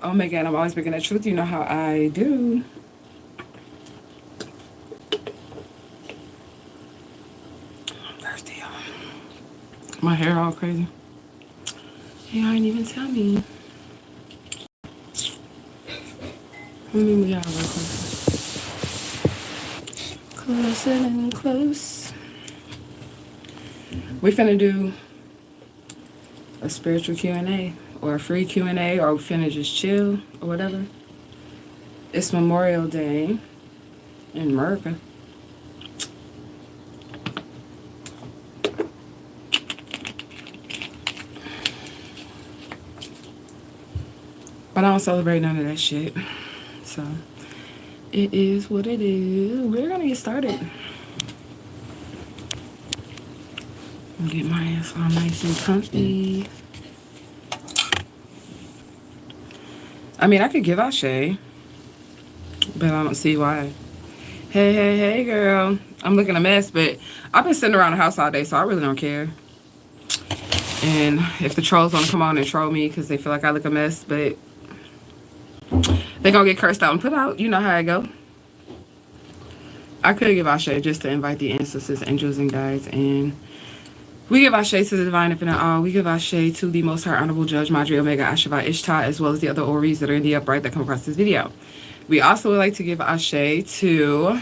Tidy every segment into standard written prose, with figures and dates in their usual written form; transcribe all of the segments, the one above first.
Omega, and I'm always bringing that truth. You know how I do. I'm thirsty, y'all. My hair all crazy. Y'all ain't even tell me. Let me move y'all real closer. Closer and close. We finna do a spiritual Q&A or a free Q&A, or we finna just chill or whatever. It's Memorial Day in America. But I don't celebrate none of that shit. So it is what it is. We're gonna get started. Get my ass all nice and comfy. I mean, I could give out shade, but I don't see why. Hey, hey, hey, girl. I'm looking a mess, but I've been sitting around the house all day, so I really don't care. And if the trolls want to come on and troll me because they feel like I look a mess, but they're going to get cursed out and put out. You know how I go. I could give out shade just to invite the ancestors, angels, and guides, and we give our shade to the divine infinite all. We give our shade to the most high honorable judge, Madri Omega Ashava Ishtar, as well as the other Oris that are in the upright that come across this video. We also would like to give our shade to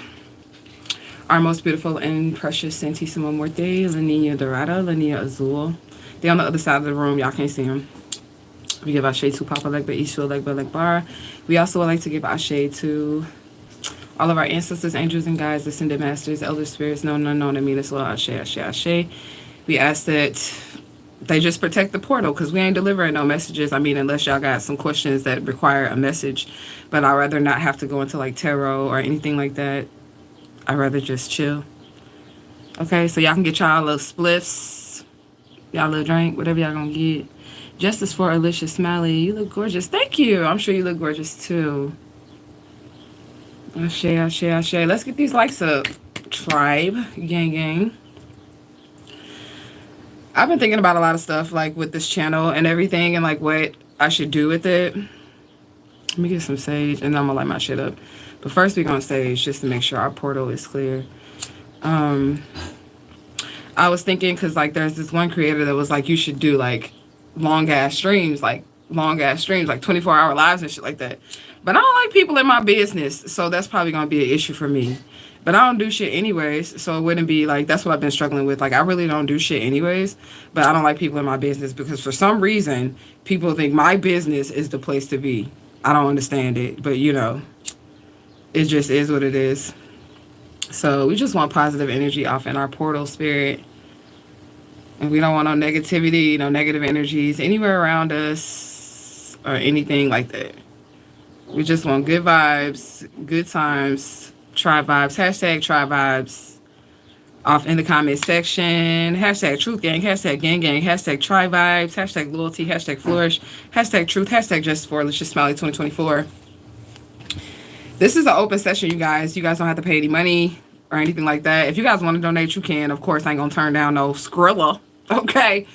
our most beautiful and precious Santissimo Muerte, La Nina Dorada, La Nina Azul. They're on the other side of the room. Y'all can't see them. We give our shade to Papa Legba, Ishua Legba, Legbar. We also would like to give our shade to all of our ancestors, angels, and guides, ascended masters, elder spirits, known and unknown, and mean as well. Ashe, Ashe, Ashe. We ask that they just protect the portal because we ain't delivering no messages. I mean, unless y'all got some questions that require a message. But I'd rather not have to go into like tarot or anything like that. I'd rather just chill. Okay, so y'all can get y'all little spliffs, y'all little drink, whatever y'all gonna get. Justice for Alicia Smiley. You look gorgeous. Thank you. I'm sure you look gorgeous too. Ashe, Ashe, Ashe. Let's get these likes up. Tribe, gang, gang. I've been thinking about a lot of stuff like with this channel and everything and like what I should do with it. Let me get some sage and then I'm gonna light my shit up. But first we're gonna sage just to make sure our portal is clear. I was thinking because like there's this one creator that was like you should do like long ass streams like 24-hour lives and shit like that. But I don't like people in my business, so that's probably gonna be an issue for me. But I don't do shit anyways, so it wouldn't be like, that's what I've been struggling with. Like, I really don't do shit anyways, but I don't like people in my business because for some reason, people think my business is the place to be. I don't understand it, but you know, it just is what it is. So we just want positive energy off in our portal spirit. And we don't want no negativity, no negative energies anywhere around us or anything like that. We just want good vibes, good times, tribe vibes, hashtag tribe vibes off in the comment section, hashtag truth gang, hashtag gang gang, hashtag tribe vibes, hashtag loyalty, hashtag flourish, hashtag truth, hashtag justice for Alicia Smiley 2024. This is an open session, you guys. You guys don't have to pay any money or anything like that. If you guys want to donate, you can. Of course, I ain't gonna turn down no Skrilla. Okay.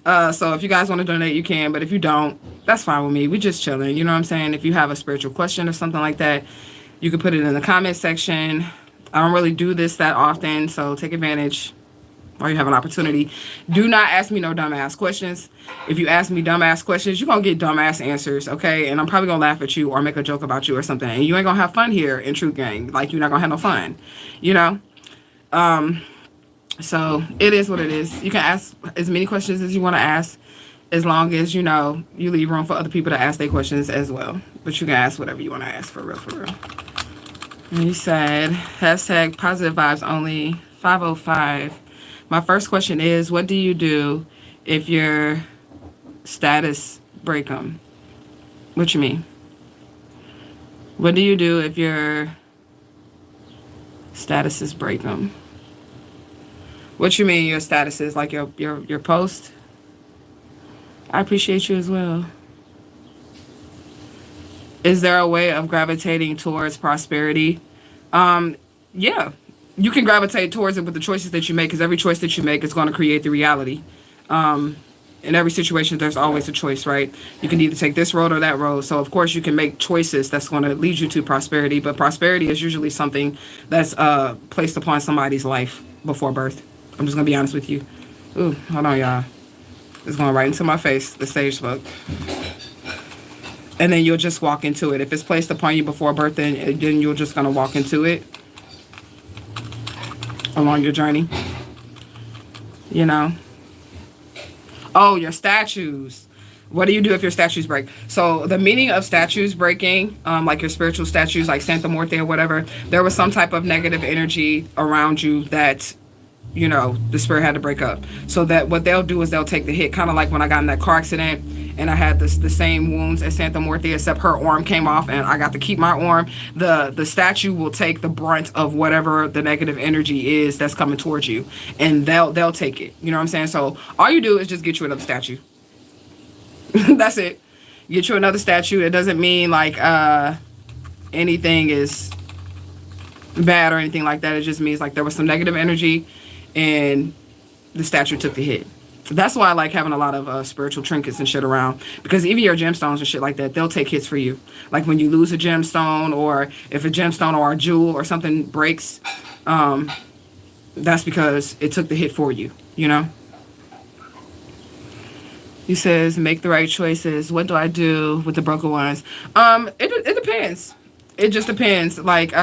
So if you guys want to donate, you can. But if you don't, that's fine with me. We just chilling. You know what I'm saying? If you have a spiritual question or something like that, you can put it in the comment section. I don't really do this that often, so take advantage while you have an opportunity. Do not ask me no dumbass questions. If you ask me dumbass questions, you're going to get dumbass answers, okay? And I'm probably going to laugh at you or make a joke about you or something. And you ain't going to have fun here in Truth Gang. Like, you're not going to have no fun, you know? So it is what it is. You can ask as many questions as you want to ask, as long as, you know, you leave room for other people to ask their questions as well. But you can ask whatever you want to ask, for real, for real. And you said, hashtag positive vibes only, 505. My first question is, what do you do if your status break them? What you mean? What do you do if your statuses break them? What you mean your statuses, like your post? I appreciate you as well. Is there a way of gravitating towards prosperity? Yeah. You can gravitate towards it with the choices that you make, because every choice that you make is going to create the reality. in every situation, there's always a choice, right? You can either take this road or that road. So of course you can make choices that's going to lead you to prosperity, but prosperity is usually something that's placed upon somebody's life before birth. I'm just gonna be honest with you. Ooh, hold on, y'all. It's going right into my face, the sage smoke. And then you'll just walk into it. If it's placed upon you before birth, then you're just gonna walk into it along your journey. You know. Oh, your statues. What do you do if your statues break? So the meaning of statues breaking, like your spiritual statues, like Santa Muerte or whatever, there was some type of negative energy around you that, you know, the spirit had to break up. So that what they'll do is they'll take the hit, kind of like when I got in that car accident and I had the same wounds as Santa Muerte, except her arm came off and I got to keep my arm. The statue will take the brunt of whatever the negative energy is that's coming towards you, and they'll take it. You know what I'm saying? So all you do is just get you another statue. That's it. Get you another statue. It doesn't mean like anything is bad or anything like that. It just means like there was some negative energy and the statue took the hit. That's why I like having a lot of spiritual trinkets and shit around, because even your gemstones and shit like that, they'll take hits for you. Like when you lose a gemstone, or if a gemstone or a jewel or something breaks, that's because it took the hit for you, you know? He says, make the right choices. What do I do with the broken ones? It depends. It just depends. Like,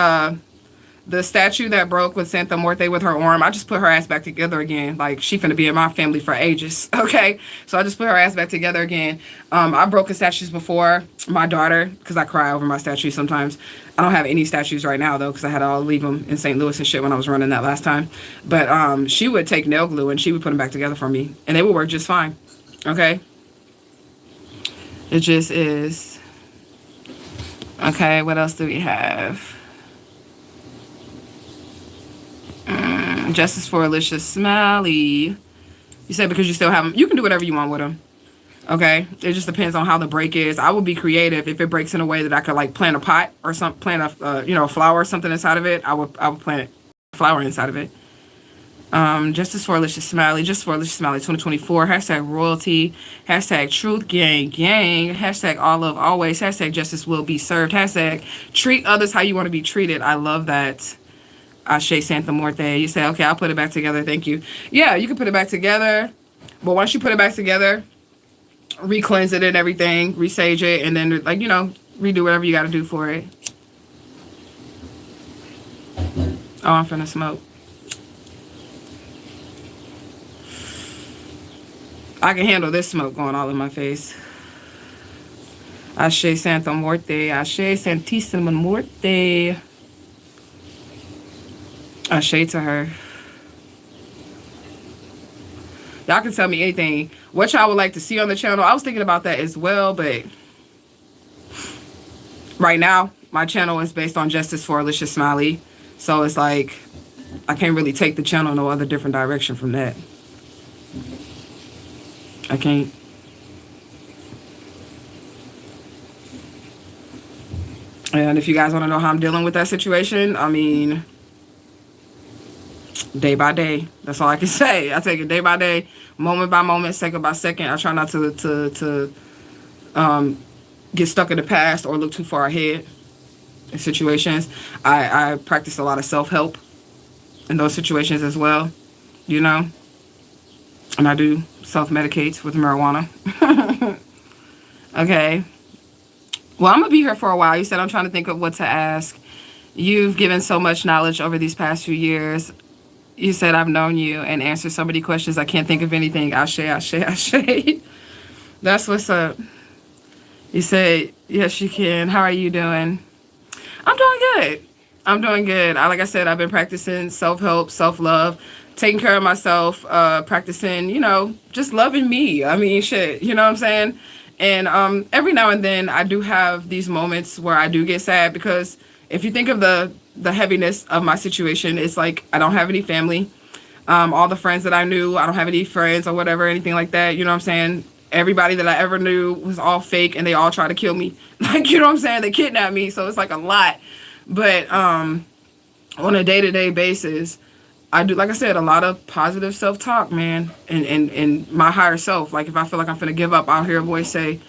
the statue that broke with Santa Muerte with her arm, I just put her ass back together again. Like, she finna be in my family for ages, okay? So I just put her ass back together again. I've broken statues before. My daughter, because I cry over my statues sometimes. I don't have any statues right now, though, because I had to all leave them in St. Louis and shit when I was running that last time. But she would take nail glue and she would put them back together for me. And they would work just fine, okay? It just is. Okay, what else do we have? Justice for Alicia Smiley. You said because you still have them. You can do whatever you want with them. Okay? It just depends on how the break is. I would be creative. If it breaks in a way that I could like plant a pot or plant a a flower or something inside of it, I would plant a flower inside of it. Justice for Alicia Smiley. Justice for Alicia Smiley 2024. Hashtag royalty. Hashtag truth gang gang. Hashtag all love always. Hashtag justice will be served. Hashtag treat others how you want to be treated. I love that. Ashe Santa Muerte. You say, okay, I'll put it back together. Thank you. Yeah, you can put it back together. But once you put it back together, re-cleanse it and everything, resage it, and then, like, you know, redo whatever you got to do for it. Oh, I'm finna smoke. I can handle this smoke going all in my face. Ashe Santa Muerte. Ashe Santissima Muerte. Ashe to her. Y'all can tell me anything. What y'all would like to see on the channel. I was thinking about that as well, but right now, my channel is based on Justice for Alicia Smiley. So it's like, I can't really take the channel no other different direction from that. I can't. And if you guys want to know how I'm dealing with that situation, I mean, day by day. That's all I can say. I take it day by day, moment by moment, second by second. I try not to get stuck in the past or look too far ahead in situations. I practice a lot of self-help in those situations as well, you know. And I do self-medicate with marijuana. Okay. Well, I'm going to be here for a while. You said I'm trying to think of what to ask. You've given so much knowledge over these past few years. You said I've known you and answered so many questions. I can't think of anything. Ashe, ashe, ashe. That's what's up. You said, yes, you can. How are you doing? I'm doing good. I'm doing good. Like I said, I've been practicing self-help, self-love, taking care of myself, practicing, you know, just loving me. I mean, shit, you know what I'm saying? And every now and then I do have these moments where I do get sad, because if you think of the heaviness of my situation, it's like I don't have any family. All the friends that I knew, I don't have any friends or whatever, anything like that. You know what I'm saying? Everybody that I ever knew was all fake and they all tried to kill me. Like, you know what I'm saying? They kidnapped me. So it's like a lot. But on a day-to-day basis, I do, like I said, a lot of positive self-talk, man, and my higher self. Like if I feel like I'm finna give up, I'll hear a voice say,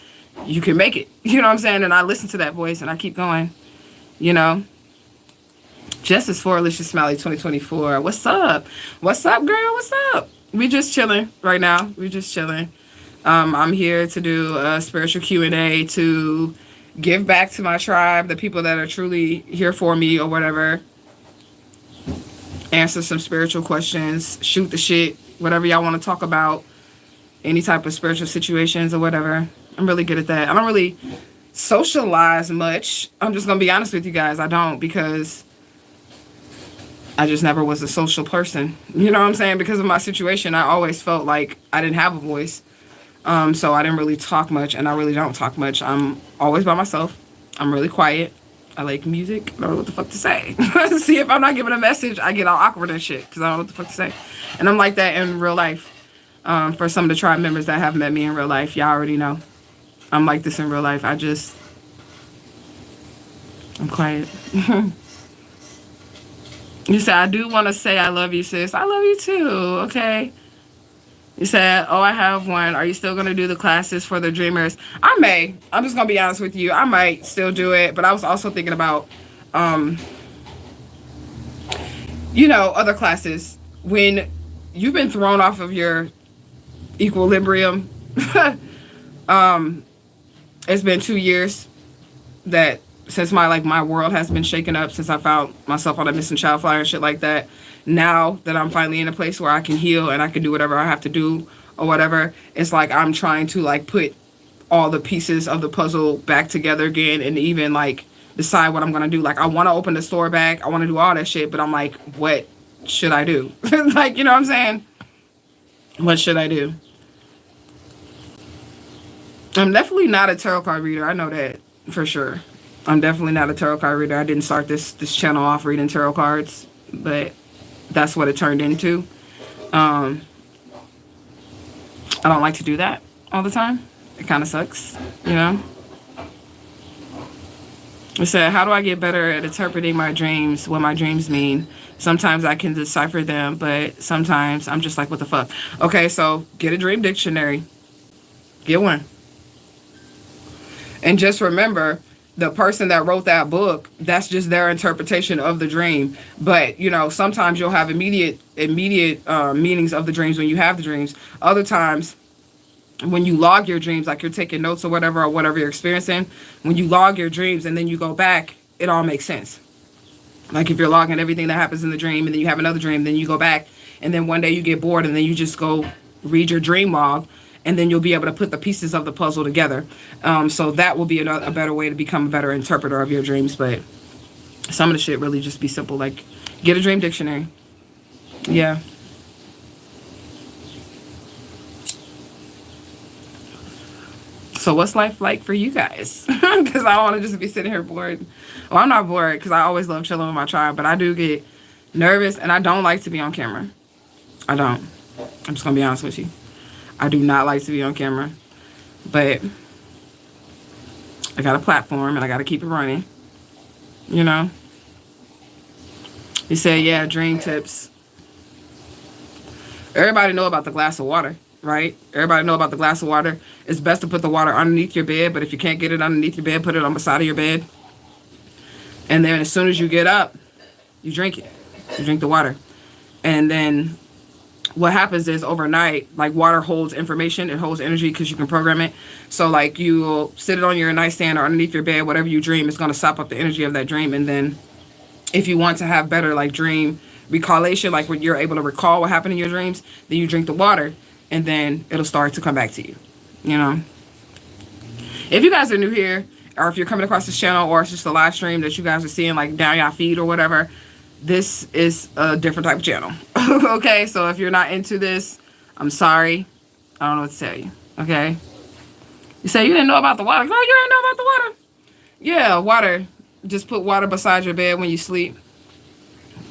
you can make it. You know what I'm saying? And I listen to that voice and I keep going, you know. Justice for Alicia Smiley 2024. What's up? What's up, girl? What's up? We just chilling right now. We just chilling. I'm here to do a spiritual Q&A to give back to my tribe, the people that are truly here for me or whatever. Answer some spiritual questions, shoot the shit, whatever y'all want to talk about, any type of spiritual situations or whatever. I'm really good at that. I don't really socialize much. I'm just going to be honest with you guys. I don't, because I just never was a social person. You know what I'm saying? Because of my situation, I always felt like I didn't have a voice. So I didn't really talk much, and I really don't talk much. I'm always by myself. I'm really quiet. I like music. I don't know what the fuck to say. See, if I'm not giving a message, I get all awkward and shit because I don't know what the fuck to say. And I'm like that in real life. For some of the tribe members that have met me in real life, y'all already know. I'm like this in real life. I'm quiet. You said, I do want to say I love you, sis. I love you too, okay? You said, oh, I have one. Are you still going to do the classes for the dreamers? I may. I'm just going to be honest with you. I might still do it. But I was also thinking about, you know, other classes. When you've been thrown off of your equilibrium, it's been 2 years that since my world has been shaken up, since I found myself on a missing child flyer and shit like that. Now that I'm finally in a place where I can heal and I can do whatever I have to do or whatever, it's like I'm trying to like put all the pieces of the puzzle back together again and even like decide what I'm gonna do. Like I want to open the store back, I want to do all that shit, but I'm like, what should I do? Like, you know what I'm saying? What should I do? I'm definitely not a tarot card reader. I know that for sure. I'm definitely not a tarot card reader. I didn't start this channel off reading tarot cards, but that's what it turned into. I don't like to do that all the time. It kind of sucks, you know? It said, how do I get better at interpreting my dreams, what my dreams mean? Sometimes I can decipher them, but sometimes I'm just like, what the fuck? Okay, so get a dream dictionary. Get one. And just remember, the person that wrote that book, that's just their interpretation of the dream. But, you know, sometimes you'll have immediate meanings of the dreams when you have the dreams. Other times, when you log your dreams, like you're taking notes or whatever you're experiencing, when you log your dreams and then you go back, it all makes sense. Like if you're logging everything that happens in the dream and then you have another dream, then you go back and then one day you get bored and then you just go read your dream log. And then you'll be able to put the pieces of the puzzle together. So that will be a better way to become a better interpreter of your dreams. But some of the shit really just be simple. Like, get a dream dictionary. Yeah. So what's life like for you guys? Because I don't want to just be sitting here bored. Well, I'm not bored because I always love chilling with my tribe. But I do get nervous and I don't like to be on camera. I don't. I'm just going to be honest with you. I do not like to be on camera, but I got a platform and I got to keep it running, you know? You said, yeah, dream tips. Everybody know about the glass of water, right? Everybody know about the glass of water. It's best to put the water underneath your bed, but if you can't get it underneath your bed, put it on the side of your bed. And then as soon as you get up, you drink it. You drink the water. And then what happens is overnight, like water holds information, it holds energy because you can program it. So like you'll sit it on your nightstand or underneath your bed, whatever you dream, it's going to sop up the energy of that dream. And then if you want to have better like dream recollection, like when you're able to recall what happened in your dreams, then you drink the water and then it'll start to come back to you, you know? If you guys are new here or if you're coming across this channel or it's just a live stream that you guys are seeing like down your feed or whatever, this is a different type of channel. Okay, so if you're not into this, I'm sorry. I don't know what to tell you. Okay? You say you didn't know about the water. Oh, you didn't know about the water? Yeah, water. Just put water beside your bed when you sleep.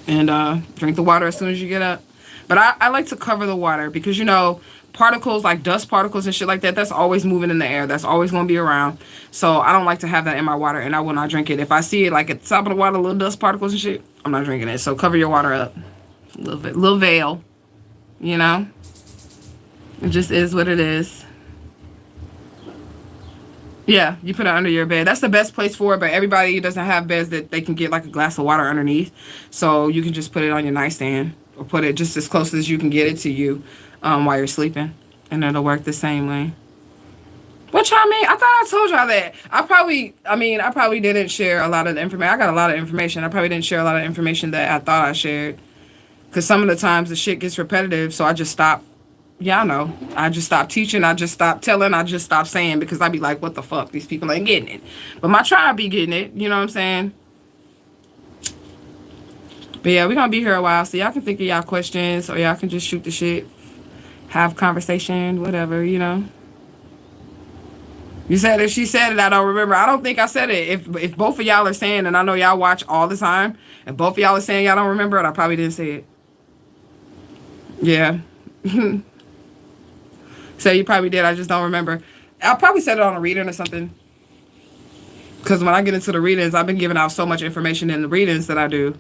And drink the water as soon as you get up. But I like to cover the water because, you know, particles like dust particles and shit like that, that's always moving in the air. That's always going to be around. So I don't like to have that in my water and I will not drink it. If I see it like at the top of the water, little dust particles and shit, I'm not drinking it. So cover your water up. A little bit, little veil, you know? It just is what it is. Yeah, you put it under your bed. That's the best place for it, but everybody doesn't have beds that they can get like a glass of water underneath. So you can just put it on your nightstand or put it just as close as you can get it to you while you're sleeping. And it'll work the same way. What y'all mean? I thought I told y'all that. I probably didn't share a lot of the information. I got a lot of information. I probably didn't share a lot of information that I thought I shared. Because some of the times the shit gets repetitive, so I just stop. Y'all know. I just stopped teaching. I just stopped telling. I just stopped saying because I'd be like, what the fuck? These people ain't getting it. But my tribe be getting it. You know what I'm saying? But yeah, we're going to be here a while. So y'all can think of y'all questions or y'all can just shoot the shit. Have conversation, whatever, you know. You said if she said it, I don't remember. I don't think I said it. If both of y'all are saying, and I know y'all watch all the time, and both of y'all are saying y'all don't remember it, I probably didn't say it. Yeah. So you probably did. I just don't remember. I probably said it on a reading or something. Because when I get into the readings, I've been giving out so much information in the readings that I do.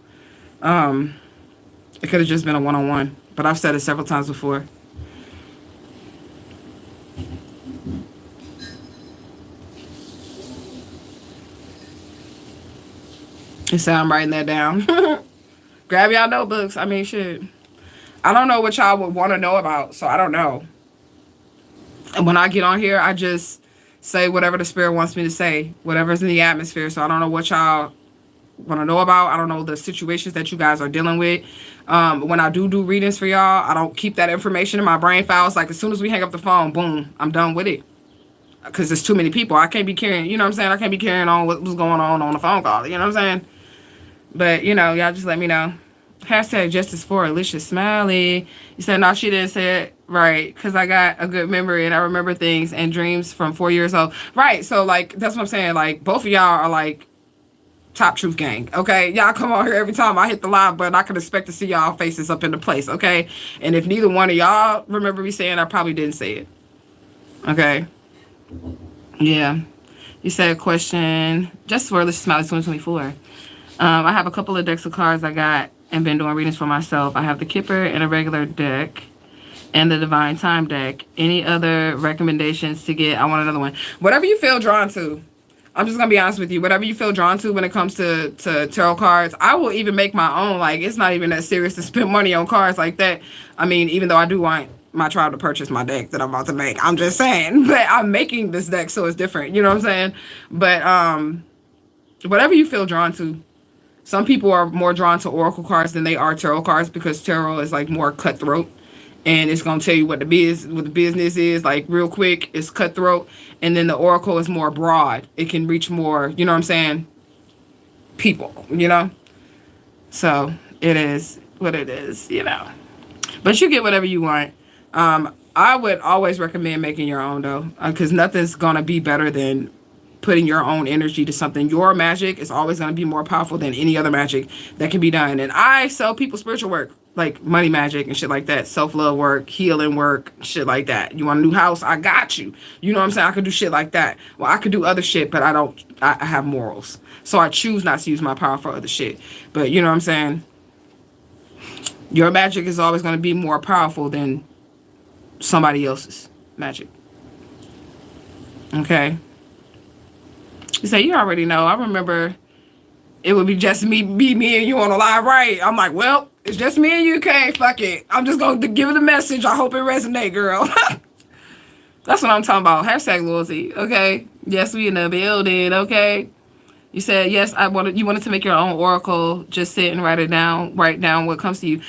It could have just been a one-on-one. But I've said it several times before. You say I'm writing that down. Grab y'all notebooks. I mean, shit. I don't know what y'all would want to know about, so I don't know. And when I get on here, I just say whatever the spirit wants me to say, whatever's in the atmosphere. So I don't know what y'all want to know about. I don't know the situations that you guys are dealing with. When I do readings for y'all, I don't keep that information in my brain files. Like as soon as we hang up the phone, boom, I'm done with it. Because there's too many people. I can't be carrying, you know what I'm saying? I can't be carrying on what was going on the phone call. You know what I'm saying? But, you know, y'all just let me know. Hashtag justice for Alicia Smiley. You said, no, she didn't say it right. Because I got a good memory and I remember things and dreams from 4 years old. Right. So, like, that's what I'm saying. Like, both of y'all are, like, top truth gang. Okay. Y'all come on here every time I hit the live button. I can expect to see y'all faces up in the place. Okay. And if neither one of y'all remember me saying, I probably didn't say it. Okay. Yeah. You said a question. Justice for Alicia Smiley 2024. I have a couple of decks of cards I got and been doing readings for myself. I have the Kipper and a regular deck and the Divine Time deck. Any other recommendations to get? I want another one. Whatever you feel drawn to. I'm just going to be honest with you. Whatever you feel drawn to when it comes to tarot cards. I will even make my own. Like, it's not even that serious to spend money on cards like that. I mean, even though I do want my tribe to purchase my deck that I'm about to make. I'm just saying. But I'm making this deck, so it's different. You know what I'm saying? But whatever you feel drawn to. Some people are more drawn to oracle cards than they are tarot cards because tarot is like more cutthroat, and it's gonna tell you what the business is like real quick. It's cutthroat, and then the oracle is more broad. It can reach more. You know what I'm saying? People. You know. So it is what it is. You know. But you get whatever you want. I would always recommend making your own though, because nothing's gonna be better than putting your own energy to something. Your magic is always going to be more powerful than any other magic that can be done. And I sell people spiritual work, like money magic and shit like that, self-love work, healing work, shit like that. You want a new house? I got you. You know what I'm saying? I could do shit like that. Well, I could do other shit, but I have morals. So I choose not to use my power for other shit. But you know what I'm saying? Your magic is always going to be more powerful than somebody else's magic. Okay? You say, you already know. I remember it would be just me and you on a live, right? I'm like, well, it's just me and you, okay? Fuck it. I'm just going to give it a message. I hope it resonate, girl. That's what I'm talking about. Hashtag loyalty, okay? Yes, we in the building, okay? You said, yes, you wanted to make your own oracle. Just sit and write down what comes to you.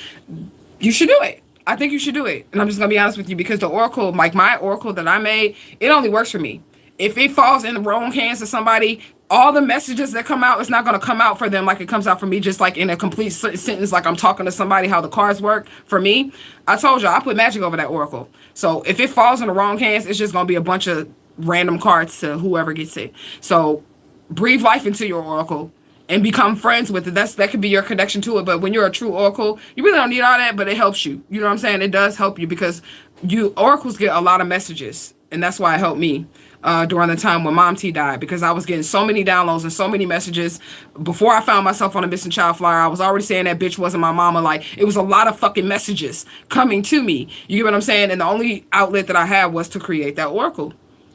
You should do it. I think you should do it. And I'm just going to be honest with you because the oracle, like my oracle that I made, it only works for me. If it falls in the wrong hands of somebody, all the messages that come out, it's not going to come out for them like it comes out for me, just like in a complete sentence, like I'm talking to somebody, how the cards work for me. I told you, I put magic over that oracle. So if it falls in the wrong hands, it's just going to be a bunch of random cards to whoever gets it. So breathe life into your oracle and become friends with it. That could be your connection to it. But when you're a true oracle, you really don't need all that, but it helps you. You know what I'm saying? It does help you because oracles get a lot of messages. And that's why it helped me. during the time when Mom T died, because I was getting so many downloads and so many messages. Before I found myself on a missing child flyer, I was already saying that bitch wasn't my mama. Like, it was a lot of fucking messages coming to me. You get what I'm saying? And the only outlet that I had was to create that oracle.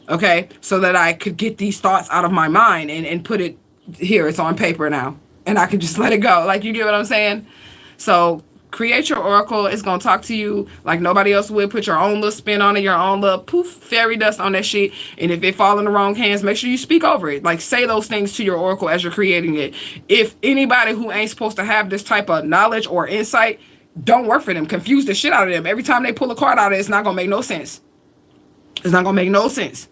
Okay? So that I could get these thoughts out of my mind and put it here. It's on paper now. And I can just let it go. Like, you get what I'm saying? So create your oracle. It's going to talk to you like nobody else would. Put your own little spin on it, your own little poof, fairy dust on that shit. And if it fall in the wrong hands, make sure you speak over it. Like, say those things to your oracle as you're creating it. If anybody who ain't supposed to have this type of knowledge or insight, don't work for them. Confuse the shit out of them. Every time they pull a card out of it, it's not going to make no sense. It's not going to make no sense.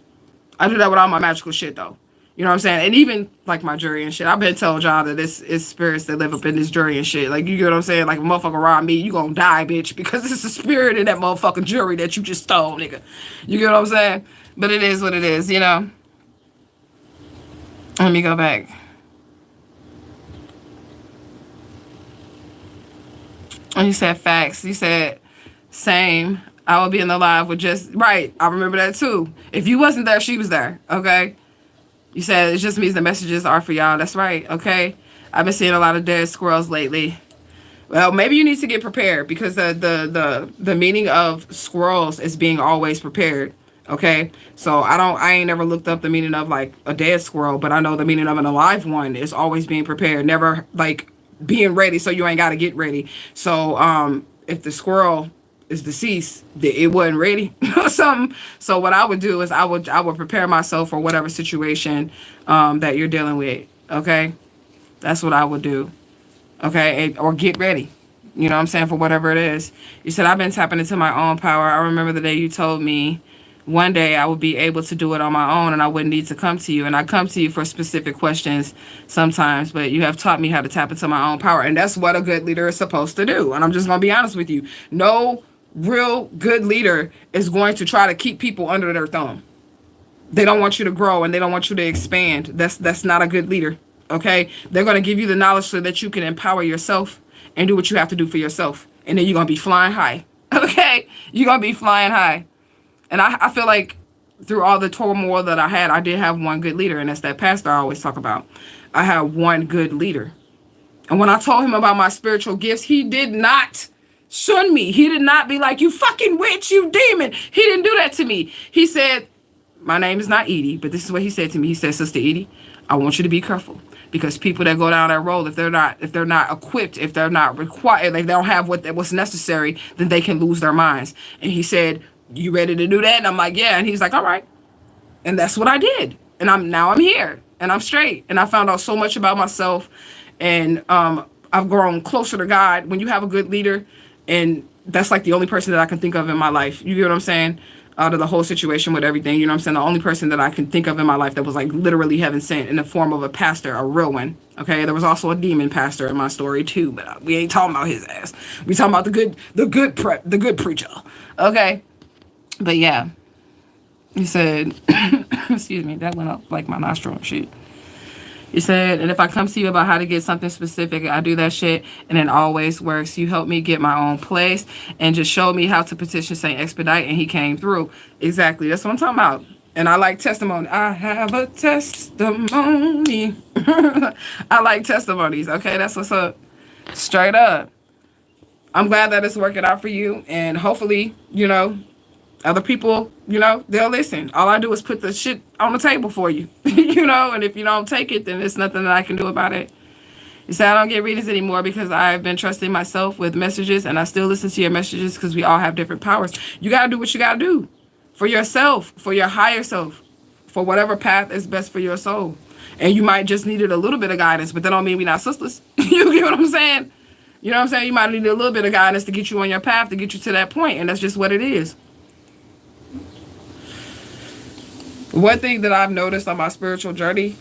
I do that with all my magical shit, though. You know what I'm saying? And even like my jury and shit. I've been telling y'all that it's spirits that live up in this jury and shit. Like, you get what I'm saying? Like, a motherfucker rob me, you gonna die, bitch. Because it's a spirit in that motherfucking jury that you just stole, nigga. You get what I'm saying? But it is what it is, you know? Let me go back. And you said facts. You said same. I will be in the live with just... Right. I remember that too. If you wasn't there, she was there. Okay? You said it just means the messages are for y'all. That's right, okay? I've been seeing a lot of dead squirrels lately. Well, maybe you need to get prepared, because the meaning of squirrels is being always prepared, okay? So I ain't never looked up the meaning of like a dead squirrel, but I know the meaning of an alive one is always being prepared, never like being ready so you ain't got to get ready. So if the squirrel is deceased, it wasn't ready or something. So what I would do is I would prepare myself for whatever situation that you're dealing with. Okay, that's what I would do. Okay, or get ready. You know what I'm saying, for whatever it is. You said I've been tapping into my own power. I remember the day you told me one day I would be able to do it on my own and I wouldn't need to come to you. And I come to you for specific questions sometimes, but you have taught me how to tap into my own power, and that's what a good leader is supposed to do. And I'm just gonna be honest with you. No real good leader is going to try to keep people under their thumb. They don't want you to grow and they don't want you to expand. That's not a good leader. Okay? They're going to give you the knowledge so that you can empower yourself and do what you have to do for yourself. And then you're going to be flying high. Okay? You're going to be flying high. And I feel like through all the turmoil that I had, I did have one good leader, and that's that pastor I always talk about. I had one good leader. And when I told him about my spiritual gifts, he did not shun me. He did not be like, you fucking witch, you demon. He didn't do that to me. He said, my name is not Edie, but this is what he said to me. He said, Sister Edie, I want you to be careful, because people that go down that road, if they're not equipped, if they're not required, like they don't have what's necessary, then they can lose their minds. And he said, you ready to do that? And I'm like, yeah. And he's like, all right. And that's what I did. And I'm here and I'm straight. And I found out so much about myself, and I've grown closer to God. When you have a good leader, and that's like the only person that I can think of in my life. You get what I'm saying? Out of the whole situation with everything, you know what I'm saying? The only person that I can think of in my life that was like literally heaven sent in the form of a pastor, a real one. Okay, there was also a demon pastor in my story too, but we ain't talking about his ass. We talking about the good preacher. Okay, but yeah, he said, excuse me, that went up like my nostril and shit. You said, and if I come to you about how to get something specific, I do that shit, and it always works. You helped me get my own place and just showed me how to petition Saint Expedite, and he came through. Exactly. That's what I'm talking about. And I like testimony. I have a testimony. I like testimonies. Okay, that's what's up. Straight up. I'm glad that it's working out for you, and hopefully, you know, other people, you know, they'll listen. All I do is put the shit on the table for you, you know, and if you don't take it, then there's nothing that I can do about it. You say, I don't get readings anymore because I've been trusting myself with messages, and I still listen to your messages because we all have different powers. You got to do what you got to do for yourself, for your higher self, for whatever path is best for your soul. And you might just needed a little bit of guidance, but that don't mean we're not sisters. You get what I'm saying? You know what I'm saying? You might need a little bit of guidance to get you on your path, to get you to that point, and that's just what it is. One thing that I've noticed on my spiritual journey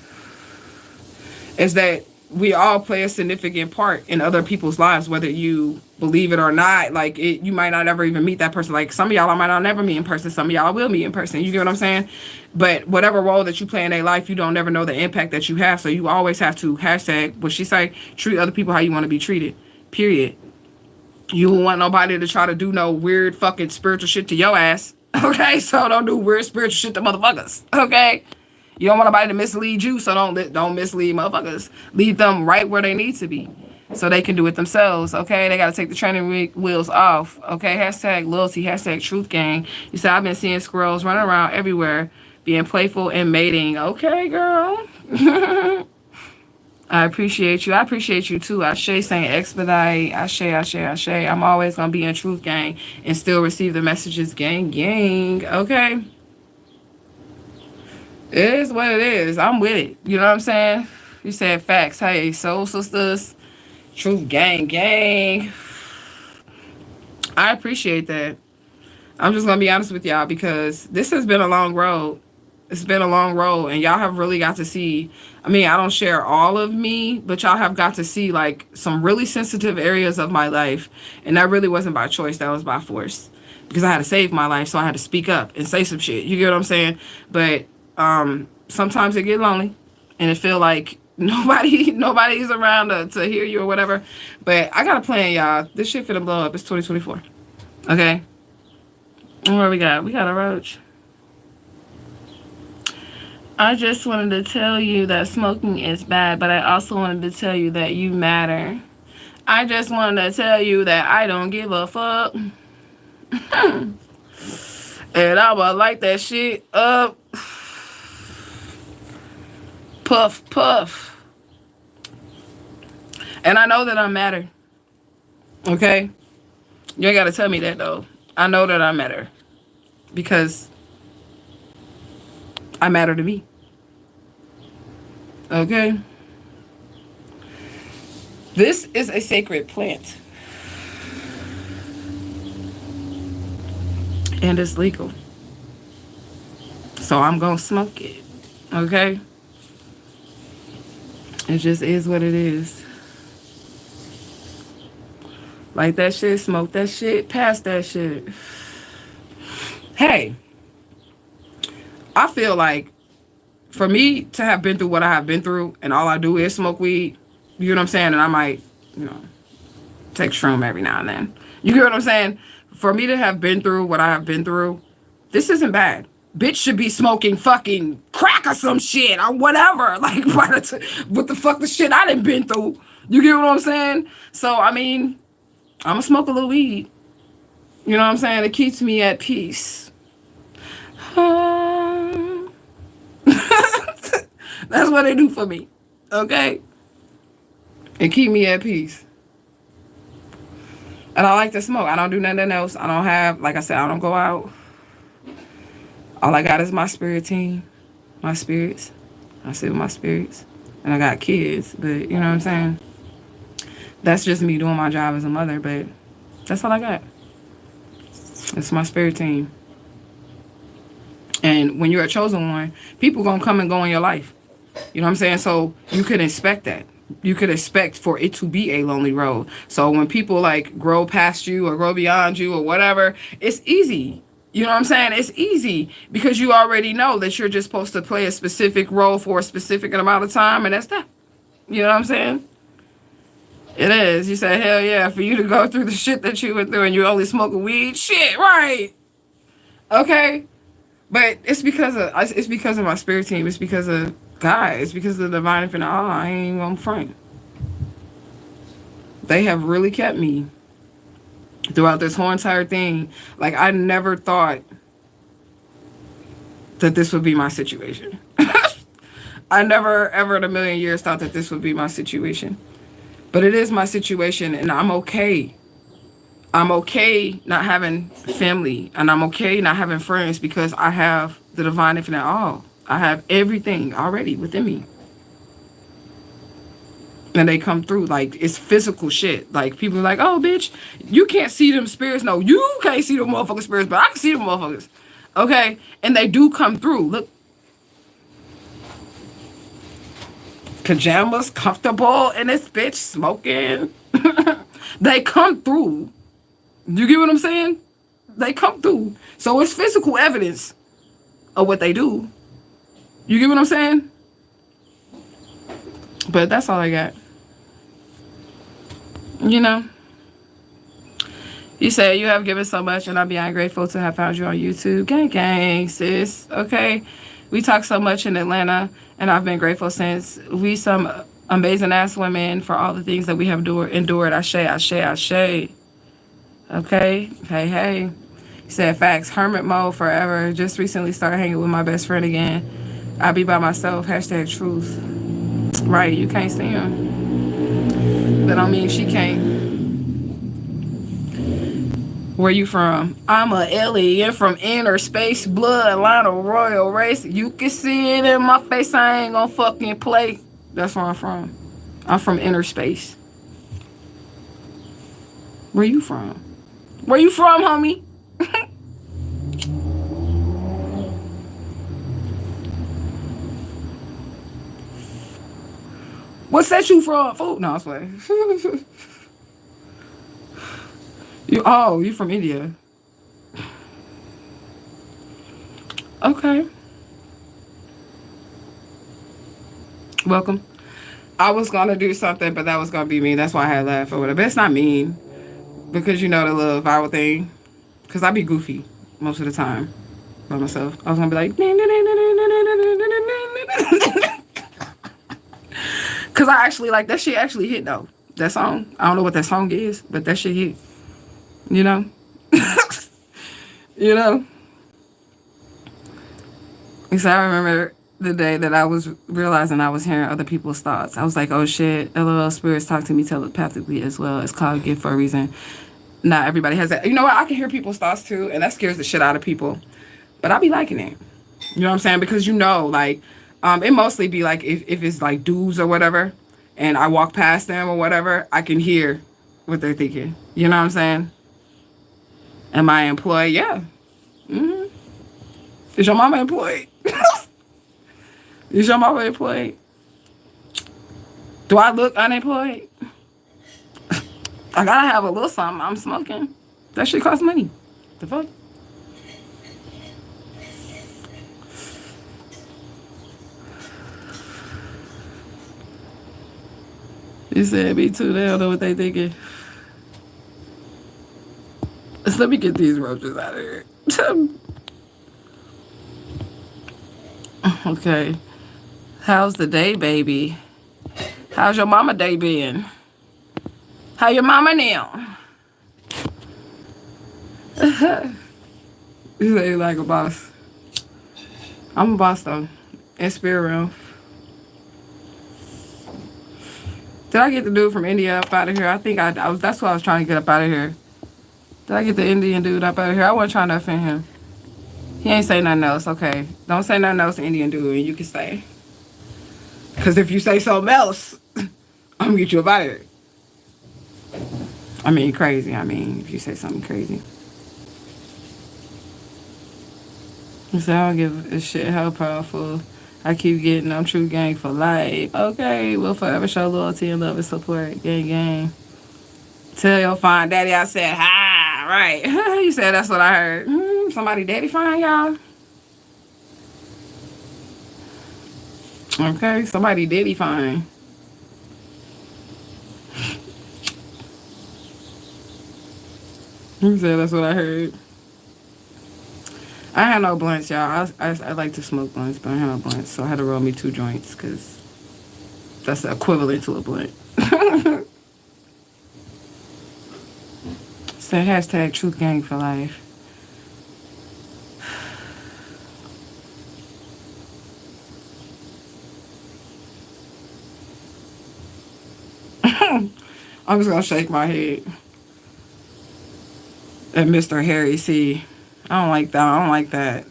is that we all play a significant part in other people's lives, whether you believe it or not. Like, you might not ever even meet that person. Like, some of y'all I might not never meet in person. Some of y'all will meet in person. You get what I'm saying? But whatever role that you play in their life, you don't never know the impact that you have. So you always have to hashtag, what she say, treat other people how you want to be treated. Period. You don't want nobody to try to do no weird fucking spiritual shit to your ass. Okay, so don't do weird spiritual shit to motherfuckers. Okay, you don't want nobody to mislead you, so don't mislead motherfuckers. Lead them right where they need to be, so they can do it themselves. Okay, they got to take the training wheels off. Okay, hashtag loyalty, hashtag truth gang. You said I've been seeing squirrels running around everywhere, being playful and mating. Okay, girl. I appreciate you. I appreciate you too. Ashe saying expedite. Ashe, Ashe, Ashe. I'm always going to be in truth gang and still receive the messages gang, gang. Okay. It is what it is. I'm with it. You know what I'm saying? You said facts. Hey, soul sisters, truth gang, gang. I appreciate that. I'm just going to be honest with y'all because this has been a long road. It's been a long road, and y'all have really got to see. I mean, I don't share all of me, but y'all have got to see like some really sensitive areas of my life, and that really wasn't by choice. That was by force because I had to save my life, so I had to speak up and say some shit. You get what I'm saying? But sometimes it get lonely, and it feel like nobody's around to hear you or whatever. But I got a plan, y'all. This shit finna blow up. It's 2024. Okay. What we got? We got a roach. I just wanted to tell you that smoking is bad, but I also wanted to tell you that you matter. I just wanted to tell you that I don't give a fuck. And I would light that shit up. Puff, puff. And I know that I matter. Okay? You ain't got to tell me that, though. I know that I matter. Because I matter to me. Okay? This is a sacred plant. And it's legal. So I'm going to smoke it. Okay? It just is what it is. Light that shit, smoke that shit, pass that shit. Hey, I feel like for me to have been through what I have been through and all I do is smoke weed, you know what I'm saying? And I might, take shroom every now and then. You get what I'm saying? For me to have been through what I have been through, this isn't bad. Bitch should be smoking fucking crack or some shit or whatever. Like, what the fuck the shit I done been through. You get what I'm saying? So, I mean, I'm gonna smoke a little weed. You know what I'm saying? It keeps me at peace. That's what they do for me. Okay? It keep me at peace. And I like to smoke. I don't do nothing else. I don't have, like I said, I don't go out. All I got is my spirit team. My spirits. I sit with my spirits. And I got kids. But, you know what I'm saying? That's just me doing my job as a mother. But that's all I got. It's my spirit team. And when you're a chosen one, people gonna come and go in your life. You know what I'm saying? So you could expect that. You could expect for it to be a lonely road. So when people like grow past you or grow beyond you or whatever, it's easy. You know what I'm saying? It's easy because you already know that you're just supposed to play a specific role for a specific amount of time, and that's that. You know what I'm saying? It is. You say, hell yeah, for you to go through the shit that you went through and you only smoking weed, shit, right? Okay. But it's because of my spirit team. It's because of God. It's because of the divine infinite. Oh, I ain't even gonna front. They have really kept me throughout this whole entire thing. Like, I never thought that this would be my situation. I never, ever in a million years thought that this would be my situation. But it is my situation, and I'm okay. I'm okay not having family, and I'm okay not having friends because I have the divine infinite all. I have everything already within me. And they come through like it's physical shit. Like people are like, oh bitch, you can't see them spirits. No, you can't see them motherfucking spirits, but I can see them motherfuckers. Okay? And they do come through. Look. Pajamas, comfortable in this bitch, smoking. They come through. You get what I'm saying? They come through. So it's physical evidence of what they do. You get what I'm saying? But that's all I got. You know? You said you have given so much, and I'm beyond grateful to have found you on YouTube. Gang, gang, sis. Okay. We talk so much in Atlanta, and I've been grateful since. We some amazing ass women for all the things that we have endured. Ashe, ashe, ashe. Okay. Hey, hey. You said facts. Hermit mode forever. Just recently started hanging with my best friend again. I be by myself. Hashtag truth. Right. You can't see him. That don't mean she can't. Where you from? I'm a alien from inner space, bloodline of royal race. You can see it in my face. I ain't gonna fucking play. That's where I'm from. I'm from inner space. Where you from? Where you from, homie? What set you from? Food? No, I swear. You from India? Okay. Welcome. I was gonna do something, but that was gonna be mean. That's why I had laughed or whatever. But it's not mean because you know the little viral thing. Cause I be goofy most of the time by myself. I was gonna be like, cause I actually like that shit. Actually hit though. That song. I don't know what that song is, but that shit hit. You know. You know. So I remember the day that I was realizing I was hearing other people's thoughts. I was like, oh shit, LOL spirits talk to me telepathically as well. It's called a gift for a reason. Not everybody has that. You know what? I can hear people's thoughts too, and that scares the shit out of people. But I be liking it. You know what I'm saying? Because you know, like, it mostly be like if it's like dudes or whatever, and I walk past them or whatever, I can hear what they're thinking. You know what I'm saying? Am I employed? Yeah. Mm-hmm. Is your mama employed? Is your mama employed? Do I look unemployed? I gotta have a little something. I'm smoking. That shit costs money. The fuck? You said me too. They don't know what they thinking. So let me get these roaches out of here. Okay. How's the day, baby? How's your mama day been? How your mama now? You say you like a boss. I'm a boss though. In spirit realm. Did I get the dude from India up out of here? I think I was. That's what I was trying to get up out of here. Did I get the Indian dude up out of here? I wasn't trying to offend him. He ain't say nothing else. Okay. Don't say nothing else to Indian dude and you can stay. Because if you say something else, I'm going to get you up out of here. I mean, crazy. I mean, if you say something crazy. You say, I don't give a shit how powerful. I keep getting I'm true gang for life. Okay. We'll forever show loyalty and love and support. Gang, gang. Tell your fine daddy I said hi. Right. You said that's what I heard. Somebody daddy fine, y'all? Okay. Somebody daddy fine. You said that's what I heard. I had no blunts, y'all. I like to smoke blunts, but I had no blunts. So I had to roll me 2 joints because that's the equivalent to a blunt. Say hashtag truth gang for life. I'm just going to shake my head at Mr. Harry C. I don't like that. I don't like that.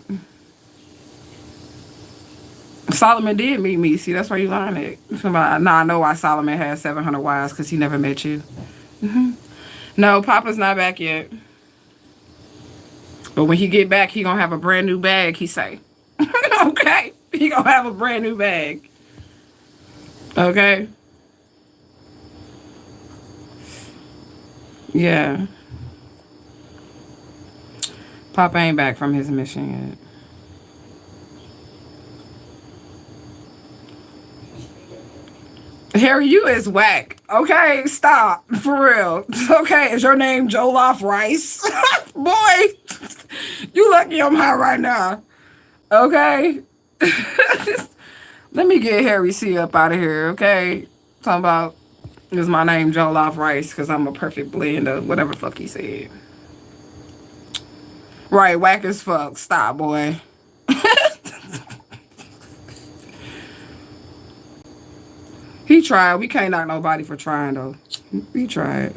Solomon did meet me. See, that's why you learn it. Somebody, now I know why Solomon has 700 wives, because he never met you. No, Papa's not back yet. But when he get back, he gonna have a brand new bag, he say. Okay? He gonna have a brand new bag. Okay? Yeah. Papa ain't back from his mission yet. Harry, you is whack. Okay, stop. For real. Okay, is your name Jollof Rice? Boy, you lucky I'm high right now. Okay? Let me get Harry C up out of here, okay? Talking about, is my name Jollof Rice because I'm a perfect blend of whatever fuck he said. Right, whack as fuck. Stop, boy. He tried. We can't knock nobody for trying, though. He tried.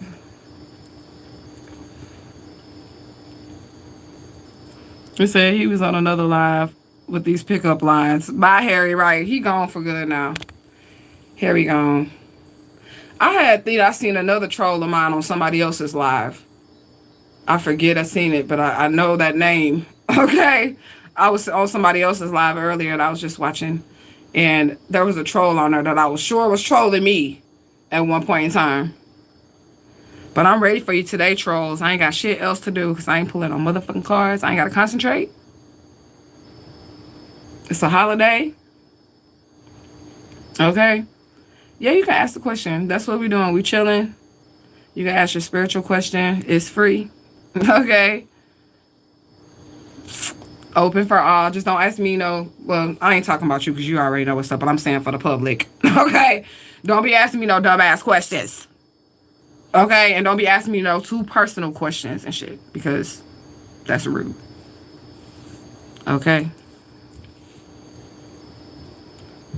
He said he was on another live with these pickup lines. Bye, Harry. Right. He gone for good now. Harry gone. I seen another troll of mine on somebody else's live. I forget I seen it, but I know that name. Okay. I was on somebody else's live earlier and I was just watching. And there was a troll on there that I was sure was trolling me at one point in time. But I'm ready for you today, trolls. I ain't got shit else to do because I ain't pulling on motherfucking cards. I ain't got to concentrate. It's a holiday. Okay? Yeah, you can ask the question. That's what we're doing. We chilling. You can ask your spiritual question. It's free. Okay? Open for all. Just don't ask me well, I ain't talking about you because you already know what's up, but I'm saying for the public. Okay? Don't be asking me no dumbass questions. Okay? And don't be asking me no too personal questions and shit because that's rude. Okay?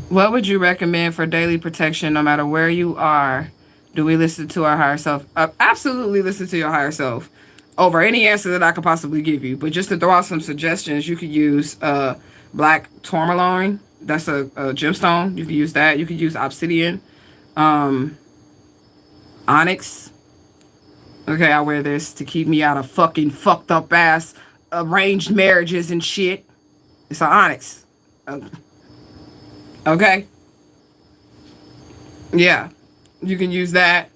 What would you recommend for daily protection no matter where you are? Do we listen to our higher self? Absolutely listen to your higher self over any answer that I could possibly give you. But just to throw out some suggestions, you could use black tourmaline. That's a gemstone. You could use that. You could use obsidian, onyx. Okay, I wear this to keep me out of fucking fucked up ass arranged marriages and shit. It's an onyx. Okay? Yeah. You can use that.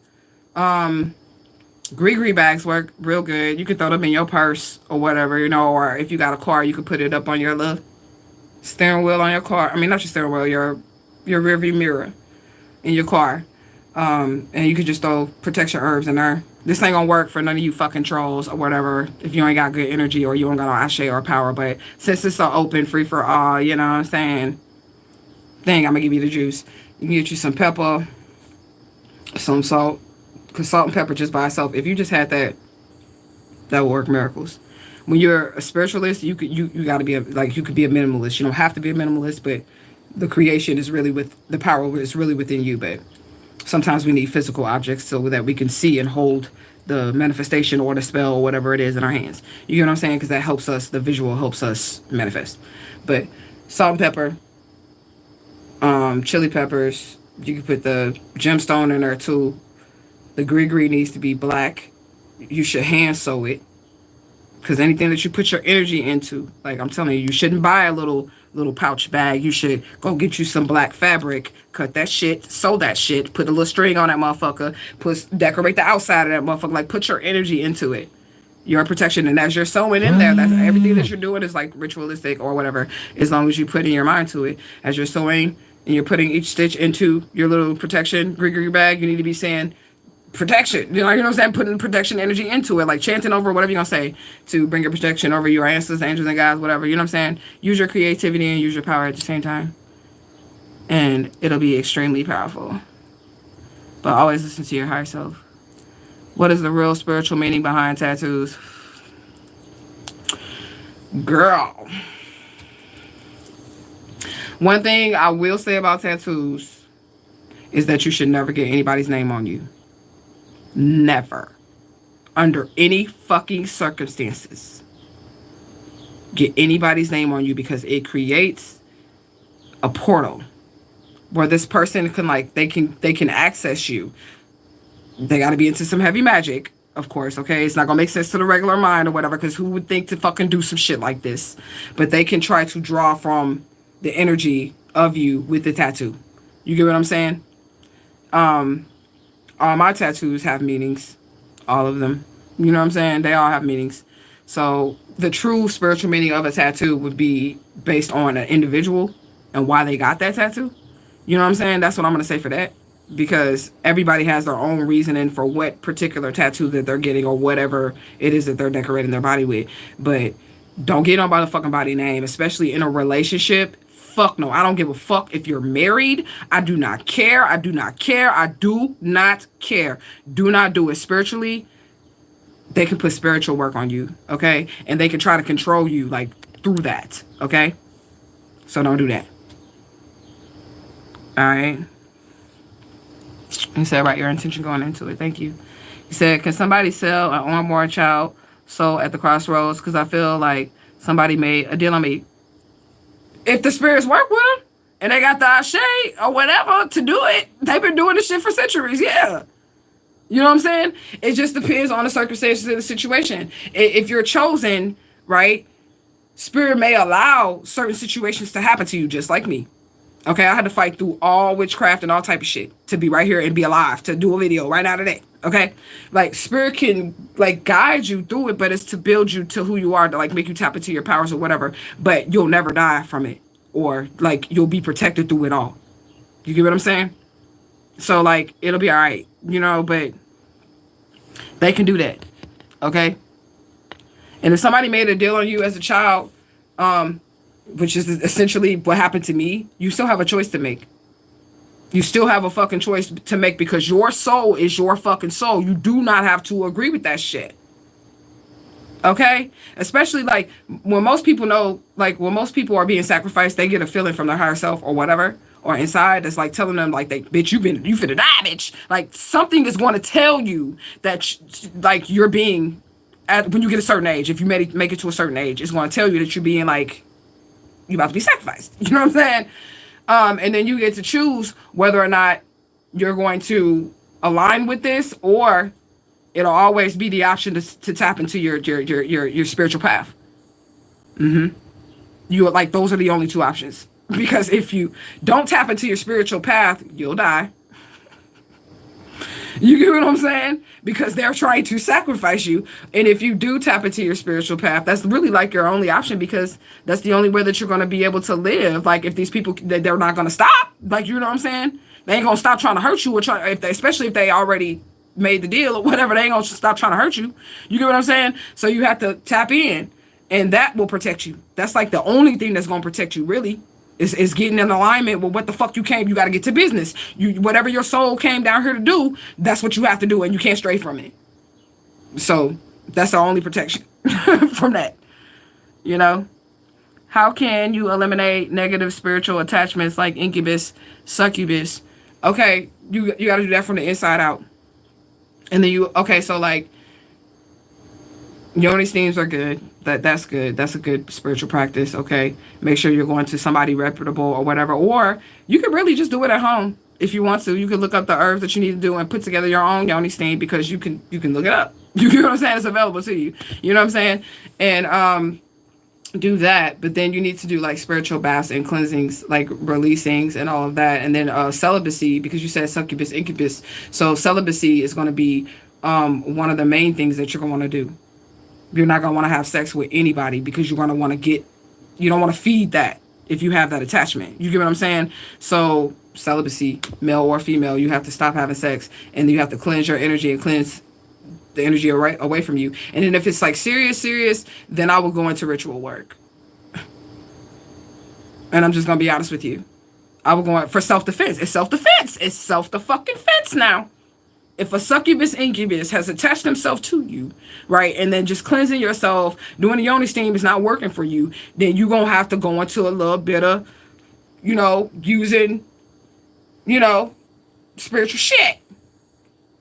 Gree bags work real good. You can throw them in your purse or whatever, or if you got a car, you could put it up on your little steering wheel on your car. I mean, not your steering wheel, your rearview mirror in your car. And you could just throw protection herbs in there. This ain't gonna work for none of you fucking trolls or whatever if you ain't got good energy or you ain't got no ashe or power. But since it's so open, free for all, you know what I'm saying? I'm gonna give you the juice. You can get you some pepper, some salt. Because salt and pepper just by itself, if you just had that would work miracles. When you're a spiritualist, you gotta be you could be a minimalist. You don't have to be a minimalist, but the creation is really the power is really within you. But sometimes we need physical objects so that we can see and hold the manifestation or the spell or whatever it is in our hands. You get what I'm saying? Because that helps us, the visual helps us manifest. But salt and pepper, chili peppers, you can put the gemstone in there too. The gree needs to be black. You should hand sew it. Because anything that you put your energy into, like I'm telling you, you shouldn't buy a little pouch bag. You should go get you some black fabric, cut that shit, sew that shit, put a little string on that motherfucker, decorate the outside of that motherfucker. Like, put your energy into it. Your protection. And as you're sewing in there, that's everything that you're doing is like ritualistic or whatever, as long as you put in your mind to it. As you're sewing and you're putting each stitch into your little protection gree bag, you need to be saying protection. You know what I'm saying? Putting protection energy into it, like chanting over whatever you're gonna say to bring your protection over your ancestors, angels, and guides, whatever. You know what I'm saying? Use your creativity and use your power at the same time. And it'll be extremely powerful. But always listen to your higher self. What is the real spiritual meaning behind tattoos? Girl. One thing I will say about tattoos is that you should never get anybody's name on you. Never. Under any fucking circumstances. Get anybody's name on you, because it creates a portal where this person can they can access you. They got to be into some heavy magic, of course, okay? It's not going to make sense to the regular mind or whatever, because who would think to fucking do some shit like this? But they can try to draw from the energy of you with the tattoo. You get what I'm saying? All my tattoos have meanings. All of them. You know what I'm saying? They all have meanings. So the true spiritual meaning of a tattoo would be based on an individual and why they got that tattoo. You know what I'm saying? That's what I'm going to say for that. because everybody has their own reasoning for what particular tattoo that they're getting or whatever it is that they're decorating their body with. But don't get on by the fucking body name, especially in a relationship. Fuck no. I don't give a fuck if you're married. I do not care. I do not care. I do not care. Do not do it spiritually. They can put spiritual work on you, okay? And they can try to control you like through that, okay? So don't do that. All right. You said, right, your intention going into it. Thank you. He said, can somebody sell an unborn child soul at the crossroads? Because I feel like somebody made a deal on me. If the spirits work with them and they got the ashe or whatever to do it, they've been doing this shit for centuries. Yeah. You know what I'm saying? It just depends on the circumstances of the situation. If you're chosen, right, spirit may allow certain situations to happen to you, just like me. Okay, I had to fight through all witchcraft and all type of shit to be right here and be alive, to do a video right now today. Okay, like spirit can like guide you through it, but it's to build you to who you are, to like make you tap into your powers or whatever. But you'll never die from it, or like you'll be protected through it all. You get what I'm saying? So like it'll be all right, you know. But they can do that. Okay. And if somebody made a deal on you as a child, which is essentially what happened to me, you still have a choice to make. You still have a fucking choice to make because your soul is your fucking soul. You do not have to agree with that shit. Okay? Especially like when most people know, like when most people are being sacrificed, they get a feeling from their higher self or whatever, or inside that's like telling them like, bitch, you finna die, bitch. Like something is going to tell you that like you're being, when you get a certain age, if you make it to a certain age, it's going to tell you that you're being like, you about to be sacrificed. You know what I'm saying? And then you get to choose whether or not you're going to align with this, or it'll always be the option to tap into your spiritual path. You like, those are the only two options. Because if you don't tap into your spiritual path, you'll die. You get what I'm saying? Because they're trying to sacrifice you. And if you do tap into your spiritual path, that's really like your only option, because that's the only way that you're going to be able to live. Like if these people, they're not going to stop. Like, you know what I'm saying? They ain't going to stop trying to hurt you, or especially if they already made the deal or whatever, they ain't going to stop trying to hurt you. You get what I'm saying? So you have to tap in, and that will protect you. That's like the only thing that's going to protect you, really. Is getting in alignment with what the fuck you got to get to business. Whatever your soul came down here to do, that's what you have to do, and you can't stray from it. So that's the only protection from that. You know? How can you eliminate negative spiritual attachments like incubus, succubus? Okay, you got to do that from the inside out. And then so like, yoni steams are good. That's good. That's a good spiritual practice. Okay. Make sure you're going to somebody reputable or whatever. Or you could really just do it at home if you want to. You could look up the herbs that you need to do and put together your own yoni steam, because you can look it up. You know what I'm saying? It's available to you. You know what I'm saying? And do that. But then you need to do like spiritual baths and cleansings, like releasings and all of that. And then celibacy, because you said succubus, incubus. So celibacy is going to be one of the main things that you're going to want to do. You're not going to want to have sex with anybody, because you're going to want to you don't want to feed that if you have that attachment. You get what I'm saying? So celibacy, male or female, you have to stop having sex, and you have to cleanse your energy and cleanse the energy away from you. And then if it's like serious, then I will go into ritual work. And I'm just going to be honest with you. I will go for self-defense. It's self-defense. It's self-the-fucking-fence now. If a succubus incubus has attached himself to you, right, and then just cleansing yourself, doing the yoni steam is not working for you, then you're going to have to go into a little bit of, using, spiritual shit.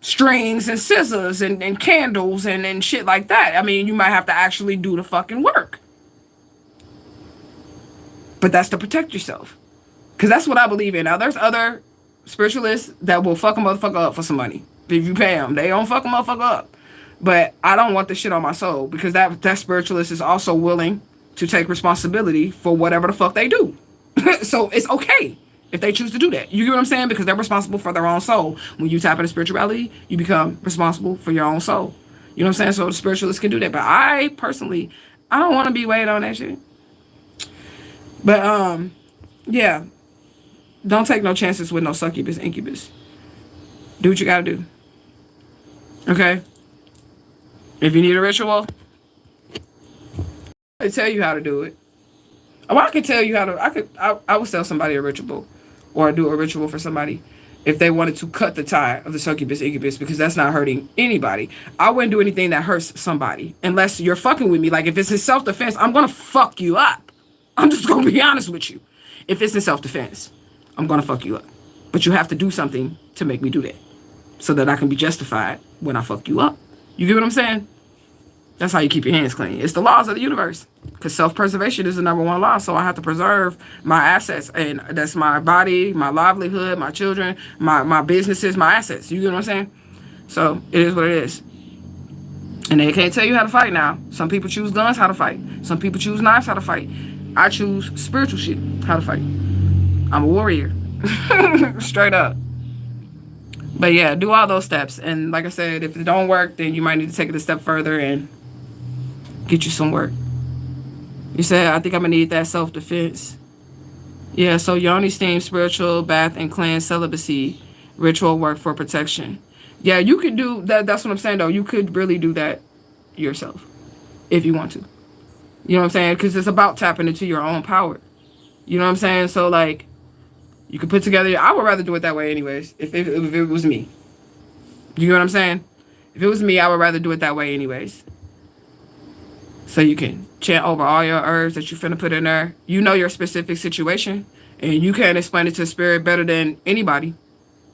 Strings and scissors and candles and shit like that. I mean, you might have to actually do the fucking work. But that's to protect yourself. Because that's what I believe in. Now, there's other spiritualists that will fuck a motherfucker up for some money. If you pay them, they don't fuck a motherfucker up. But I don't want this shit on my soul, because that spiritualist is also willing to take responsibility for whatever the fuck they do. So it's okay if they choose to do that. You get what I'm saying? Because they're responsible for their own soul. When you tap into spirituality, you become responsible for your own soul. You know what I'm saying? So the spiritualists can do that. But I personally, I don't want to be weighed on that shit. But yeah. Don't take no chances with no succubus, incubus. Do what you gotta do. Okay? If you need a ritual, I can tell you how to do it. Well, I could tell you how to. I would tell somebody a ritual, or do a ritual for somebody if they wanted to cut the tie of the succubus incubus, because that's not hurting anybody. I wouldn't do anything that hurts somebody unless you're fucking with me. Like if it's in self defense, I'm gonna fuck you up. I'm just gonna be honest with you. If it's in self defense, I'm gonna fuck you up. But you have to do something to make me do that, so that I can be justified when I fuck you up. You get what I'm saying? That's how you keep your hands clean. It's the laws of the universe. Because self-preservation is the number one law. So I have to preserve my assets. And that's my body, my livelihood, my children, my businesses, my assets. You get what I'm saying? So it is what it is. And they can't tell you how to fight now. Some people choose guns, how to fight. Some people choose knives, how to fight. I choose spiritual shit, how to fight. I'm a warrior. Straight up. But yeah, do all those steps. And like I said, if it don't work, then you might need to take it a step further and get you some work. You said, I think I'm going to need that self-defense. Yeah, so yoni steam, spiritual bath, and cleanse, celibacy, ritual work for protection. Yeah, you could do that. That's what I'm saying, though. You could really do that yourself if you want to. You know what I'm saying? Because it's about tapping into your own power. You know what I'm saying? So, like, you could put together... I would rather do it that way anyways, if it was me. You know what I'm saying? If it was me, I would rather do it that way anyways. So you can chant over all your herbs that you finna put in there. You know your specific situation, and you can explain it to the spirit better than anybody,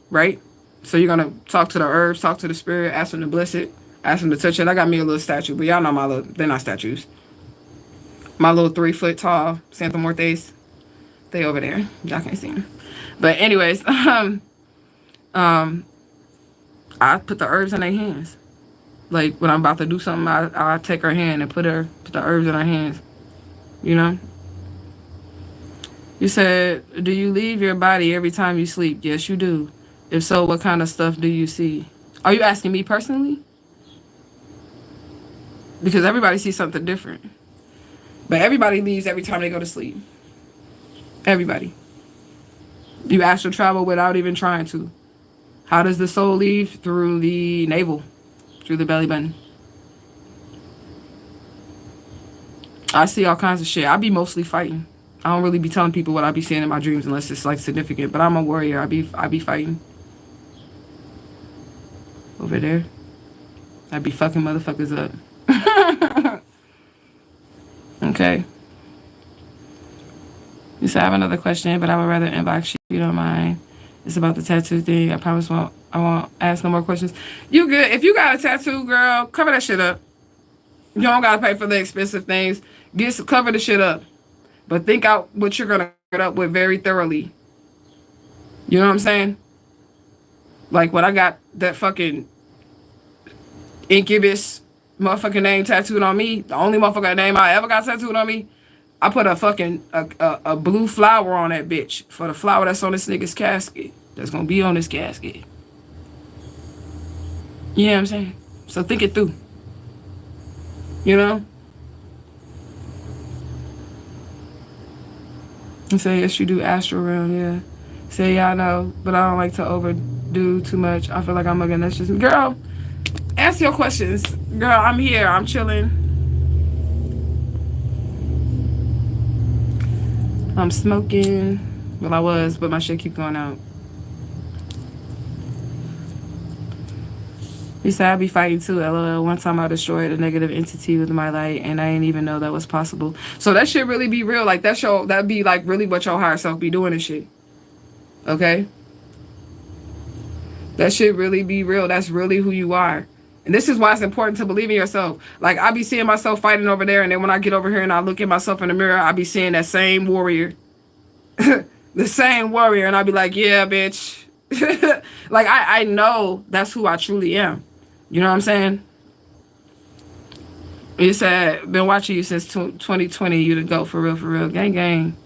right? So you're gonna talk to the herbs, talk to the spirit, ask them to bless it, ask them to touch it. I got me a little statue, but y'all know my little, they're not statues. My little 3 foot tall Santa Mortes, they over there. Y'all can't see them. But anyways, I put the herbs in their hands. Like, when I'm about to do something, I take her hand and put the herbs in her hands. You know? You said, do you leave your body every time you sleep? Yes, you do. If so, what kind of stuff do you see? Are you asking me personally? Because everybody sees something different. But everybody leaves every time they go to sleep. Everybody. You astral travel without even trying to. How does the soul leave? Through the navel. Through the belly button. I see all kinds of shit. I be mostly fighting. I don't really be telling people what I be seeing in my dreams unless it's like significant. But I'm a warrior. I be fighting. Over there. I be fucking motherfuckers up. Okay. You said I have another question, but I would rather inbox you if you don't mind. It's about the tattoo thing. I promise I won't ask no more questions. You good. If you got a tattoo, girl, cover that shit up. You don't gotta pay for the expensive things. Cover the shit up. But think out what you're gonna get up with very thoroughly. You know what I'm saying? Like when I got that fucking incubus motherfucking name tattooed on me, the only motherfucking name I ever got tattooed on me, I put a fucking a blue flower on that bitch for the flower that's on this nigga's casket. That's gonna be on this casket. You know what I'm saying? So think it through. You know? And say, yes, you do astral realm, yeah. Say, yeah, I know, but I don't like to overdo too much. I feel like I'm looking, that's just me. Girl, ask your questions. Girl, I'm here. I'm chilling. I'm smoking. Well, I was, but my shit keep going out. He said, I be fighting too, LOL. One time I destroyed a negative entity with my light, and I didn't even know that was possible. So that shit really be real. Like, that be, like, really what your higher self be doing and shit. Okay? That shit really be real. That's really who you are. And this is why it's important to believe in yourself. Like, I be seeing myself fighting over there, and then when I get over here and I look at myself in the mirror, I be seeing that same warrior. The same warrior, and I be like, yeah, bitch. Like, I know that's who I truly am. You know what I'm saying? You said, been watching you since 2020, you to go for real. Gang, gang.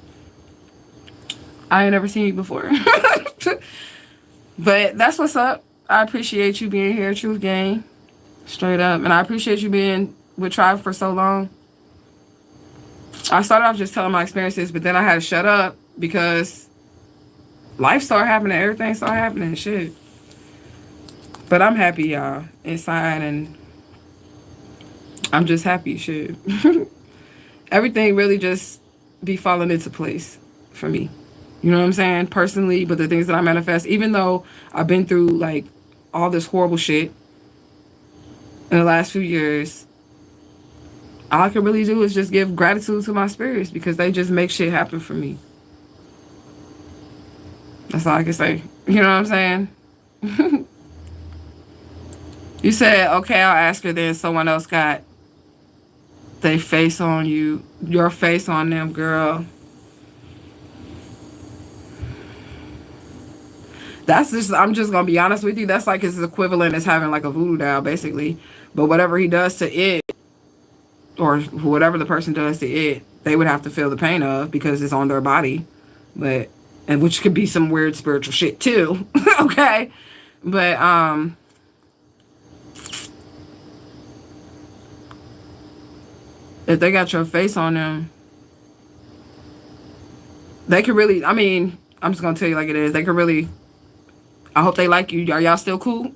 I ain't never seen you before. But that's what's up. I appreciate you being here, Truth Gang. Straight up. And I appreciate you being with Tribe for so long. I started off just telling my experiences, but then I had to shut up because life started happening. Everything started happening. Shit. But I'm happy, y'all, inside, and I'm just happy. Shit. Everything really just be falling into place for me. You know what I'm saying? Personally, but the things that I manifest, even though I've been through like all this horrible shit in the last few years, all I can really do is just give gratitude to my spirits because they just make shit happen for me. That's all I can say. You know what I'm saying? You said, okay, I'll ask her then. Someone else got they face on you, your face on them, girl. That's just, I'm just gonna be honest with you. That's like his equivalent as having like a voodoo doll, basically. But whatever he does to it, or whatever the person does to it, they would have to feel the pain of because it's on their body. But, and which could be some weird spiritual shit too. Okay. But, if they got your face on them, they could really, I mean, I'm just gonna tell you like it is. They could really, I hope they like you. Are y'all still cool?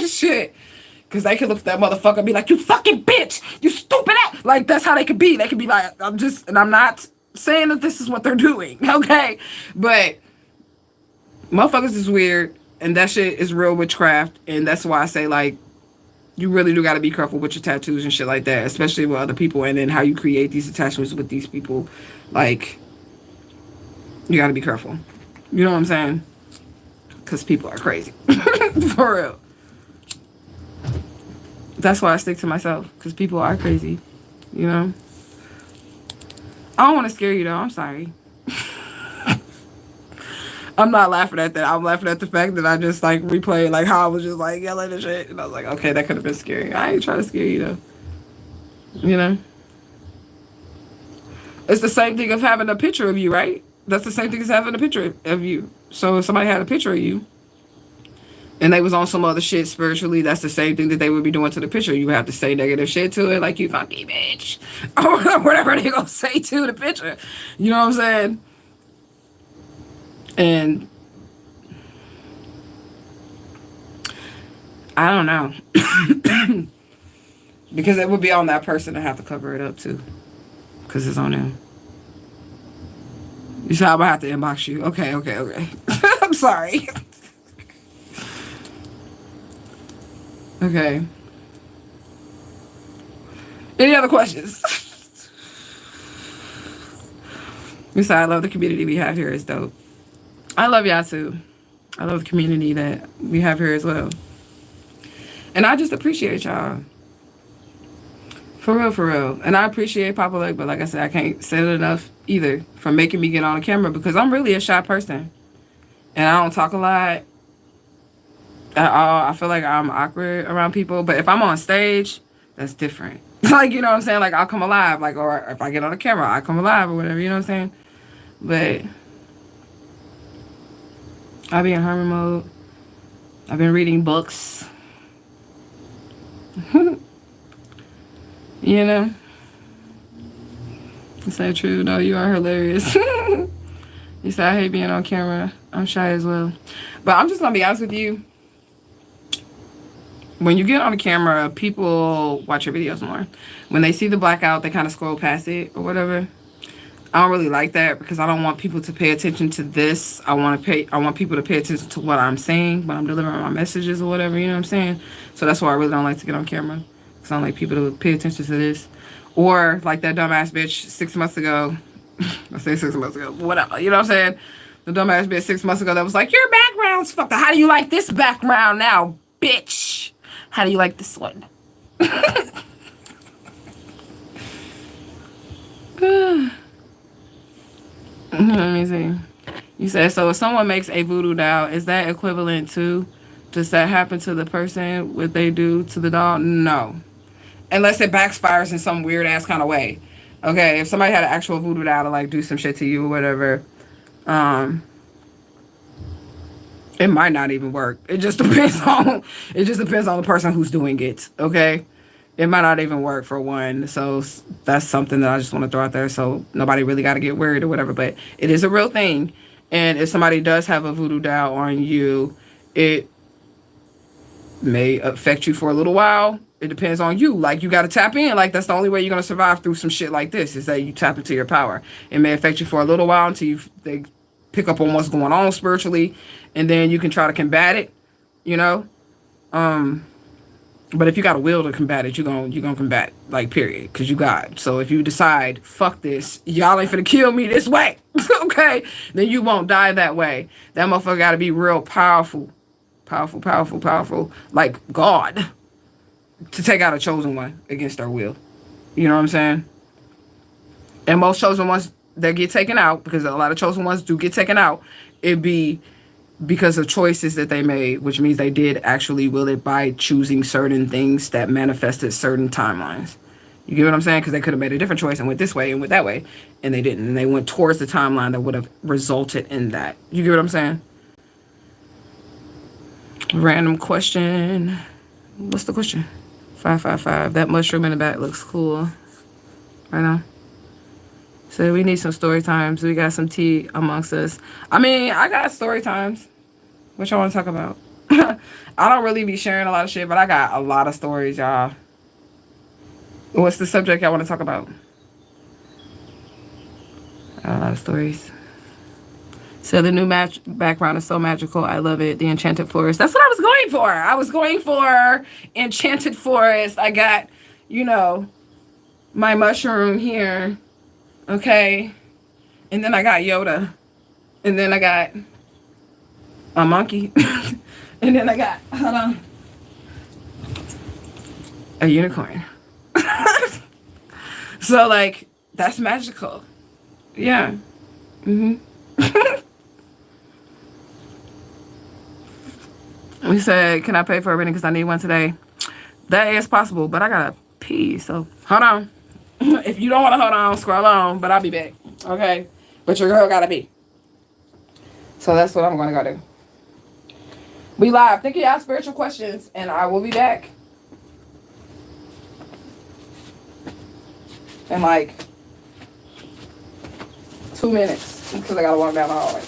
Shit. Because they could look at that motherfucker and be like, you fucking bitch. You stupid ass. Like, that's how they could be. They could be like, and I'm not saying that this is what they're doing. Okay. But motherfuckers is weird. And that shit is real witchcraft. And that's why I say, like, you really do got to be careful with your tattoos and shit like that. Especially with other people. And then how you create these attachments with these people. Like, you got to be careful. You know what I'm saying? Because people are crazy. For real. That's why I stick to myself. Because people are crazy. You know? I don't want to scare you, though. I'm sorry. I'm not laughing at that. I'm laughing at the fact that I just, like, replayed, like, how I was just, like, yelling and shit. And I was like, okay, that could have been scary. I ain't trying to scare you, though. You know? It's the same thing of having a picture of you, right? That's the same thing as having a picture of you. So if somebody had a picture of you, and they was on some other shit spiritually, that's the same thing that they would be doing to the picture. You have to say negative shit to it, like you funky bitch. Or whatever they gonna say to the picture. You know what I'm saying? And I don't know. Because it would be on that person to have to cover it up too. Because it's on them. You said I'm gonna have to inbox you. Okay. I'm sorry. Okay. Any other questions? You said I love the community we have here. It's dope. I love y'all too. I love the community that we have here as well. And I just appreciate y'all. For real, for real. And I appreciate Papa Leg, but like I said, I can't say it enough either for making me get on the camera because I'm really a shy person. And I don't talk a lot at all. I feel like I'm awkward around people. But if I'm on stage, that's different. Like, you know what I'm saying? Like, I'll come alive. Like, or if I get on the camera, I come alive or whatever. You know what I'm saying? But I'll be in hermit mode. I've been reading books. You know? Is that true? No, you are hilarious. You said, I hate being on camera. I'm shy as well. But I'm just going to be honest with you. When you get on the camera, people watch your videos more. When they see the blackout, they kind of scroll past it or whatever. I don't really like that because I don't want people to pay attention to this. I want people to pay attention to what I'm saying when I'm delivering my messages or whatever, you know what I'm saying? So that's why I really don't like to get on camera. Because I don't like people to pay attention to this. Or like that dumbass bitch 6 months ago. I say 6 months ago. Whatever. You know what I'm saying? The dumbass bitch 6 months ago that was like, your background's fucked up. How do you like this background now, bitch? How do you like this one? Let me see. You said, so if someone makes a voodoo doll, is that equivalent to, does that happen to the person, what they do to the doll? No. Unless it backfires in some weird ass kind of way. Okay, if somebody had an actual voodoo doll to like do some shit to you or whatever, it might not even work. It just depends on the person who's doing it. Okay, it might not even work for one. So that's something that I just want to throw out there. So nobody really got to get worried or whatever. But it is a real thing. And if somebody does have a voodoo doll on you, it may affect you for a little while. It depends on you. Like, you got to tap in. Like, that's the only way you're going to survive through some shit like this, is that you tap into your power. It may affect you for a little while until they pick up on what's going on spiritually, and then you can try to combat it, you know? But if you got a will to combat it, you're gonna combat, like, period, because you got. So if you decide, fuck this, y'all ain't finna kill me this way, okay, then you won't die that way. That motherfucker got to be real powerful, powerful, like God, to take out a chosen one against their will. You know what I'm saying? And most chosen ones that get taken out, because a lot of chosen ones do get taken out, it'd be because of choices that they made, which means they did actually will it by choosing certain things that manifested certain timelines. You get what I'm saying? Because they could have made a different choice and went this way and went that way, and they didn't. And they went towards the timeline that would have resulted in that. You get what I'm saying? Random question. What's the question? 555. That mushroom in the back looks cool. Right now. So we need some story times. We got some tea amongst us. I mean, I got story times. What y'all want to talk about? I don't really be sharing a lot of shit, but I got a lot of stories, y'all. What's the subject y'all want to talk about? I got a lot of stories. So the new background is so magical. I love it. The Enchanted Forest. That's what I was going for. I was going for Enchanted Forest. I got, my mushroom here. Okay. And then I got Yoda. And then I got a monkey. And then I got, hold on, a unicorn. So, like, that's magical. Yeah. We said, can I pay for a reading because I need one today? That is possible, but I gotta pee, so hold on. If you don't want to hold on, scroll on, but I'll be back. Okay? But your girl gotta be. So that's what I'm gonna go do. We live. Think of y'all spiritual questions, and I will be back in like 2 minutes because I gotta walk down the hallway.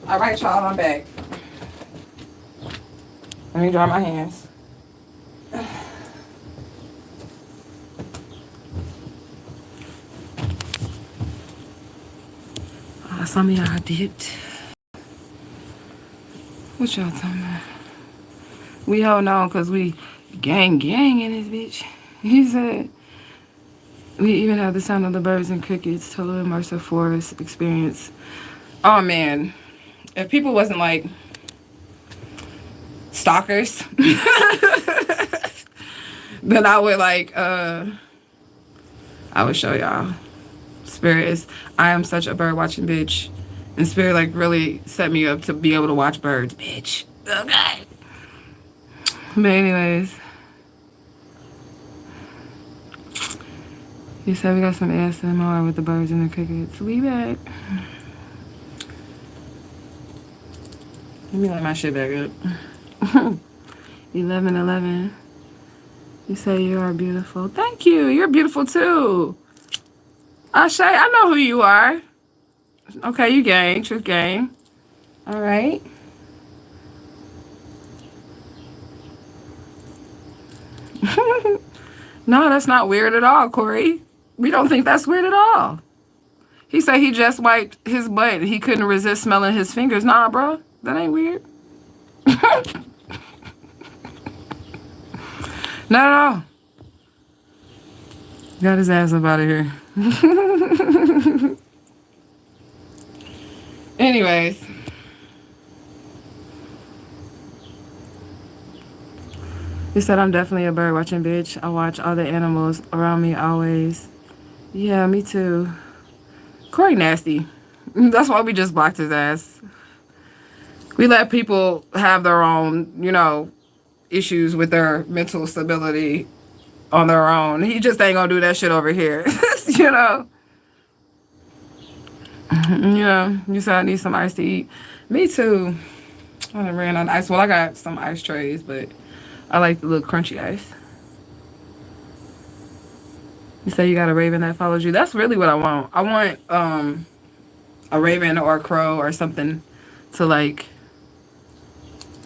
All right, y'all, I'm back. Let me dry my hands. Some of y'all dipped. What y'all talking about? We hold on because we gang in this bitch. He said, we even have the sound of the birds and crickets, total immersive forest experience. Oh, man. If people wasn't like stalkers, then I would I would show y'all. Spirit is, I am such a bird watching bitch. And Spirit like really set me up to be able to watch birds, bitch. Okay. But anyways, you said we got some ASMR with the birds and the crickets. We back. Let me light my shit back up. 1111. You say you are beautiful. Thank you. You're beautiful too. Ashay, I know who you are. Okay, you gang. Truth gang. All right. No, that's not weird at all, Corey. We don't think that's weird at all. He said he just wiped his butt and he couldn't resist smelling his fingers. Nah, bro. That ain't weird. Not at all. Got his ass up out of here. Anyways. He said, I'm definitely a bird watching bitch. I watch all the animals around me always. Yeah, me too. Corey nasty. That's why we just blocked his ass. We let people have their own, issues with their mental stability on their own. He just ain't gonna do that shit over here. Yeah, you said I need some ice to eat. Me too. I done ran on ice. Well, I got some ice trays, but I like the little crunchy ice. You say you got a raven that follows you. That's really what I want. I want a raven or a crow or something to like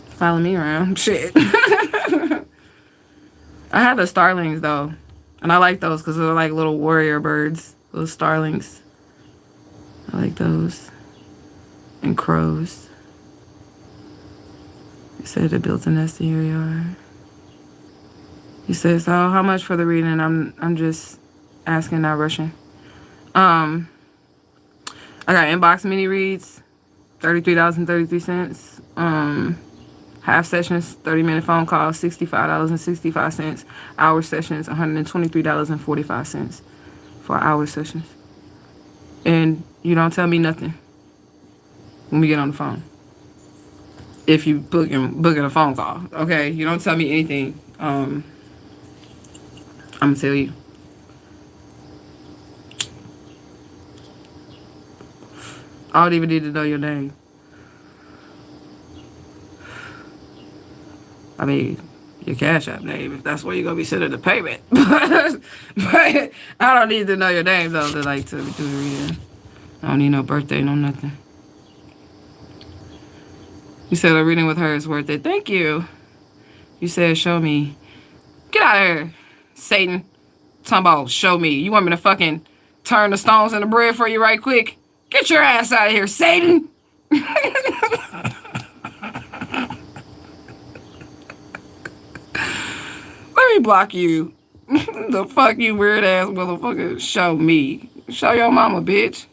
follow me around. Shit. I have the starlings though, and I like those because they're like little warrior birds. Those starlings. I like those. And crows. You said it built a nest in your yard. You said, so how much for the reading? I'm just asking, not rushing. I got inbox mini reads, $33.33. Half sessions, 30-minute phone calls, $65.65. Hour sessions, $123.45 for hour sessions. And you don't tell me nothing when we get on the phone. If you booking a phone call, okay? You don't tell me anything. I'm gonna tell you. I don't even need to know your name. I mean, your Cash App name, if that's where you're gonna be sending the payment. But I don't need to know your name though to do the reading. I don't need no birthday, no nothing. You said a reading with her is worth it. Thank you. You said show me. Get out of here, Satan. Talking about show me. You want me to fucking turn the stones into bread for you right quick? Get your ass out of here, Satan. Let me block you. The fuck you weird ass motherfucker. Show me. Show your mama, bitch.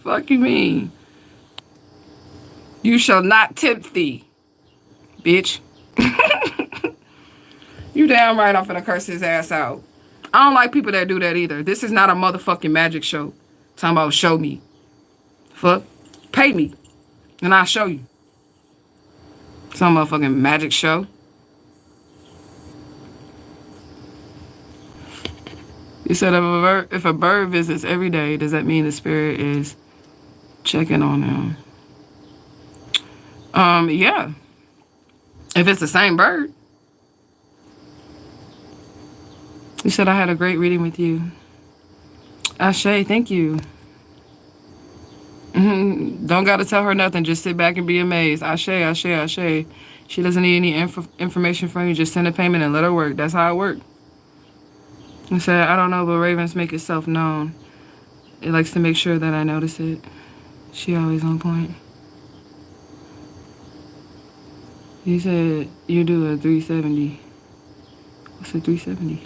Fuck you mean. You shall not tempt thee, bitch. You damn right I'm finna curse his ass out. I don't like people that do that either. This is not a motherfucking magic show. Talking about show me. Fuck. Pay me. And I'll show you. Some motherfucking magic show. You said if a bird visits every day, does that mean the spirit is checking on him? Yeah. If it's the same bird. You said I had a great reading with you. Ashe, thank you. Don't gotta tell her nothing. Just sit back and be amazed. Ashe, Ashe, Ashe. She doesn't need any information from you. Just send a payment and let her work. That's how it works. I said, I don't know, but ravens make itself known. It likes to make sure that I notice it. She always on point. You said you do a 370. What's a 370?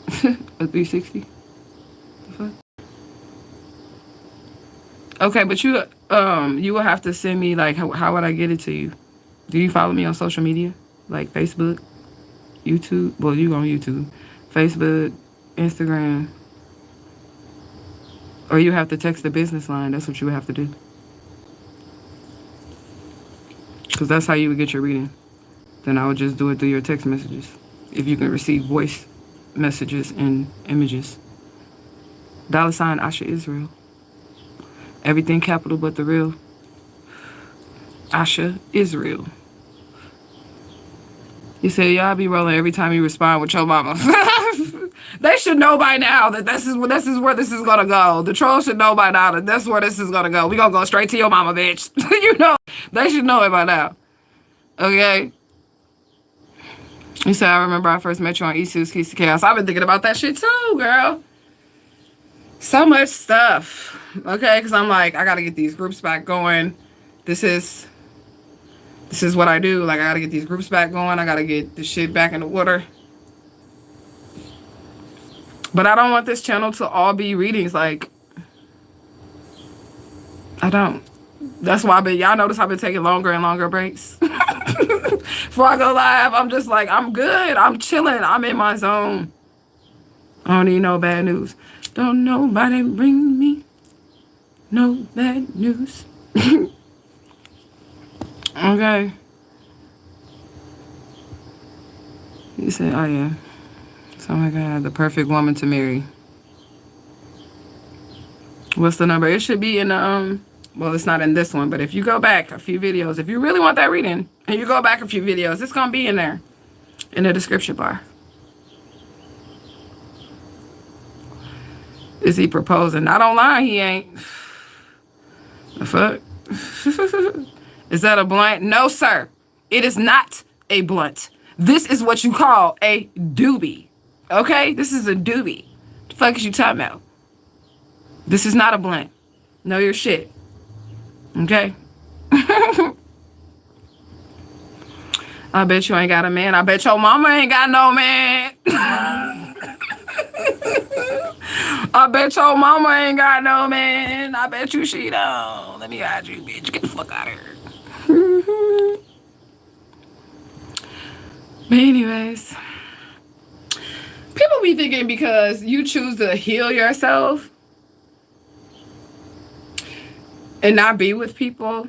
A 360? The fuck? Okay, but you will have to send me, like, how would I get it to you? Do you follow me on social media? Like Facebook, YouTube? Well, you on YouTube. Facebook, Instagram. Or you have to text the business line. That's what you would have to do. Because that's how you would get your reading. Then I would just do it through your text messages. If you can receive voice messages and images. $ Asha Israel. Everything capital but the real. Asha Israel. You said y'all be rolling every time you respond with your mama. They should know by now that this is where this is gonna go. The trolls should know by now that that's where this is gonna go. We gonna go straight to your mama, bitch. You know, they should know it by now. Okay. You said I remember I first met you on Isu's Keys to Chaos. I've been thinking about that shit too, girl. So much stuff. Okay, because I'm like, I gotta get these groups back going. This is what I do. Like, I gotta get these groups back going. I gotta get this shit back in the water. But I don't want this channel to all be readings. Like, I don't. That's why y'all notice I've been taking longer and longer breaks. Before I go live, I'm just like, I'm good. I'm chilling. I'm in my zone. I don't need no bad news. Don't nobody bring me no bad news. Okay. You said, oh yeah. Oh my God, the perfect woman to marry. What's the number? It should be in the, well, it's not in this one, but if you go back a few videos, if you really want that reading, and you go back a few videos, it's going to be in there, in the description bar. Is he proposing? Not online, he ain't. The fuck? Is that a blunt? No, sir. It is not a blunt. This is what you call a doobie. Okay? This is a doobie. The fuck is you talking about? This is not a blunt. Know your shit. Okay? I bet you ain't got a man. I bet your mama ain't got no man. I bet your mama ain't got no man. I bet you she don't. Let me hide you, bitch. Get the fuck out of here. But anyways, people be thinking because you choose to heal yourself and not be with people.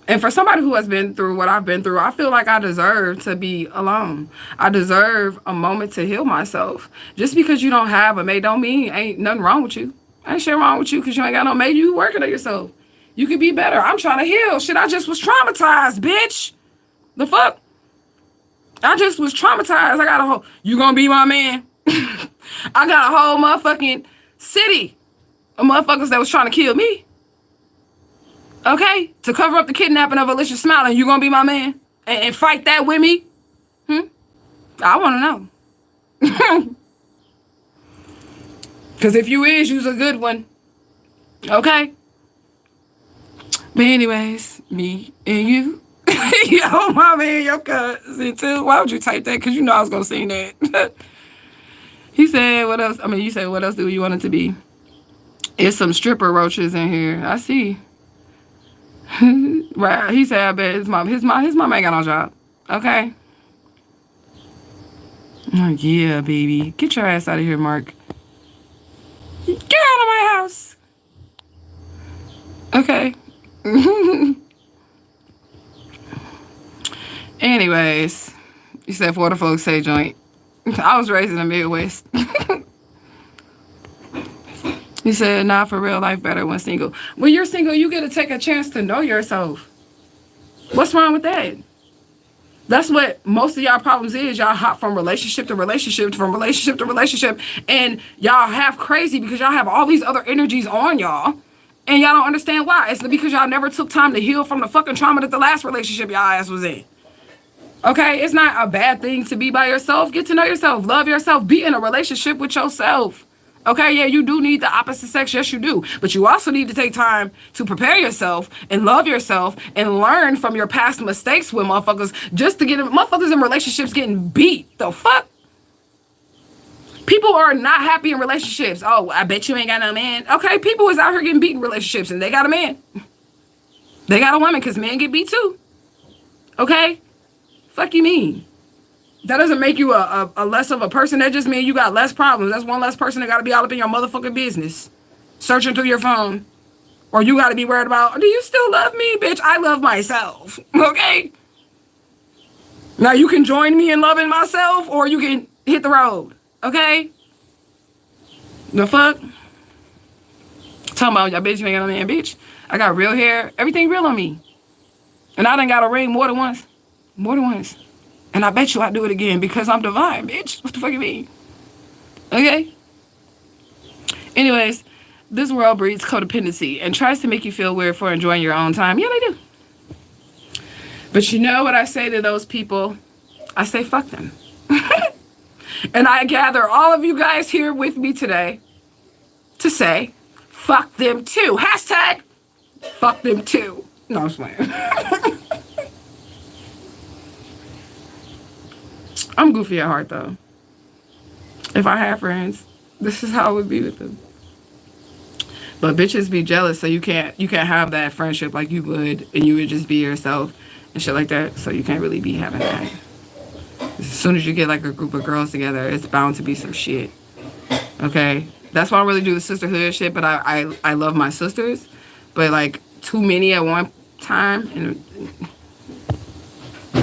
And for somebody who has been through what I've been through, I feel like I deserve to be alone. I deserve a moment to heal myself. Just because you don't have a mate don't mean ain't nothing wrong with you. Ain't shit wrong with you because you ain't got no mate. You working on yourself. You could be better. I'm trying to heal. Shit, I just was traumatized, bitch. The fuck? I just was traumatized. I got a whole, you gonna be my man? I got a whole motherfucking city of motherfuckers that was trying to kill me. Okay? To cover up the kidnapping of Alicia Smiling, you gonna be my man? And fight that with me? I wanna know. Because if you is, you's a good one. Okay? But anyways, me and you. Yo, my man, your cousin too. Why would you type that? Because you know I was gonna sing that. He said, what else? I mean, you said, what else do you want it to be? It's some stripper roaches in here. I see. Right. He said, I bet his mom ain't got no job. Okay. Oh, yeah, baby. Get your ass out of here, Mark. Get out of my house. Okay. Anyways, you said for the folks say joint. I was raised in the Midwest. You said, nah, for real life better when single. When you're single, you get to take a chance to know yourself. What's wrong with that? That's what most of y'all problems is. Y'all hop from relationship to relationship, from relationship to relationship, and y'all half crazy because y'all have all these other energies on y'all, and y'all don't understand why. It's because y'all never took time to heal from the fucking trauma that the last relationship y'all ass was in. Okay? It's not a bad thing to be by yourself. Get to know yourself. Love yourself. Be in a relationship with yourself. Okay, yeah, you do need the opposite sex. Yes, you do. But you also need to take time to prepare yourself and love yourself and learn from your past mistakes with motherfuckers just to get motherfuckers in relationships getting beat. The fuck? People are not happy in relationships. Oh, I bet you ain't got no man. Okay, people is out here getting beat in relationships and they got a man. They got a woman because men get beat too. Okay? Fuck you mean? That doesn't make you a less of a person. That just means you got less problems. That's one less person that got to be all up in your motherfucking business. Searching through your phone. Or you got to be worried about, do you still love me? Bitch, I love myself. Okay? Now you can join me in loving myself or you can hit the road. Okay? The fuck? Talking about, y'all bitch, you ain't got no man, bitch. I got real hair. Everything real on me. And I done got a ring more than once. More than once. And I bet you I do it again because I'm divine, bitch. What the fuck you mean? Okay? Anyways, this world breeds codependency and tries to make you feel weird for enjoying your own time. Yeah, they do. But you know what I say to those people? I say, fuck them. And I gather all of you guys here with me today to say, fuck them too. Hashtag, fuck them too. No, I'm playing. I'm goofy at heart, though. If I had friends, this is how it would be with them. But bitches be jealous, so you can't have that friendship like you would, and you would just be yourself and shit like that. So you can't really be having that. As soon as you get like a group of girls together, it's bound to be some shit. Okay, that's why I don't really do the sisterhood shit. But I love my sisters, but like too many at one time, and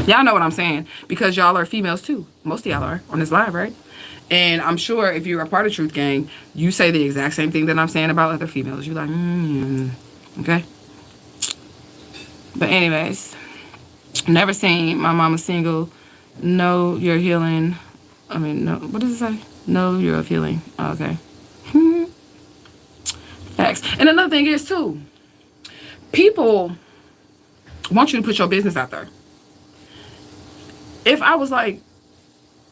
y'all know what I'm saying because y'all are females too. Most of y'all are on this live, right? And I'm sure if you're a part of Truth Gang, you say the exact same thing that I'm saying about other females. You're like, okay. But anyways, never seen my mama single. Know you're healing. I mean, no. What does it say? Know you're of healing. Oh, okay. Facts. And another thing is too, people want you to put your business out there. If I was like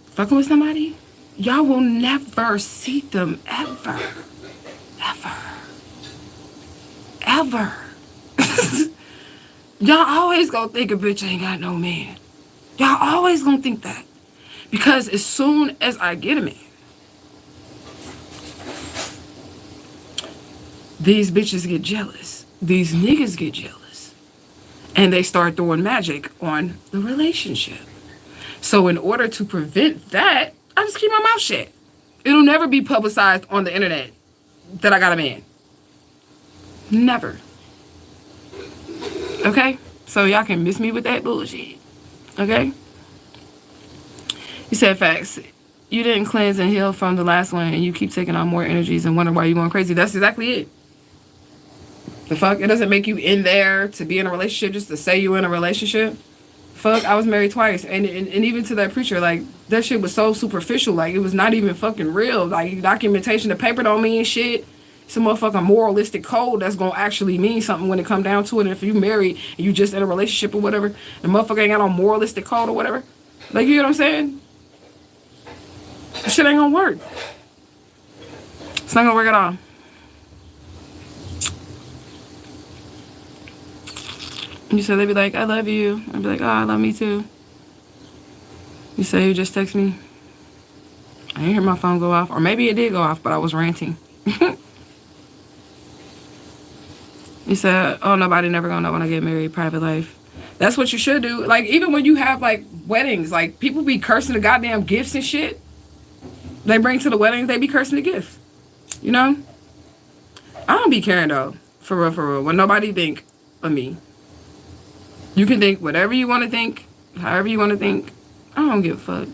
fucking with somebody, y'all will never see them ever. Y'all always gonna think a bitch ain't got no man. Y'all always gonna think that. Because as soon as I get a man, these bitches get jealous. These niggas get jealous. And they start throwing magic on the relationship. So in order to prevent that, I just keep my mouth shut. It'll never be publicized on the internet that I got a man. Never. Okay? So y'all can miss me with that bullshit. Okay? You said facts. You didn't cleanse and heal from the last one and you keep taking on more energies and wonder why you're going crazy. That's exactly it. The fuck? It doesn't make you in there to be in a relationship just to say you in a relationship. Fuck, I was married twice. And even to that preacher, like, that shit was so superficial. Like, it was not even fucking real. Like, documentation, the paper don't mean shit. It's a motherfucking moralistic code that's gonna actually mean something when it come down to it. And if you married and you just in a relationship or whatever, the motherfucker ain't got no moralistic code or whatever. Like, you know what I'm saying? Shit ain't gonna work. It's not gonna work at all. You said they'd be like, I love you. I'd be like, oh, I love me too. You say you just text me. I didn't hear my phone go off. Or maybe it did go off, but I was ranting. You said, oh, nobody never gonna know when I get married, private life. That's what you should do. Like, even when you have, like, weddings, like, people be cursing the goddamn gifts and shit. They bring to the weddings, they be cursing the gifts. You know? I don't be caring, though. For real. When nobody think of me. You can think whatever you want to think, however you want to think. I don't give a fuck.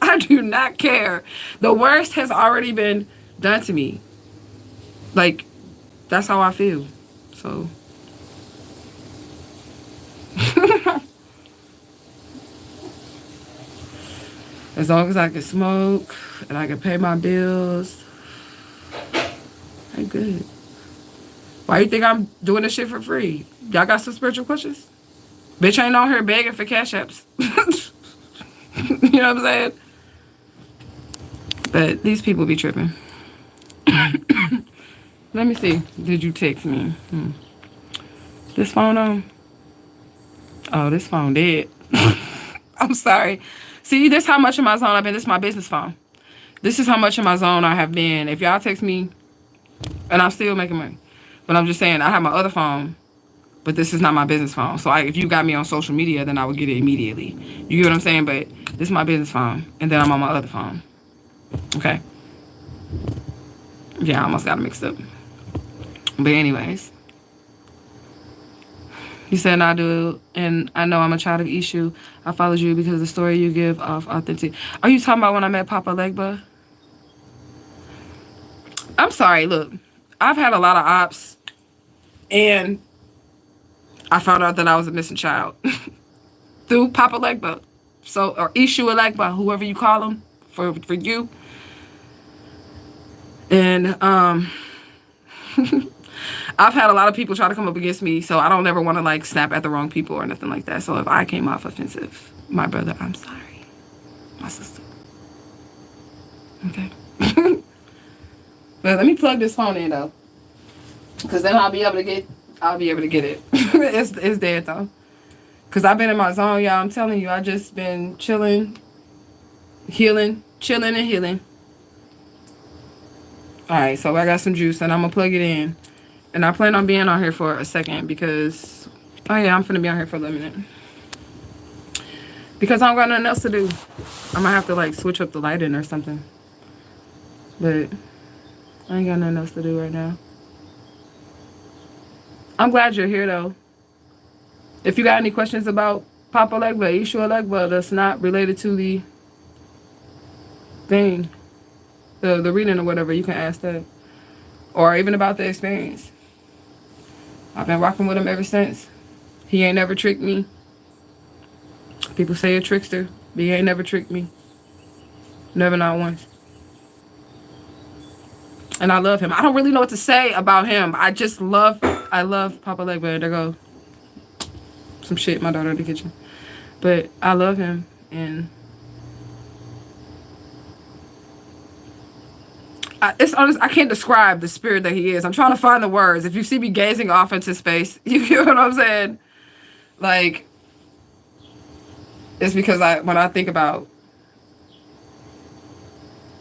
I do not care. The worst has already been done to me. Like, that's how I feel. So. As long as I can smoke and I can pay my bills, I'm good. Why you think I'm doing this shit for free? Y'all got some spiritual questions? Bitch ain't on here begging for cash apps. You know what I'm saying? But these people be tripping. Let me see. Did you text me? This phone on? Oh, this phone dead. I'm sorry. See, this how much in my zone I've been. This is my business phone. This is how much in my zone I have been. If y'all text me, and I'm still making money. But I'm just saying, I have my other phone, but this is not my business phone. So if you got me on social media, then I would get it immediately. You get what I'm saying? But this is my business phone, and then I'm on my other phone. Okay? Yeah, I almost got it mixed up. But anyways. You said I do, and I know I'm a child of Ishu. I followed you because the story you give off authentic. Are you talking about when I met Papa Legba? I'm sorry, look. I've had a lot of ops, and I found out that I was a missing child through Papa Legba. So, or Ishu Elekba, whoever you call him for you. And I've had a lot of people try to come up against me, so I don't ever want to like snap at the wrong people or nothing like that. So if I came off offensive, my brother, I'm sorry. My sister. Okay. But let me plug this phone in though, because then I'll be able to get it. It's dead though, because I've been in my zone, y'all. I'm telling you, I just been chilling, chilling and healing. All right, so I got some juice and I'm gonna plug it in, and I plan on being on here for a second because, oh yeah, I'm finna be on here for a little minute because I don't got nothing else to do. I'm gonna have to like switch up the lighting or something, but I ain't got nothing else to do right now. I'm glad you're here though. If you got any questions about Papa Legba, Ishu Legba, that's not related to the thing, the reading or whatever, you can ask that. Or even about the experience. I've been rocking with him ever since. He ain't never tricked me. People say a trickster, but he ain't never tricked me. Never, not once. And I love him. I don't really know what to say about him. I love Papa Legba. There go some shit, my daughter in the kitchen. But I love him, and it's honest. I can't describe the spirit that he is. I'm trying to find the words. If you see me gazing off into space, you get what I'm saying? Like, it's because when I think about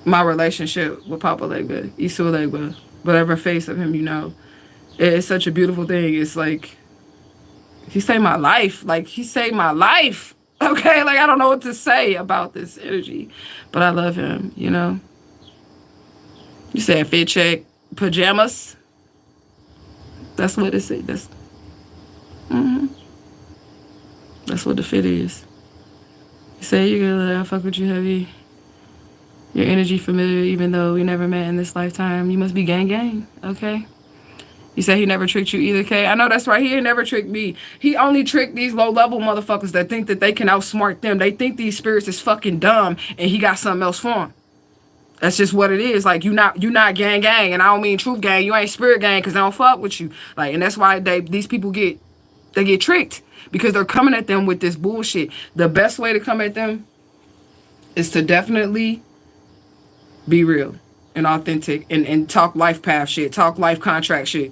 my relationship with Papa Legba, Ishu Legba, whatever face of him, you know, it's such a beautiful thing. It's like, he saved my life. Like, he saved my life. Okay? Like, I don't know what to say about this energy, but I love him, you know? You said fit check, pajamas. That's what it said. That's what the fit is. You say you're gonna let I fuck with you heavy. Your energy familiar, even though we never met in this lifetime. You must be gang gang, okay? You say he never tricked you either, Kay? I know that's right. He ain't never tricked me. He only tricked these low-level motherfuckers that think that they can outsmart them. They think these spirits is fucking dumb and he got something else for them. That's just what it is. Like, you not gang gang, and I don't mean truth gang. You ain't spirit gang because they don't fuck with you. Like, and that's why these people get tricked, because they're coming at them with this bullshit. The best way to come at them is to definitely be real and authentic and talk life path shit, talk life contract shit.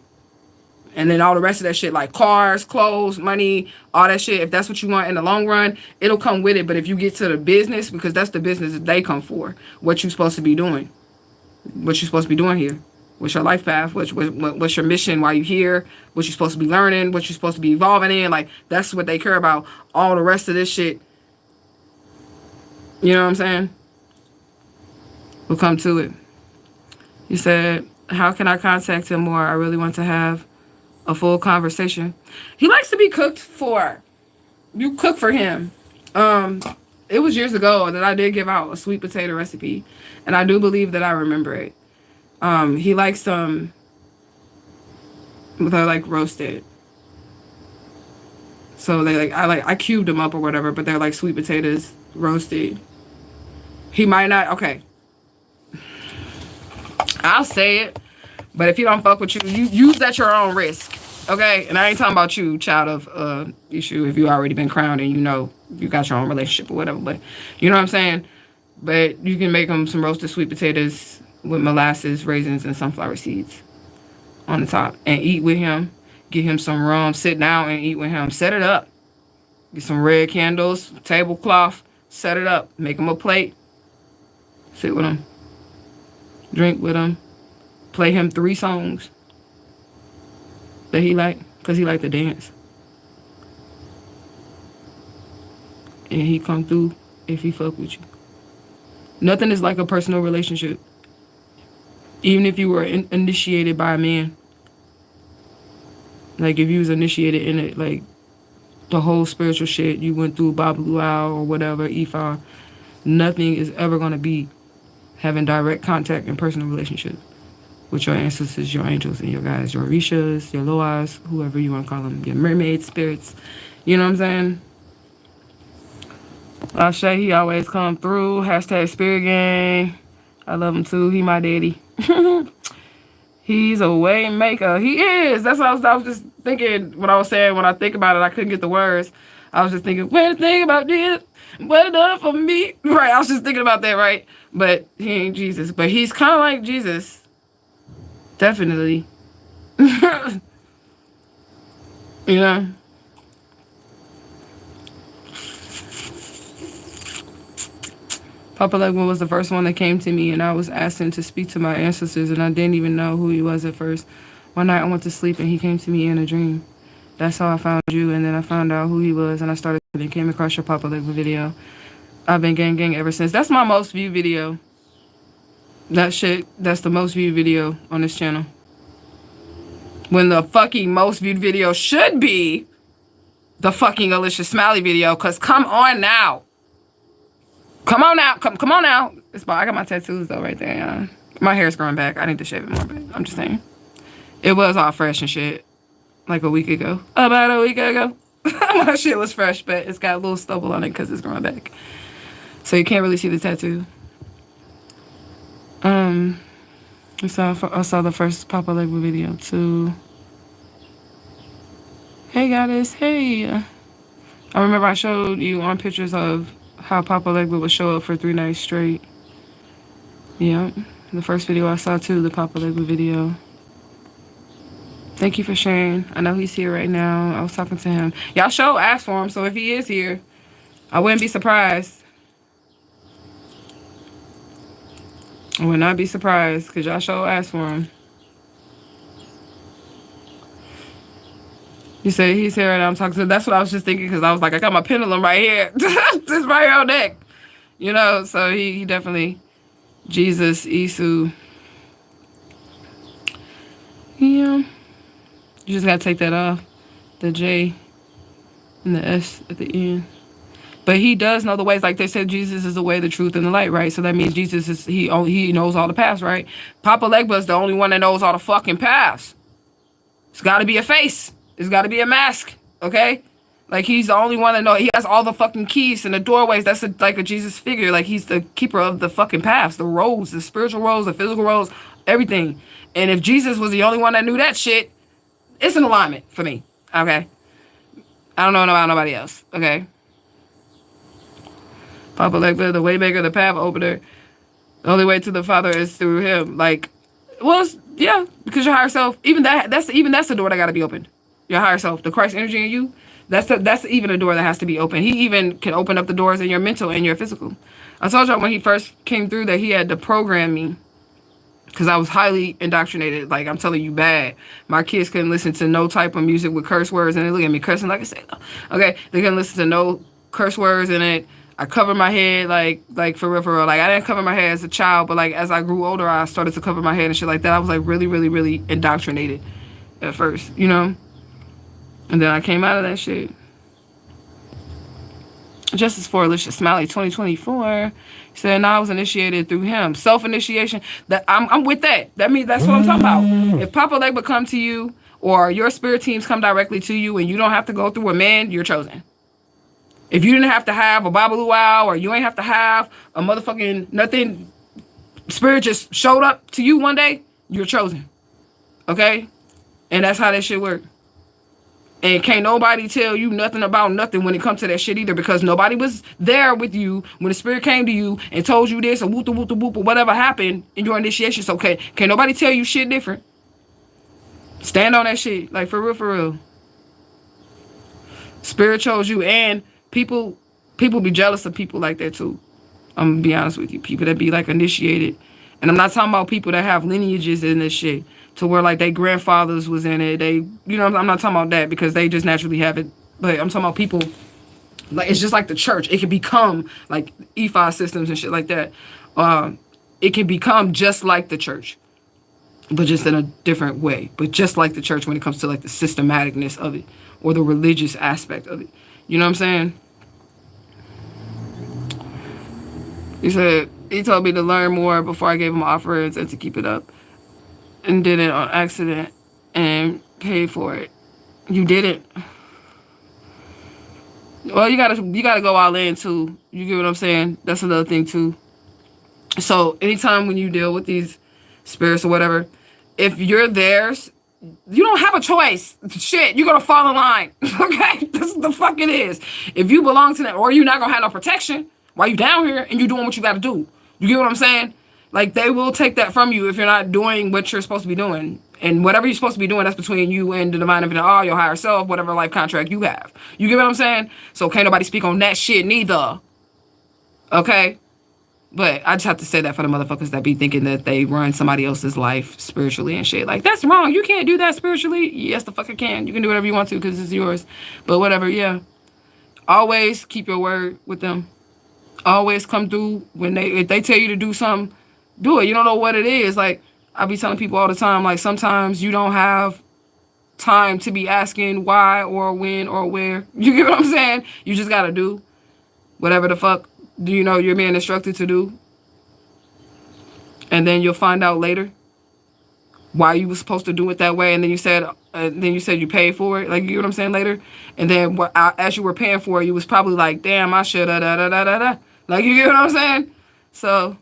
And then all the rest of that shit, like cars, clothes, money, all that shit, if that's what you want in the long run, it'll come with it. But if you get to the business, because that's the business that they come for, what you're supposed to be doing, what you're supposed to be doing here, what's your life path, what's your mission while you're here, what you're supposed to be learning, what you're supposed to be evolving in, like, that's what they care about. All the rest of this shit, you know what I'm saying? We'll come to it. You said, how can I contact him more? I really want to have a full conversation. He likes to be cooked for. You cook for him. It was years ago that I did give out a sweet potato recipe, and I do believe that I remember it. He likes them, they're like roasted. So I cubed them up or whatever, but they're like sweet potatoes roasted. He might not, okay. I'll say it, but if he don't fuck with you, you use at your own risk, okay? And I ain't talking about you, child of Ishu, if you already been crowned and you know you got your own relationship or whatever, but you know what I'm saying? But you can make them some roasted sweet potatoes with molasses, raisins, and sunflower seeds on the top, and eat with him. Get him some rum, sit down and eat with him. Set it up. Get some red candles, tablecloth, set it up. Make him a plate. Sit with him. Drink with him. Play him 3 songs that he like, because he like to dance. And he come through if he fuck with you. Nothing is like a personal relationship. Even if you were initiated by a man. Like, if you was initiated in it, like, the whole spiritual shit, you went through Babu Luau or whatever, Ifa, nothing is ever going to be having direct contact and personal relationship with your ancestors, your angels, and your guides, your Orishas, your Loas, whoever you want to call them, your mermaid spirits. You know what I'm saying? Shay, he always come through. Hashtag Spirit Gang. I love him too. He my daddy. He's a way maker. He is. That's what I was just thinking when I was saying, when I think about it, I couldn't get the words. I was just thinking, what to think about this? What it done for me? Right. I was just thinking about that, right? But he ain't Jesus. But he's kind of like Jesus. Definitely. You know? Papa Legba was the first one that came to me, and I was asking to speak to my ancestors, and I didn't even know who he was at first. One night I went to sleep, and he came to me in a dream. That's how I found you, and then I found out who he was, and I started and came across your Papa Legba video. I've been gang ever since. That's my most viewed video. That's the most viewed video on this channel. When the fucking most viewed video should be the fucking Alicia Smiley video, because come on now. Come on now. Come on now. I got my tattoos though right there. Yeah. My hair's growing back. I need to shave it more, but I'm just saying. It was all fresh and shit. Like a week ago. About a week ago. My shit was fresh, but it's got a little stubble on it because it's growing back. So you can't really see the tattoo. I saw the first Papa Legba video too. Hey goddess, hey. I remember I showed you on pictures of how Papa Legba would show up for 3 nights straight. Yep. The first video I saw too, the Papa Legba video. Thank you for sharing. I know he's here right now. I was talking to him. Y'all show asked for him, so if he is here, I wouldn't be surprised. I would not be surprised, because y'all show asked for him. You say he's here and I'm talking to him. That's what I was just thinking, because I was like, I got my pendulum right here. Just right here on deck. You know, so he definitely, Jesus, Isu. Yeah. You just got to take that off. The J and the S at the end. But he does know the ways. Like they said, Jesus is the way, the truth, and the light, right? So that means Jesus is, he knows all the paths, right? Papa Legba is the only one that knows all the fucking paths. It's got to be a face. It's got to be a mask, okay? Like, he's the only one that knows. He has all the fucking keys and the doorways. That's like a Jesus figure. Like, he's the keeper of the fucking paths, the roads, the spiritual roads, the physical roads, everything. And if Jesus was the only one that knew that shit, it's an alignment for me, okay? I don't know about nobody else, okay? Papa Legba, the waymaker, the path opener. The only way to the Father is through him. Like, well, yeah, because your higher self, that's the door that got to be opened. Your higher self, the Christ energy in you, that's even a door that has to be open. He even can open up the doors in your mental and your physical. I told y'all when he first came through that he had to program me, because I was highly indoctrinated. Like, I'm telling you, bad. My kids couldn't listen to no type of music with curse words, and they look at me cursing like I said. Okay, they couldn't listen to no curse words in it. I covered my head, like for real, for real. Like, I didn't cover my head as a child, but like as I grew older, I started to cover my head and shit like that. I was like really, really, really indoctrinated at first, you know? And then I came out of that shit. Justice for Alicia Smiley 2024 said, "No, I was initiated through him. Self-initiation. That I'm with that. That means that's what I'm talking about. If Papa Legba come to you, or your spirit teams come directly to you, and you don't have to go through a man, you're chosen. If you didn't have to have a Babaluau, or you ain't have to have a motherfucking nothing, spirit just showed up to you one day, you're chosen. Okay? And that's how that shit work. And can't nobody tell you nothing about nothing when it comes to that shit either, because nobody was there with you when the spirit came to you and told you this or whoop whoop whoop or whatever happened in your initiation. So can't nobody tell you shit different. Stand on that shit. Like, for real, for real. Spirit chose you, and people be jealous of people like that too. I'm gonna be honest with you. People that be like initiated. And I'm not talking about people that have lineages in this shit to where like their grandfathers was in it. They, you know, I'm not talking about that because they just naturally have it. But I'm talking about people, like, it's just like the church. It can become like EFI systems and shit like that. It can become just like the church, but just in a different way. But just like the church when it comes to like the systematicness of it or the religious aspect of it. You know what I'm saying? He said, he told me to learn more before I gave him offerings and to keep it up. And did it on accident and paid for it. You didn't. Well, you gotta go all in too. You get what I'm saying? That's another thing too. So anytime when you deal with these spirits or whatever, if you're theirs, you don't have a choice. Shit, you're gonna fall in line. Okay? This is the fuck it is. If you belong to them, or you're not gonna have no protection while you down here and you doing what you gotta do. You get what I'm saying? Like they will take that from you if you're not doing what you're supposed to be doing. And whatever you're supposed to be doing, that's between you and the divine infinite, or your higher self, whatever life contract you have. You get what I'm saying? So can't nobody speak on that shit neither. Okay? But I just have to say that for the motherfuckers that be thinking that they run somebody else's life spiritually and shit. Like, that's wrong. You can't do that spiritually. Yes, the fuck I can. You can do whatever you want to because it's yours. But whatever, yeah. Always keep your word with them. Always come through when if they tell you to do something, do it. You don't know what it is. Like, I be telling people all the time, like, sometimes you don't have time to be asking why or when or where. You get what I'm saying? You just gotta do whatever the fuck you're being instructed to do. And then you'll find out later why you were supposed to do it that way. And then you said you paid for it. Like, you get what I'm saying, later. And then as you were paying for it, you was probably like, damn, I should have da. Like, you get what I'm saying? So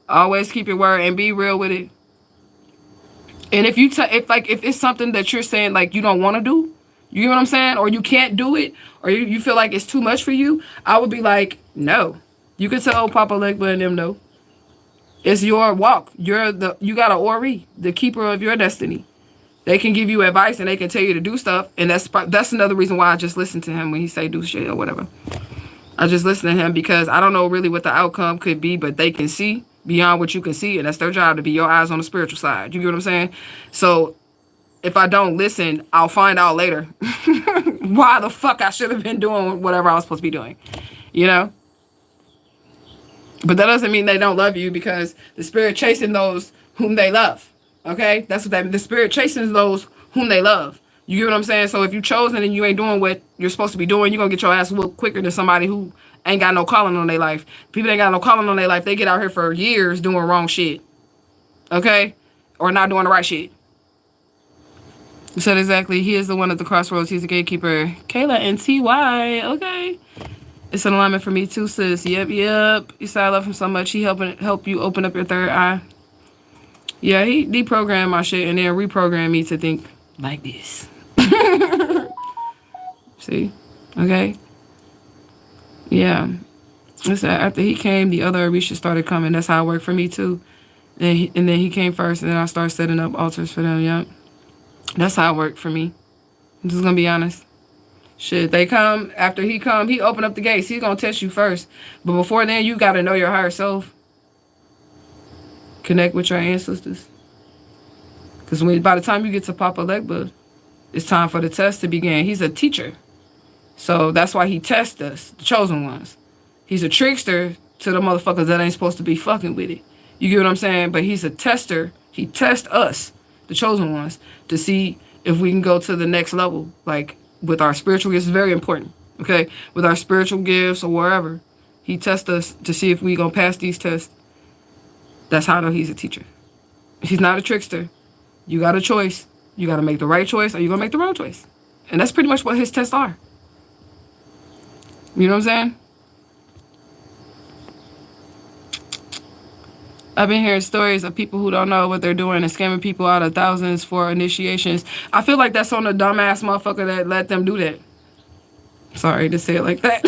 always keep your word and be real with it. And if if it's something that you're saying like you don't want to do, you get what I'm saying? Or you can't do it, or you feel like it's too much for you, I would be like, no. You can tell Papa Legba and them no. It's your walk. You got a Ori, the keeper of your destiny. They can give you advice and they can tell you to do stuff. And that's another reason why I just listen to him when he say do shit or whatever. I just listen to him because I don't know really what the outcome could be, but they can see beyond what you can see. And that's their job, to be your eyes on the spiritual side. You get what I'm saying? So if I don't listen, I'll find out later why the fuck I should have been doing whatever I was supposed to be doing, you know? But that doesn't mean they don't love you, because the spirit chasing those whom they love, okay? That's what the spirit chasing those whom they love. You get what I'm saying? So if you chosen and you ain't doing what you're supposed to be doing, you're going to get your ass whooped quicker than somebody who ain't got no calling on their life. People ain't got no calling on their life. They get out here for years doing wrong shit, okay? Or not doing the right shit. You said exactly. He is the one at the crossroads. He's the gatekeeper. Kayla and TY. Okay. It's an alignment for me too, sis. Yep. You said I love him so much. He help you open up your third eye. Yeah, he deprogrammed my shit and then reprogrammed me to think like this. See? Okay. Yeah. Listen, after he came, the other Orisha started coming. That's how it worked for me too. And then he came first, and then I started setting up altars for them. Yep. That's how it worked for me. I'm just gonna be honest. Shit, they come, after he open up the gates. He's gonna test you first. But before then, you gotta know your higher self. Connect with your ancestors. Because by the time you get to Papa Legba, it's time for the test to begin. He's a teacher. So that's why he tests us, the chosen ones. He's a trickster to the motherfuckers that ain't supposed to be fucking with it. You get what I'm saying? But he's a tester. He tests us, the chosen ones, to see if we can go to the next level. Like, with our spiritual gifts, it's very important, okay? With our spiritual gifts or wherever, he tests us to see if we gonna pass these tests. That's how I know he's a teacher. He's not a trickster. You got a choice. You gotta make the right choice, or you're gonna make the wrong choice. And that's pretty much what his tests are. You know what I'm saying? I've been hearing stories of people who don't know what they're doing and scamming people out of thousands for initiations. I feel like that's on the dumbass motherfucker that let them do that. Sorry to say it like that.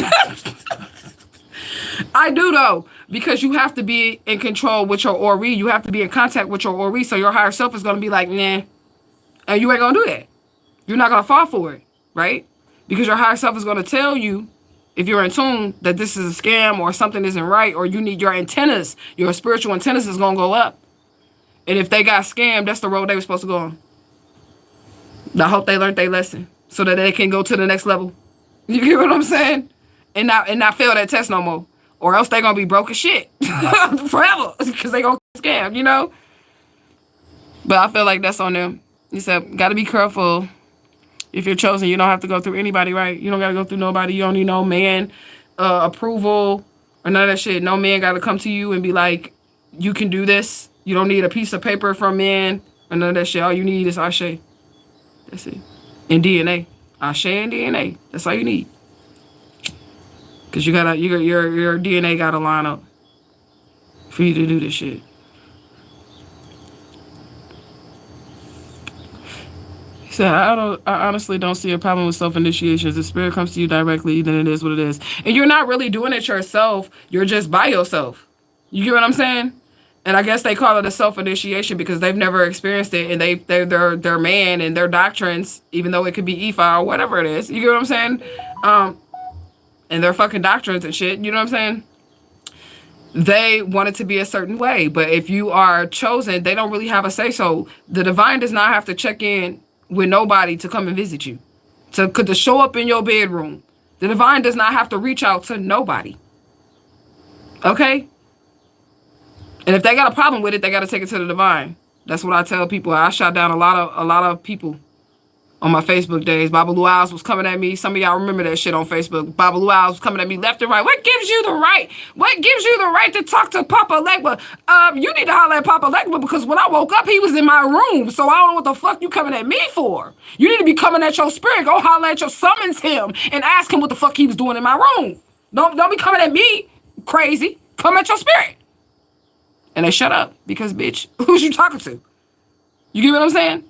I do, though, because you have to be in control with your Ori. You have to be in contact with your Ori, so your higher self is going to be like, nah. And you ain't going to do that. You're not going to fall for it, right? Because your higher self is going to tell you, if you're in tune, that this is a scam or something isn't right, or you need your antennas, your spiritual antennas is going to go up. And if they got scammed, that's the road they were supposed to go on. I hope they learned their lesson so that they can go to the next level. You get what I'm saying? And not fail that test no more. Or else they going to be broke as shit forever, because they going to get scammed, you know? But I feel like that's on them. You said, got to be careful. If you're chosen, you don't have to go through anybody, right? You don't got to go through nobody. You don't need no man approval or none of that shit. No man got to come to you and be like, you can do this. You don't need a piece of paper from men or none of that shit. All you need is Ashe. That's it. And DNA. Ashe and DNA. That's all you need. Cause your DNA gotta line up for you to do this shit. He said, I honestly don't see a problem with self-initiation. If the spirit comes to you directly, then it is what it is. And you're not really doing it yourself. You're just by yourself. You get what I'm saying? And I guess they call it a self-initiation because they've never experienced it, and their man and their doctrines, even though it could be Ifa or whatever it is. You get what I'm saying? And their fucking doctrines and shit. You know what I'm saying? They want it to be a certain way, but if you are chosen, they don't really have a say. So the divine does not have to check in with nobody to come and visit you, to show up in your bedroom. The divine does not have to reach out to nobody. Okay? And if they got a problem with it, they got to take it to the divine. That's what I tell people. I shot down a lot of people on my Facebook days. Baba Luaz was coming at me. Some of y'all remember that shit on Facebook. Baba Luaz was coming at me left and right. What gives you the right? What gives you the right to talk to Papa Legba? You need to holler at Papa Legba because when I woke up, he was in my room. So I don't know what the fuck you coming at me for. You need to be coming at your spirit. Go holler at your summons him and ask him what the fuck he was doing in my room. Don't be coming at me crazy. Come at your spirit. And they shut up because, bitch, who's you talking to? You get what I'm saying?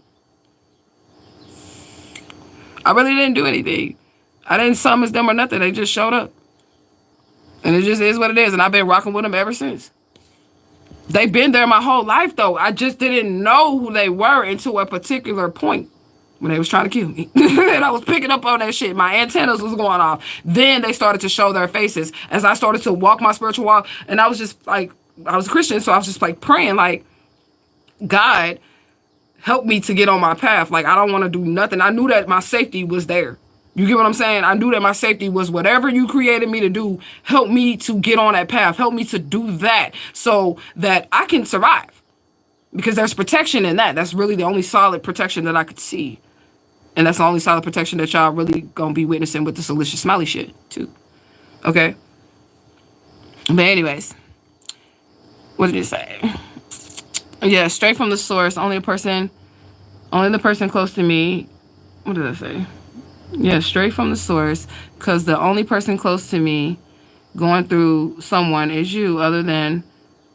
I really didn't do anything. I didn't summons them or nothing. They just showed up. And it just is what it is. And I've been rocking with them ever since. They've been there my whole life, though. I just didn't know who they were until a particular point when they was trying to kill me. And I was picking up on that shit. My antennas was going off. Then they started to show their faces as I started to walk my spiritual walk. And I was just like, I was a Christian, so I was just like praying, like, God, help me to get on my path. Like, I don't want to do nothing. I knew that my safety was there. You get what I'm saying? I knew that my safety was whatever you created me to do. Help me to get on that path. Help me to do that so that I can survive. Because there's protection in that. That's really the only solid protection that I could see. And that's the only solid protection that y'all really gonna be witnessing with this Alicia Smiley shit, too. Okay? But anyways, what did it say? Yeah, straight from the source. Only the person close to me. What did I say? Yeah, straight from the source. Because the only person close to me going through someone is you. Other than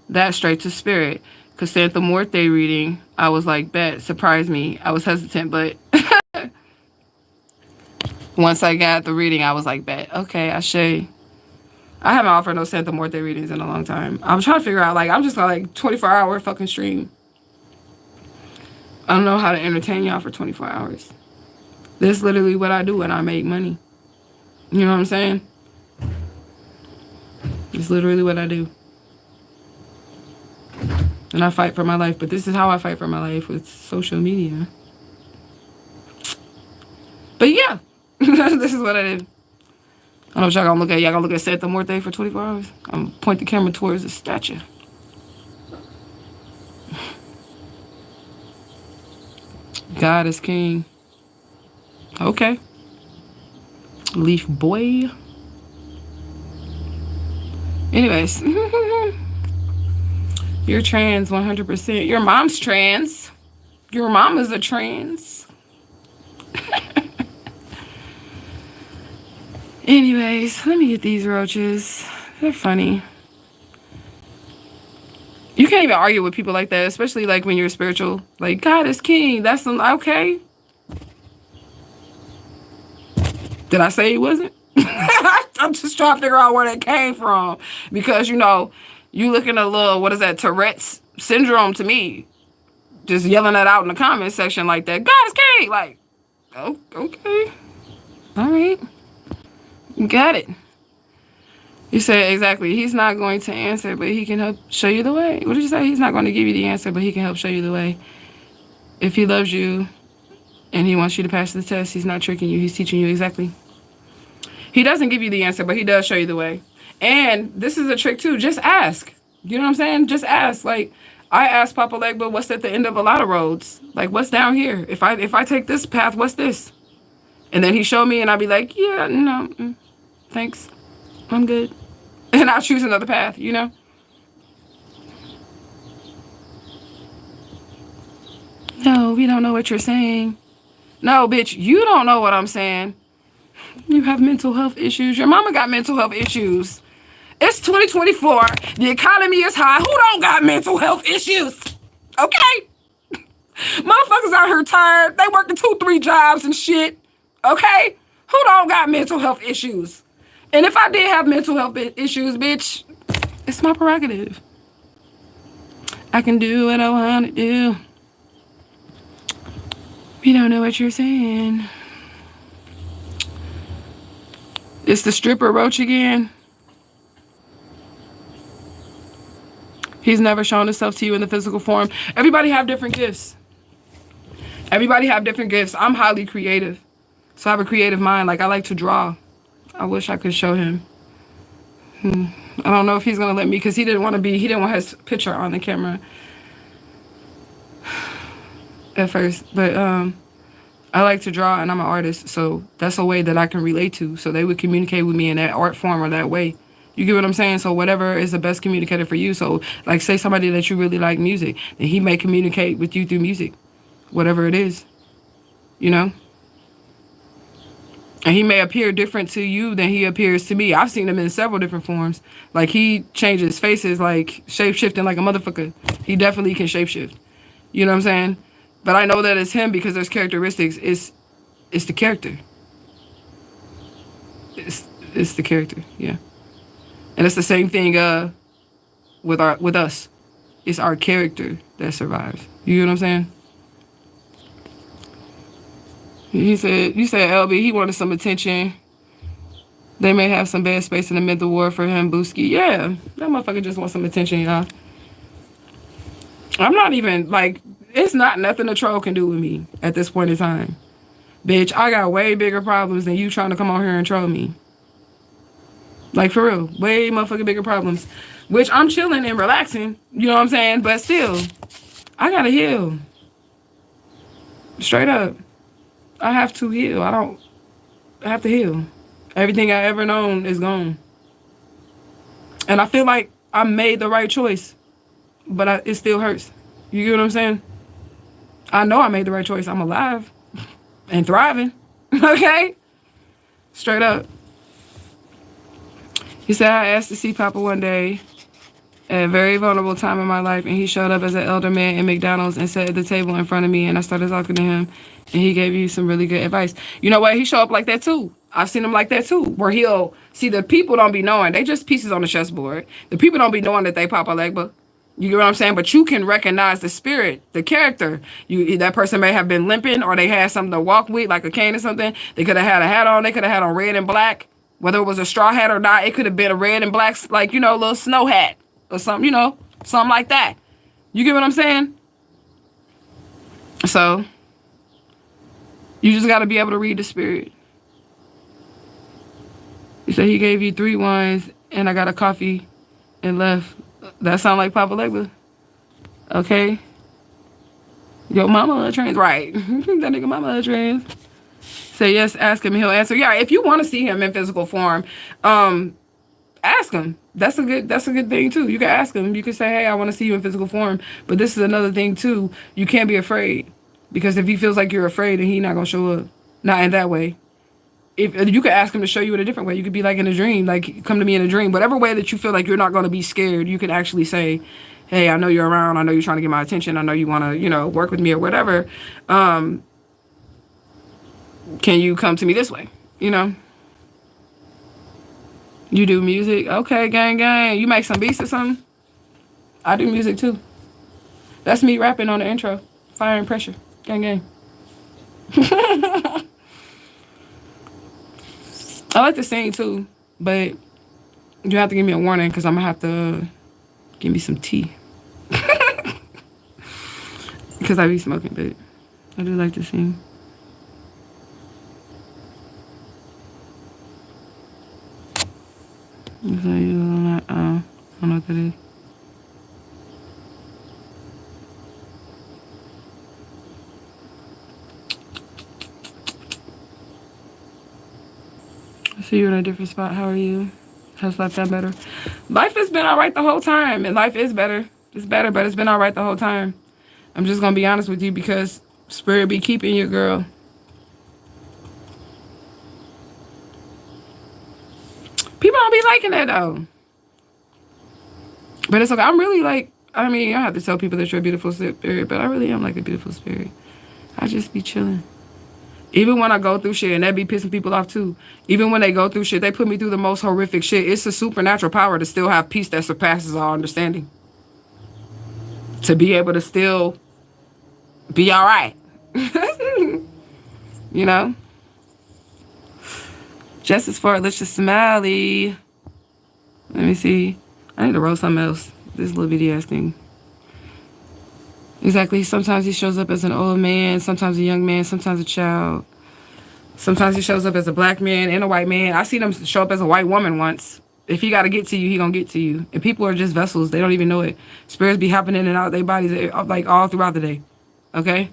that, straight to spirit. Because Santa Muerte reading, I was like, bet, surprised me. I was hesitant, but once I got the reading, I was like, bet, okay, I haven't offered no Santa Muerte readings in a long time. I'm trying to figure out, like, I'm just like 24-hour fucking stream. I don't know how to entertain y'all for 24 hours. This is literally what I do when I make money. You know what I'm saying? It's literally what I do. And I fight for my life, but this is how I fight for my life, with social media. But yeah, this is what I did. I don't know what y'all gonna look at. Y'all gonna look at Santa Muerte for 24 hours? I'm gonna point the camera towards the statue. God is king. Okay. Leaf boy. Anyways. You're trans 100%. Your mom's trans. Your mom is a trans. Anyways, let me get these roaches. They're funny. You can't even argue with people like that, especially like when you're spiritual. Like, God is king. That's okay. Did I say he wasn't? I'm just trying to figure out where that came from. Because, you know, you looking a little, what is that, Tourette's syndrome to me. Just yelling that out in the comment section like that. God is king. Like, oh, okay. All right. Got it. You said exactly. He's not going to answer, but he can help show you the way. What did you say? He's not going to give you the answer, but he can help show you the way. If he loves you and he wants you to pass the test, he's not tricking you. He's teaching you exactly. He doesn't give you the answer, but he does show you the way. And this is a trick too. Just ask. You know what I'm saying? Just ask. Like, I asked Papa Legba, what's at the end of a lot of roads? Like, what's down here? If I take this path, what's this? And then he showed me, and I'd be like, yeah, no, thanks. I'm good. And I'll choose another path, you know? No, we don't know what you're saying. No, bitch, you don't know what I'm saying. You have mental health issues. Your mama got mental health issues. It's 2024. The economy is high. Who don't got mental health issues? Okay? Motherfuckers out here tired. They working 2-3 jobs and shit. Okay? Who don't got mental health issues? And if I did have mental health issues, bitch, it's my prerogative. I can do what I want to do. We don't know what you're saying. It's the stripper Roach again. He's never shown himself to you in the physical form. Everybody have different gifts. Everybody have different gifts. I'm highly creative. So I have a creative mind. Like, I like to draw. I wish I could show him. I don't know if he's going to let me, because he didn't want his picture on the camera at first. But I like to draw, and I'm an artist. So that's a way that I can relate to. So they would communicate with me in that art form or that way. You get what I'm saying? So whatever is the best communicator for you. So, like, say somebody that you really like music, then he may communicate with you through music. Whatever it is. You know? And he may appear different to you than he appears to me. I've seen him in several different forms. Like, he changes faces, like, shape-shifting like a motherfucker. He definitely can shape-shift. You know what I'm saying? But I know that it's him because there's characteristics. It's the character. It's the character, yeah. And it's the same thing with us. It's our character that survives. You know what I'm saying? You said LB, he wanted some attention. They may have some bad space in the mental ward for him, Booski. Yeah, that motherfucker just wants some attention, y'all. I'm not even, like, it's not nothing a troll can do with me at this point in time. Bitch, I got way bigger problems than you trying to come on here and troll me. Like, for real, way motherfucking bigger problems. Which I'm chilling and relaxing, you know what I'm saying? But still, I gotta heal. Straight up. I have to heal. I have to heal. Everything I ever known is gone. And I feel like I made the right choice, but it still hurts. You get what I'm saying? I know I made the right choice. I'm alive and thriving. Okay? Straight up. He said, I asked to see Papa one day at a very vulnerable time in my life, and he showed up as an elder man in McDonald's and sat at the table in front of me, and I started talking to him, and he gave you some really good advice. You know what? He show up like that too. I've seen him like that too, where he'll see the people don't be knowing. They just pieces on the chessboard. The people don't be knowing that they Papa Legba. You get what I'm saying? But you can recognize the spirit, the character. That person may have been limping, or they had something to walk with, like a cane or something. They could have had a hat on. They could have had on red and black. Whether it was a straw hat or not, it could have been a red and black, like, you know, little snow hat or something, you know, something like that. You get what I'm saying? So, you just got to be able to read the spirit. He said he gave you 3 wines and I got a coffee and left. That sound like Papa Legba. Okay. Yo, mama a trans. Right. That nigga mama a trans. Say yes, ask him, he'll answer. Yeah, if you want to see him in physical form, ask him. That's a good thing too. You can ask him. You can say, hey, I want to see you in physical form. But this is another thing too. You can't be afraid. Because if he feels like you're afraid, then he's not gonna show up. Not in that way. If you could ask him to show you in a different way. You could be like in a dream, like come to me in a dream. Whatever way that you feel like you're not gonna be scared, you can actually say, hey, I know you're around, I know you're trying to get my attention, I know you wanna, you know, work with me or whatever. Can you come to me this way? You know? You do music? Okay, gang, gang. You make some beats or something? I do music too. That's me rapping on the intro. Fire and Pressure. Gang, gang. I like to sing too, but you have to give me a warning because I'm going to have to give me some tea. Because I be smoking, but I do like to sing. So you I don't know what that is. I see you in a different spot. How are you? Has life been better? Life has been all right the whole time, and life is better. It's better, but it's been all right the whole time. I'm just gonna be honest with you because spirit be keeping you, girl. don't be liking that though. But it's okay. I'm really like, I mean, I have to tell people that you're a beautiful spirit, but I really am like a beautiful spirit. I just be chilling. Even when I go through shit, and that be pissing people off too. Even when they go through shit, they put me through the most horrific shit. It's a supernatural power to still have peace that surpasses all understanding. To be able to still be all right. You know? Justice for Alicia Smiley. Let me see. I need to roll something else. This little video ass thing. Exactly. Sometimes he shows up as an old man, sometimes a young man, sometimes a child. Sometimes he shows up as a black man and a white man. I seen him show up as a white woman once. If he got to get to you, he gonna get to you. And people are just vessels. They don't even know it. Spirits be hopping in and out of their bodies like all throughout the day. Okay?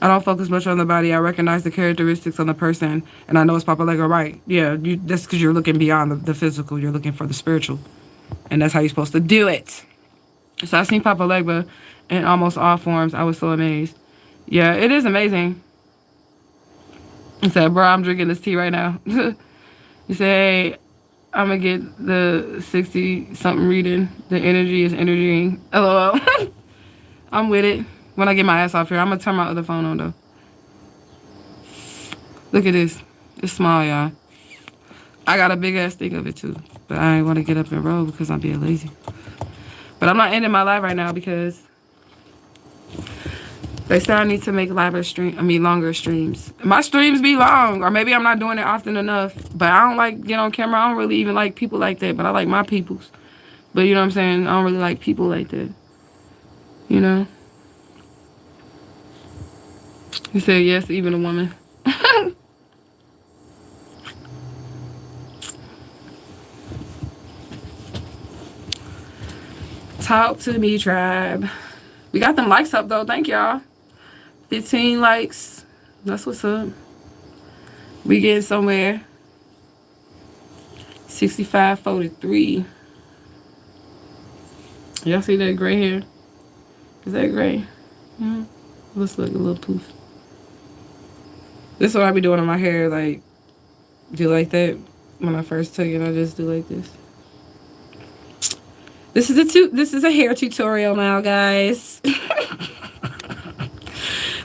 I don't focus much on the body. I recognize the characteristics on the person. And I know it's Papa Lego, right? Yeah, that's because you're looking beyond the physical. You're looking for the spiritual. And that's how you're supposed to do it. So I seen Papa Legba in almost all forms. I was so amazed. Yeah, it is amazing. He said, bro, I'm drinking this tea right now. He said, hey, I'm going to get the 60-something reading. The energy is energying. LOL. I'm with it. When I get my ass off here, I'm going to turn my other phone on, though. Look at this. It's small, y'all. I got a big-ass thing of it, too. But I ain't want to get up and roll because I'm being lazy. But I'm not ending my live right now because they say I need to make longer streams. My streams be long, or maybe I'm not doing it often enough. But I don't like get on camera. I don't really even like people like that. But I like my peoples. But you know what I'm saying? I don't really like people like that. You know? He said yes, even a woman. Talk to me, tribe. We got them likes up, though. Thank y'all. 15 likes. That's what's up. We getting somewhere. 65-43. Y'all see that gray hair? Is that gray? Yeah. Looks like a little poof. This is what I be doing on my hair. Like, do like that. When I first took it, I just do like this. This is a hair tutorial now, guys.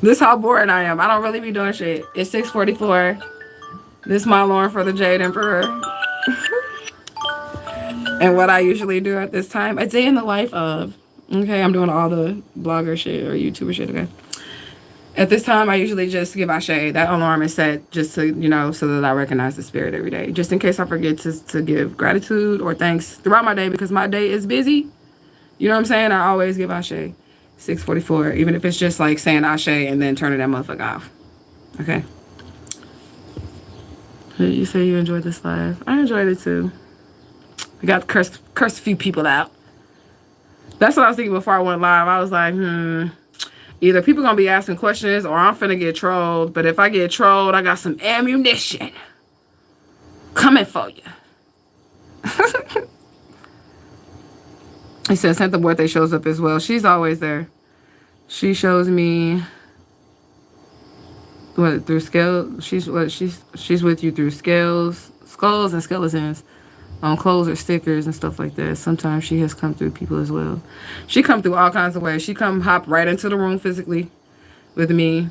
This how boring I am. I don't really be doing shit. It's 6:44. This is my alarm for the Jade Emperor. And what I usually do at this time, a day in the life of. Okay, I'm doing all the blogger shit or YouTuber shit, okay? At this time, I usually just give Ashe. That alarm is set just to, you know, so that I recognize the spirit every day. Just in case I forget to give gratitude or thanks throughout my day because my day is busy. You know what I'm saying? I always give Ashe. 6:44, even if it's just like saying Ashe and then turning that motherfucker off. Okay? You say you enjoyed this live. I enjoyed it too. We got cursed a few people out. That's what I was thinking before I went live. I was like, either people gonna be asking questions or I'm finna get trolled. But if I get trolled, I got some ammunition coming for you. He said Santa Muerte shows up as well. She's always there. She shows me what through scale. She's with you through skulls and skeletons on clothes or stickers and stuff like that. Sometimes she has come through people as well. She come through all kinds of ways. She come hop right into the room physically with me.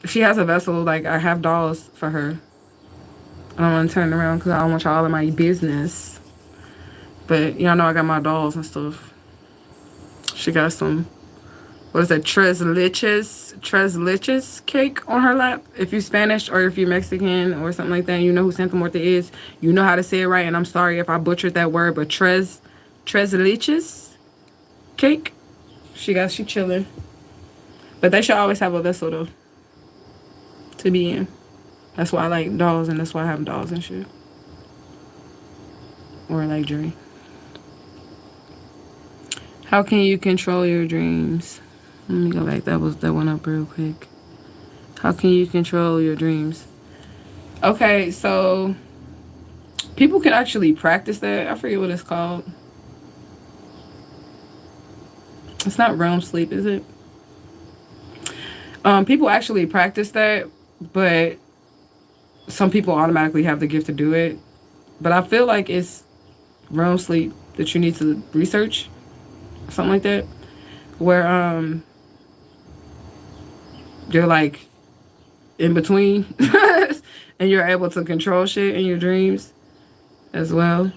She has a vessel, like I have dolls for her. I don't want to turn around because I don't want y'all in my business. But y'all know I got my dolls and stuff. She got some, what is that, tres leches cake on her lap. If you're Spanish or if you're Mexican or something like that, you know who Santa Muerte is. You know how to say it right. And I'm sorry if I butchered that word, but tres leches cake. She chilling. But they should always have a vessel though to be in. That's why I like dolls and that's why I have dolls and shit. Or like jewelry. How can you control your dreams? Let me go back. That went up real quick. How can you control your dreams? Okay, so people can actually practice that. I forget what it's called. It's not REM sleep, is it? People actually practice that, but some people automatically have the gift to do it, but I feel like it's REM sleep that you need to research, something like that, where you're like in between and you're able to control shit in your dreams as well.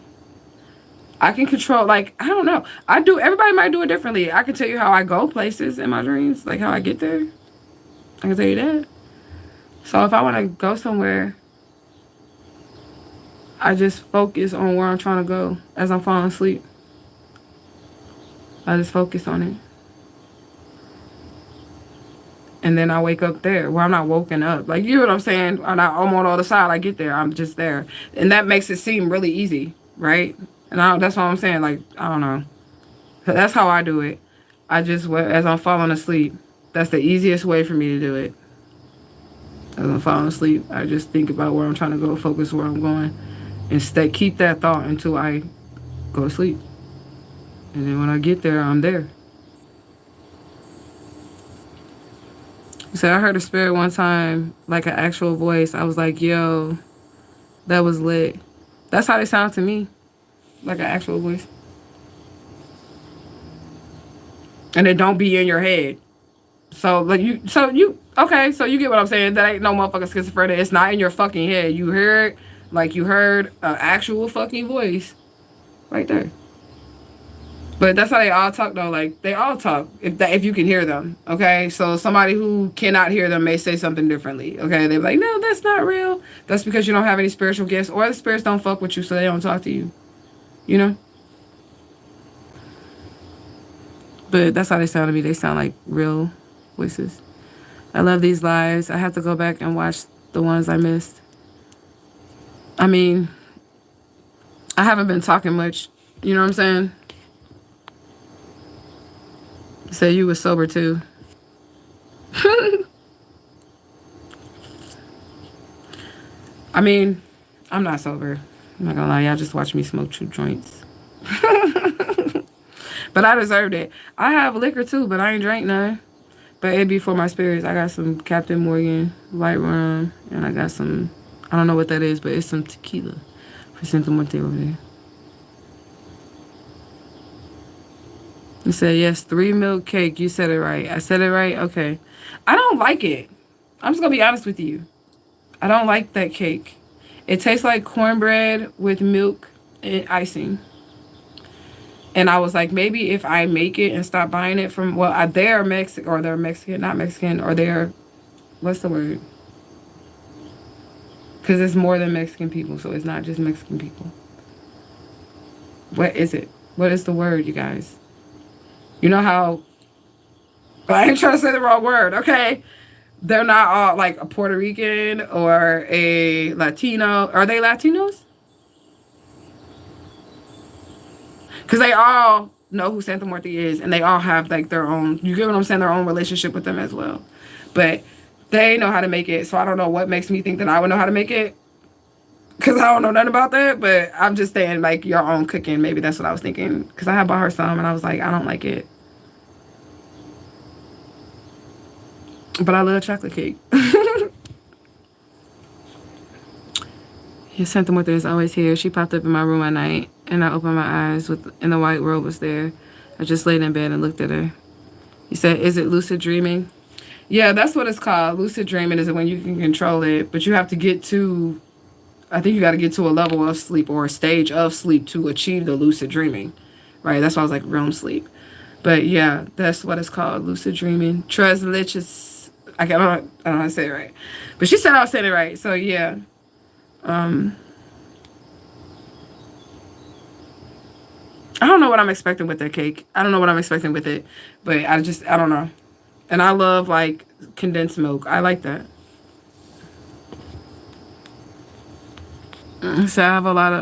I can control, like, I don't know. I do, everybody might do it differently. I can tell you how I go places in my dreams, like how I get there. I can tell you that. So if I want to go somewhere, I just focus on where I'm trying to go as I'm falling asleep. I just focus on it. And then I wake up there where I'm not woken up. Like, you know what I'm saying? I'm on the other side. I get there. I'm just there. And that makes it seem really easy, right? And that's what I'm saying. Like, I don't know. That's how I do it. I just, as I'm falling asleep, that's the easiest way for me to do it. As I'm falling asleep, I just think about where I'm trying to go, focus where I'm going, and keep that thought until I go to sleep. And then when I get there, I'm there. So I heard a spirit one time, like an actual voice. I was like, yo, that was lit. That's how they sound to me, like an actual voice. And it don't be in your head. So like okay, so you get what I'm saying. That ain't no motherfucking schizophrenia. It's not in your fucking head. You heard, like you heard an actual fucking voice right there. But that's how they all talk though. Like they all talk if you can hear them. Okay, so somebody who cannot hear them may say something differently. Okay, they're like, no, that's not real. That's because you don't have any spiritual gifts, or the spirits don't fuck with you, so they don't talk to you. You know. But that's how they sound to me. They sound like real voices. I love these lives. I have to go back and watch the ones I missed. I mean, I haven't been talking much. You know what I'm saying? Say you was sober too. I mean, I'm not sober. I'm not gonna lie. Y'all just watch me smoke 2 joints. But I deserved it. I have liquor too, but I ain't drank none. But it'd be for my spirits. I got some Captain Morgan white rum, and I got some, I don't know what that is, but it's some tequila for Santa Muerte over there. You said yes, 3 milk cake. You said it right. I said it right? Okay. I don't like it. I'm just going to be honest with you. I don't like that cake. It tastes like cornbread with milk and icing. And I was like, maybe if I make it and stop buying it from, well, they're Mexican, or they're Mexican, not Mexican, or they're, what's the word? Because it's more than Mexican people, so it's not just Mexican people. What is it? What is the word, you guys? You know how, I ain't trying to say the wrong word, okay? They're not all like a Puerto Rican or a Latino. Are they Latinos? Because they all know who Santa Muerte is, and they all have like their own, you get what I'm saying, their own relationship with them as well. But they know how to make it, so I don't know what makes me think that I would know how to make it, because I don't know nothing about that. But I'm just saying, like, your own cooking, maybe that's what I was thinking. Because I had bought her some, and I was like, I don't like it. But I love chocolate cake. Yeah, Santa Muerte is always here. She popped up in my room at night, and I opened my eyes, and the white robe was there. I just laid in bed and looked at her. You said, is it lucid dreaming? Yeah, that's what it's called. Lucid dreaming is when you can control it, but you have to get to, I think you got to get to a level of sleep or a stage of sleep to achieve the lucid dreaming, right? That's why I was like REM sleep. But yeah, that's what it's called, lucid dreaming. Trezlichus, I don't know how to say it right. But she said I was saying it right, so yeah. I don't know what I'm expecting with that cake. I don't know what I'm expecting with it, but I don't know. And I love like condensed milk. I like that. So I have a lot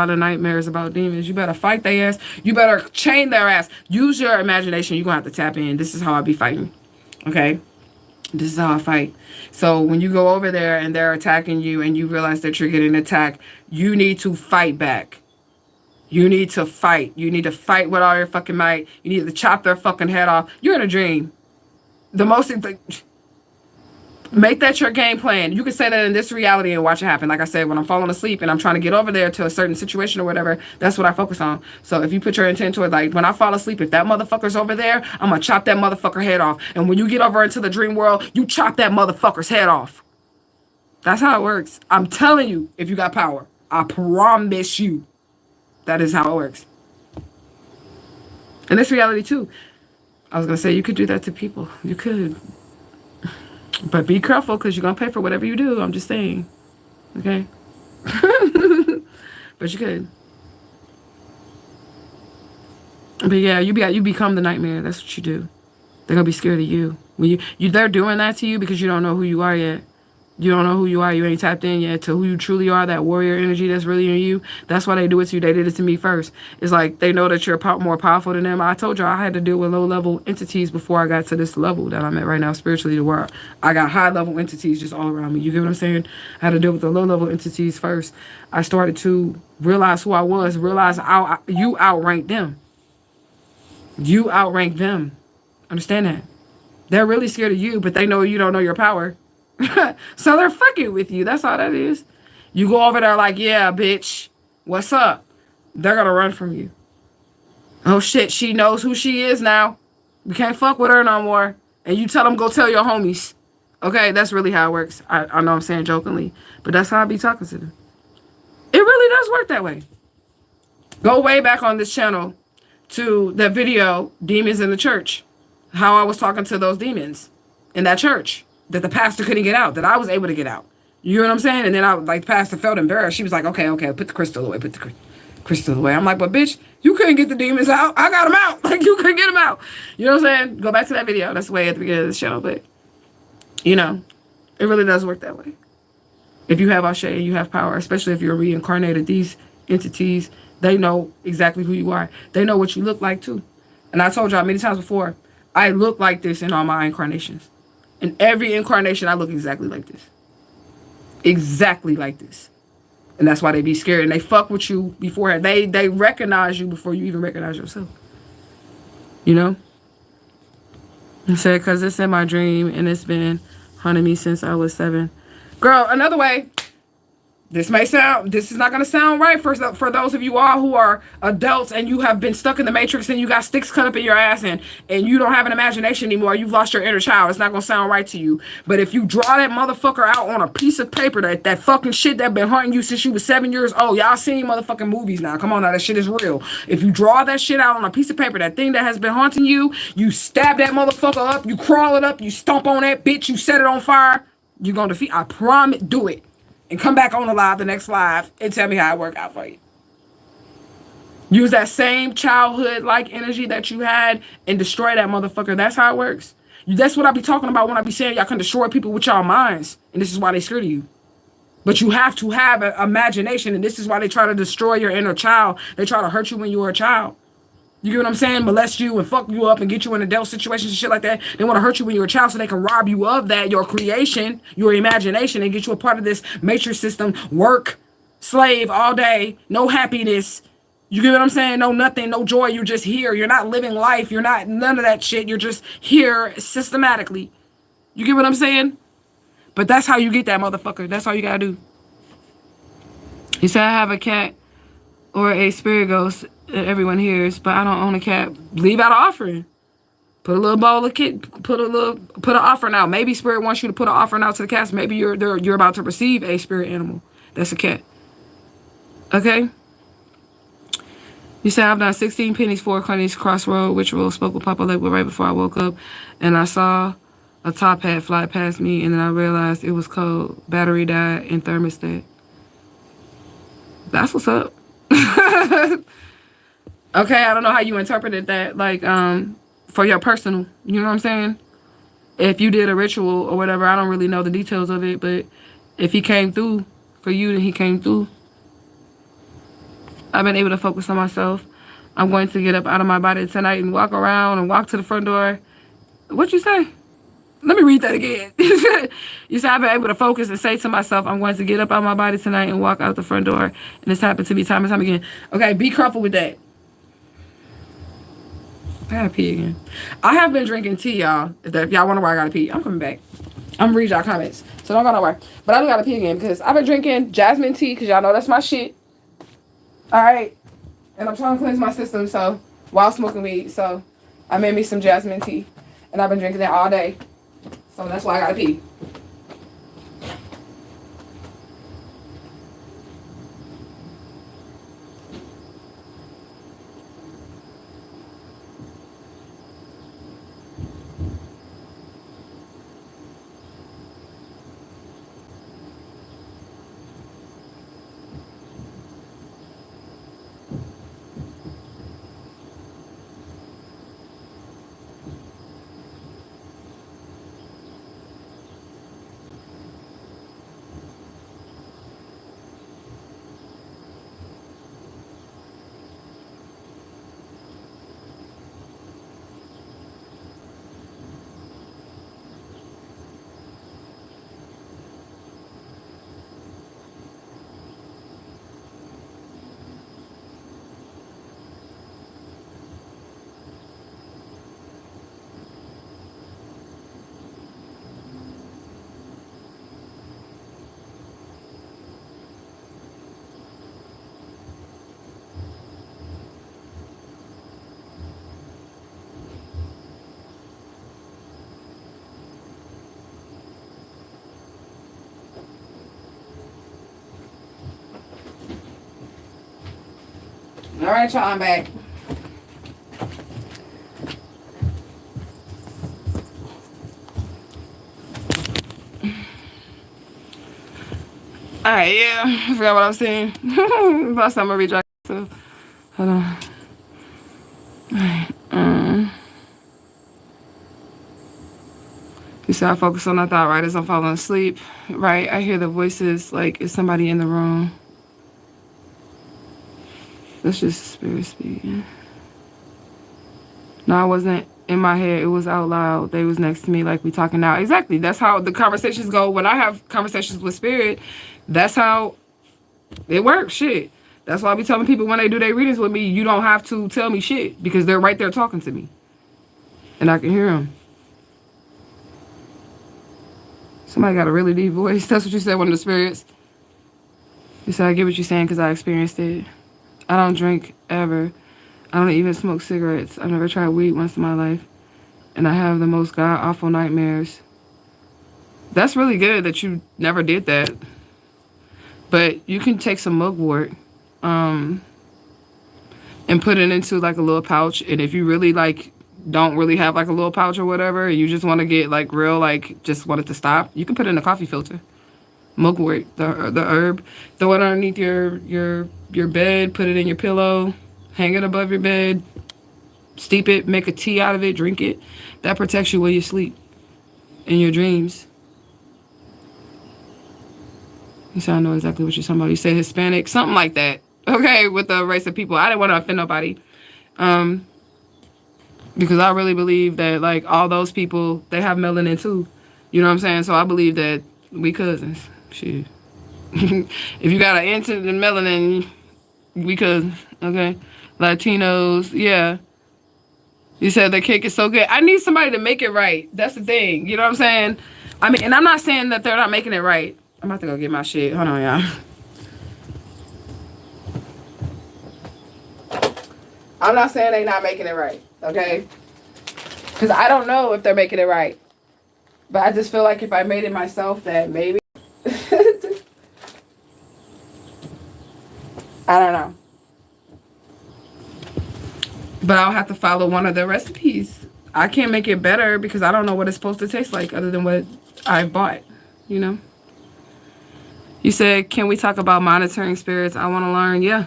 of nightmares about demons. You better fight their ass. You better chain their ass. Use your imagination. You're gonna have to tap in. This is how I be fighting. Okay? This is how I fight. So when you go over there and they're attacking you and you realize that you're getting attacked, you need to fight back. You need to fight. You need to fight with all your fucking might. You need to chop their fucking head off. You're in a dream. The most thing. Make that your game plan. You can say that in this reality and watch it happen. Like I said, when I'm falling asleep and I'm trying to get over there to a certain situation or whatever, that's what I focus on. So if you put your intent to it, like when I fall asleep, if that motherfucker's over there, I'm gonna chop that motherfucker head off. And when you get over into the dream world, you chop that motherfucker's head off. That's how it works. I'm telling you, if you got power, I promise you, that is how it works. And this reality too. I was gonna say you could do that to people. You could. But be careful because you're going to pay for whatever you do. I'm just saying. Okay? But you could. But yeah, you become the nightmare. That's what you do. They're going to be scared of you. When they're doing that to you because you don't know who you are yet. You don't know who you are. You ain't tapped in yet to who you truly are, that warrior energy that's really in you. That's why they do it to you. They did it to me first. It's like they know that you're more powerful than them. I told you I had to deal with low-level entities before I got to this level that I'm at right now spiritually, where I got high-level entities just all around me. You get what I'm saying? I had to deal with the low-level entities first. I started to realize who I was, realize you outranked them. You outranked them. Understand that? They're really scared of you, but they know you don't know your power. So they're fucking with you. That's all that is. You go over there like, yeah, bitch, what's up? They're gonna run from you. Oh shit, she knows who she is now. We can't fuck with her no more. And you tell them, go tell your homies. Okay, that's really how it works. I know I'm saying jokingly, but that's how I be talking to them. It really does work that way. Go way back on this channel to that video, Demons in the Church. How I was talking to those demons in that church. That the pastor couldn't get out, that I was able to get out. You know what I'm saying? And then the pastor felt embarrassed. She was like, okay, put the crystal away, crystal away. I'm like, but bitch, you couldn't get the demons out. I got them out. Like, you couldn't get them out. You know what I'm saying? Go back to that video. That's way at the beginning of the show. But, you know, it really does work that way. If you have Ashe and you have power, especially if you're reincarnated, these entities, they know exactly who you are. They know what you look like, too. And I told y'all many times before, I look like this in all my incarnations. In every incarnation, I look exactly like this. Exactly like this. And that's why they be scared. And they fuck with you beforehand. They recognize you before you even recognize yourself. You know? I said, because it's in my dream and it's been haunting me since I was 7. Girl, another way. This is not going to sound right for those of you all who are adults and you have been stuck in the matrix and you got sticks cut up in your ass and you don't have an imagination anymore. You've lost your inner child. It's not going to sound right to you. But if you draw that motherfucker out on a piece of paper, that fucking shit that been haunting you since you was 7 years old. Y'all seen motherfucking movies now. Come on now, that shit is real. If you draw that shit out on a piece of paper, that thing that has been haunting you, you stab that motherfucker up, you crawl it up, you stomp on that bitch, you set it on fire, you're going to defeat. I promise, do it. And come back on the next live, and tell me how it worked out for you. Use that same childhood-like energy that you had and destroy that motherfucker. That's how it works. That's what I be talking about when I be saying y'all can destroy people with y'all minds. And this is why they scared of you. But you have to have an imagination, and this is why they try to destroy your inner child. They try to hurt you when you were a child. You get what I'm saying? Molest you and fuck you up and get you in adult situations and shit like that. They want to hurt you when you're a child so they can rob you of that, your creation, your imagination, and get you a part of this matrix system. Work, slave all day, no happiness. You get what I'm saying? No nothing, no joy. You're just here. You're not living life. You're not none of that shit. You're just here systematically. You get what I'm saying? But that's how you get that motherfucker. That's all you gotta do. He said, I have a cat or a spirit ghost that everyone hears, but I don't own a cat. Leave out an offering. Put a little bowl of put an offering out. Maybe spirit wants you to put an offering out to the cats. Maybe you're about to receive a spirit animal. That's a cat. Okay? You said I've done 16 pennies, 4 Carney's Crossroad ritual. Spoke with Papa Lakewood right before I woke up, and I saw a top hat fly past me, and then I realized it was cold. Battery died and thermostat. That's what's up. Okay, I don't know how you interpreted that, like, for your personal, you know what I'm saying? If you did a ritual or whatever, I don't really know the details of it, but if he came through for you, then he came through. I've been able to focus on myself. I'm going to get up out of my body tonight and walk around and walk to the front door. What'd you say? Let me read that again. You said I've been able to focus and say to myself, I'm going to get up out of my body tonight and walk out the front door. And this happened to me time and time again. Okay, be careful with that. I gotta pee again. I have been drinking tea, y'all. If y'all wonder why I gotta pee, I'm coming back. I'm gonna read y'all comments, so don't go nowhere. But I do gotta pee again because I've been drinking jasmine tea because y'all know that's my shit. All right, and I'm trying to cleanse my system, so while smoking weed, so I made me some jasmine tea, and I've been drinking that all day, so that's why I gotta pee. All right, y'all, I'm back. All right, yeah, I forgot what I was saying. Last time I'm gonna read y'all stuff. Hold on. All right, you said I focus on that thought, right, as I'm falling asleep. Right, I hear the voices like, is somebody in the room? That's just spirit speaking. No, I wasn't in my head. It was out loud. They was next to me like we talking now. Exactly. That's how the conversations go. When I have conversations with spirit, that's how it works. Shit. That's why I be telling people when they do their readings with me, you don't have to tell me shit because they're right there talking to me. And I can hear them. Somebody got a really deep voice. That's what you said, one of the spirits. You said, I get what you're saying because I experienced it. I don't drink ever. I don't even smoke cigarettes. I've never tried weed once in my life. And I have the most god-awful nightmares. That's really good that you never did that. But you can take some mugwort and put it into like a little pouch. And if you really like don't really have like a little pouch or whatever, and you just want to get like real, like just want it to stop, you can put it in a coffee filter. Mugwort, the herb. Throw it underneath your bed, put it in your pillow, hang it above your bed, steep it, make a tea out of it, drink it. That protects you when you sleep, in your dreams. You said I know exactly what you're talking about. You said Hispanic, something like that. Okay, with the race of people. I didn't want to offend nobody. Because I really believe that like all those people, they have melanin too. You know what I'm saying? So I believe that we cousins. Shit. If you got an inch in melanin, we cousins. Okay? Latinos, yeah. You said the cake is so good. I need somebody to make it right. That's the thing. You know what I'm saying? I mean, and I'm not saying that they're not making it right. I'm about to go get my shit. Hold on, y'all. I'm not saying they're not making it right, okay? Because I don't know if they're making it right. But I just feel like if I made it myself, that maybe. I don't know. But I'll have to follow one of their recipes. I can't make it better because I don't know what it's supposed to taste like other than what I bought, you know? You said, can we talk about monitoring spirits? I want to learn. Yeah.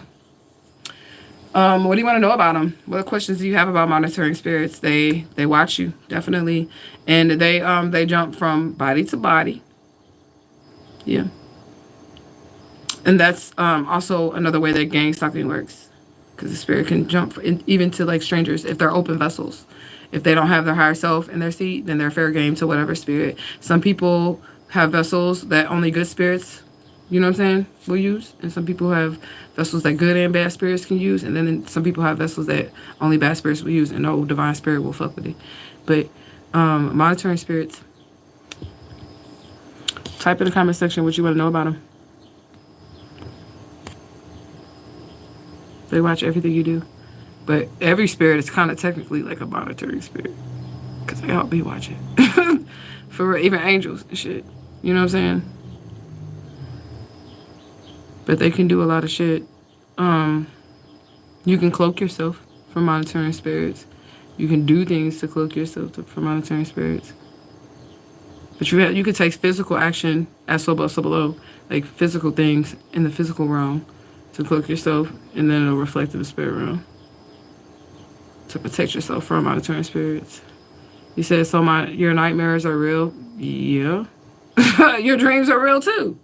What do you want to know about them? What questions do you have about monitoring spirits? They watch you, definitely. And they jump from body to body. Yeah. And that's also another way that gang stalking works. Because the spirit can jump even to like strangers if they're open vessels. If they don't have their higher self in their seat, then they're fair game to whatever spirit. Some people have vessels that only good spirits, you know what I'm saying, will use. And some people have vessels that good and bad spirits can use. And then some people have vessels that only bad spirits will use and no divine spirit will fuck with it. But monitoring spirits, Type in the comment section what you want to know about them. They watch everything you do. But every spirit is kind of technically like a monitoring spirit. Because they all be watching. For even angels and shit. You know what I'm saying? But they can do a lot of shit. You can cloak yourself from monitoring spirits. You can do things to cloak yourself from monitoring spirits. But you could take physical action as so below, like physical things in the physical realm to cloak yourself, and then it'll reflect in the spirit realm to protect yourself from monitoring spirits. You said, so your nightmares are real? Yeah. Your dreams are real too.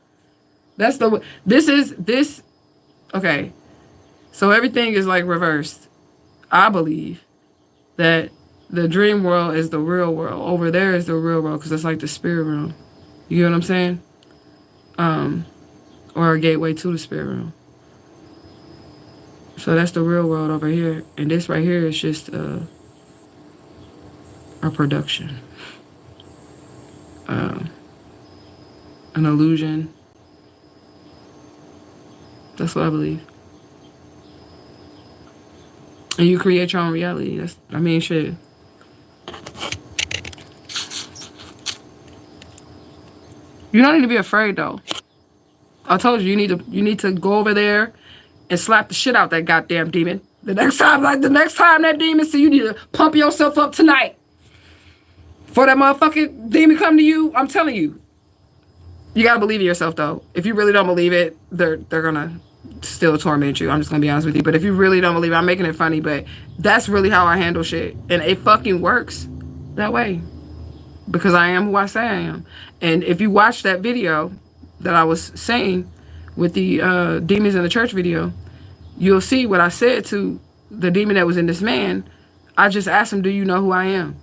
Okay. So everything is like reversed. I believe that the dream world is the real world. Over there is the real world because it's like the spirit realm. You get what I'm saying? Or a gateway to the spirit realm. So that's the real world over here. And this right here is just a production. An illusion. That's what I believe. And you create your own reality. Shit. You don't need to be afraid though. I told you you need to go over there and slap the shit out that goddamn demon. The next time that demon see you, need to pump yourself up tonight. For that motherfucking demon come to you, I'm telling you. You gotta believe in yourself though. If you really don't believe it, they're gonna still torment you. I'm just gonna be honest with you. But if you really don't believe it, I'm making it funny, but that's really how I handle shit. And it fucking works that way. Because I am who I say I am. And if you watch that video that I was saying with the demons in the church video, you'll see what I said to the demon that was in this man. I just asked him, do you know who I am?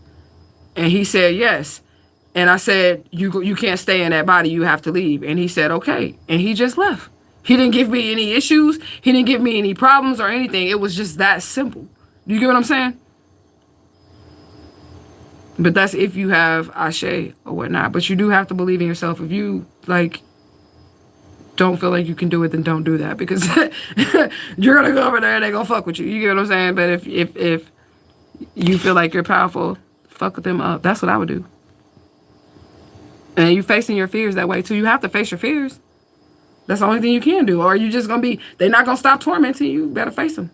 And he said, yes. And I said, you can't stay in that body. You have to leave. And he said, okay. And he just left. He didn't give me any issues. He didn't give me any problems or anything. It was just that simple. You get what I'm saying? But that's if you have Ashe or whatnot. But you do have to believe in yourself. If you, don't feel like you can do it, then don't do that. Because you're going to go over there and they're going to fuck with you. You get what I'm saying? But if you feel like you're powerful, fuck with them up. That's what I would do. And you facing your fears that way too. You have to face your fears. That's the only thing you can do. Or you just going to be, they're not going to stop tormenting you. You better face them.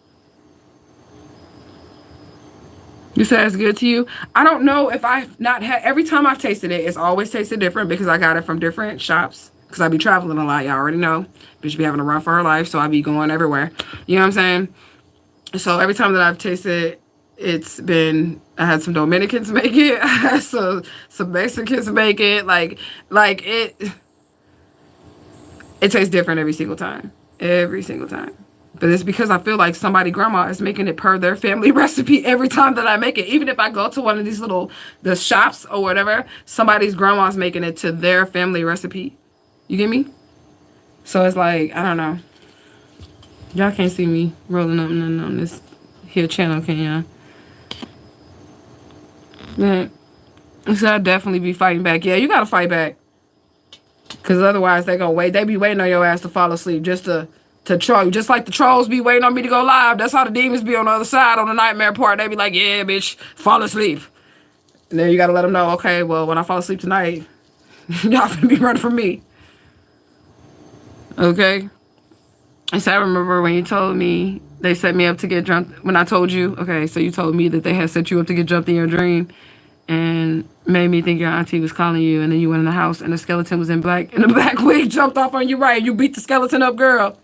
You said it's good to you. I don't know if I've not had, every time I've tasted it, it's always tasted different because I got it from different shops. Because I be traveling a lot, y'all already know. Bitch be having to run for her life, so I be going everywhere. You know what I'm saying? So every time that I've tasted it's been, I had some Dominicans make it. I had some Mexicans make it. Like it tastes different every single time. Every single time. But it's because I feel like somebody grandma is making it per their family recipe every time that I make it. Even if I go to one of these the shops or whatever, somebody's grandma's making it to their family recipe. You get me? So it's like, I don't know. Y'all can't see me rolling up on this here channel, can y'all? Man, so I'd definitely be fighting back. Yeah, you gotta fight back. Because otherwise they gonna wait. They be waiting on your ass to fall asleep just to troll you. Just like the trolls be waiting on me to go live. That's how the demons be on the other side on the nightmare part. They be like, yeah, bitch, fall asleep. And then you gotta let them know, okay, well, when I fall asleep tonight, y'all finna be running from me. Okay? And so I remember when you told me they set me up to get jumped. When I told you, okay, so you told me that they had set you up to get jumped in your dream and made me think your auntie was calling you, and then you went in the house and the skeleton was in the black wig, jumped off on you, right? You beat the skeleton up, girl.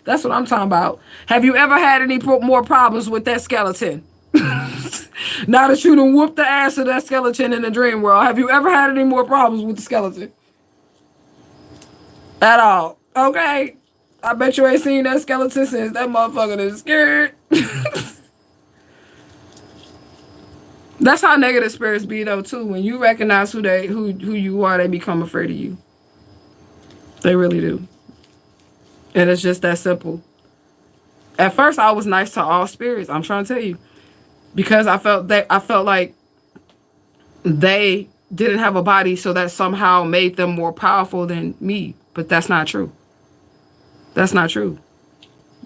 That's what I'm talking about. Have you ever had any more problems with that skeleton? Now that you done whooped the ass of that skeleton in the dream world, have you ever had any more problems with the skeleton? At all. Okay? I bet you ain't seen that skeleton since that motherfucker is scared. That's how negative spirits be though too. When you recognize who you are, they become afraid of you. They really do. And it's just that simple. At first I was nice to all spirits, I'm trying to tell you. Because I felt like they didn't have a body, so that somehow made them more powerful than me. But that's not true. That's not true.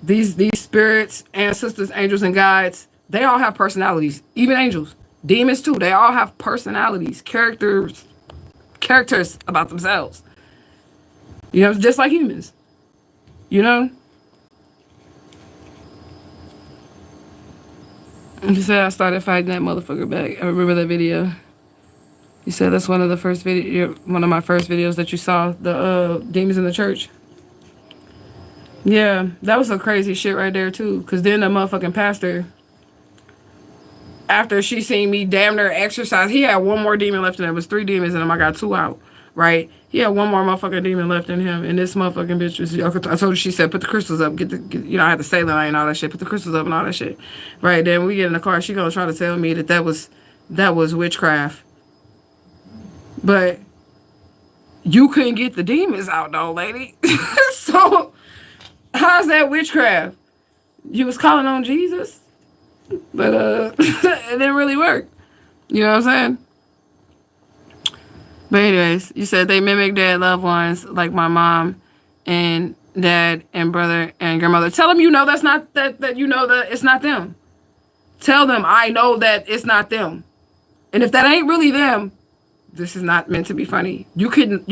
These spirits, ancestors, angels, and guides, they all have personalities. Even angels, demons too. They all have personalities, characters about themselves. You know, just like humans. You know. You said I started fighting that motherfucker back. I remember that video. You said that's one of the first one of my first videos that you saw, the demons in the church. Yeah, that was some crazy shit right there too. Cause then the motherfucking pastor, after she seen me damn near exercise, he had one more demon left in him. It was 3 demons in him. I got 2 out. Right? He had one more motherfucking demon left in him, and this motherfucking bitch was. I told her, she said, put the crystals up. You know, I had to say that and all that shit. Put the crystals up and all that shit. Right? Then we get in the car. She gonna try to tell me that was witchcraft. But you couldn't get the demons out though, lady. So how's that witchcraft? You was calling on Jesus, but it didn't really work. You know what I'm saying? But anyways, you said they mimic dead loved ones like my mom and dad and brother and grandmother. Tell them you know that's not that you know that it's not them. Tell them I know that it's not them. And if that ain't really them, this is not meant to be funny. You could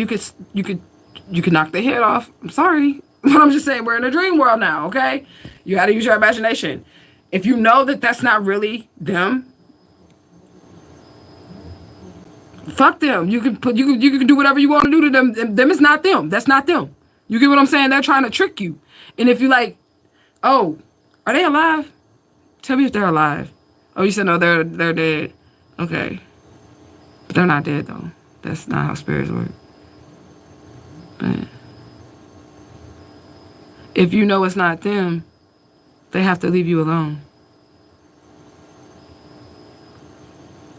knock their head off. I'm sorry. But I'm just saying we're in a dream world now, okay? You got to use your imagination. If you know that that's not really them, fuck them. You can do whatever you want to do to them. Them is not them. That's not them. You get what I'm saying? They're trying to trick you. And if you like, oh, are they alive? Tell me if they're alive. Oh, you said no, they're dead. Okay. But they're not dead though. That's not how spirits work. But if you know it's not them, they have to leave you alone.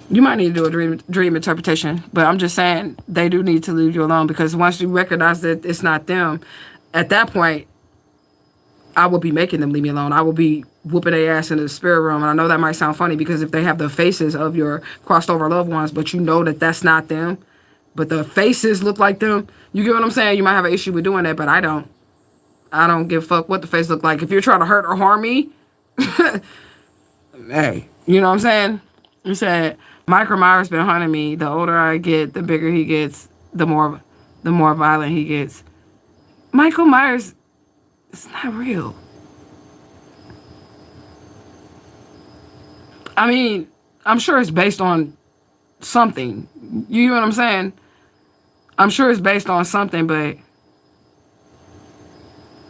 You might need to do a dream interpretation, but I'm just saying they do need to leave you alone, because once you recognize that it's not them, at that point, I will be making them leave me alone. I will be whooping their ass in the spirit realm. And I know that might sound funny, because if they have the faces of your crossed over loved ones, but you know that that's not them, but the faces look like them, you get what I'm saying? You might have an issue with doing that, but I don't. I don't give a fuck what the face look like. If you're trying to hurt or harm me, hey, you know what I'm saying? You said Michael Myers been hunting me. The older I get, the bigger he gets, the more violent he gets. Michael Myers, it's not real. I mean, I'm sure it's based on something. You know what I'm saying? I'm sure it's based on something, but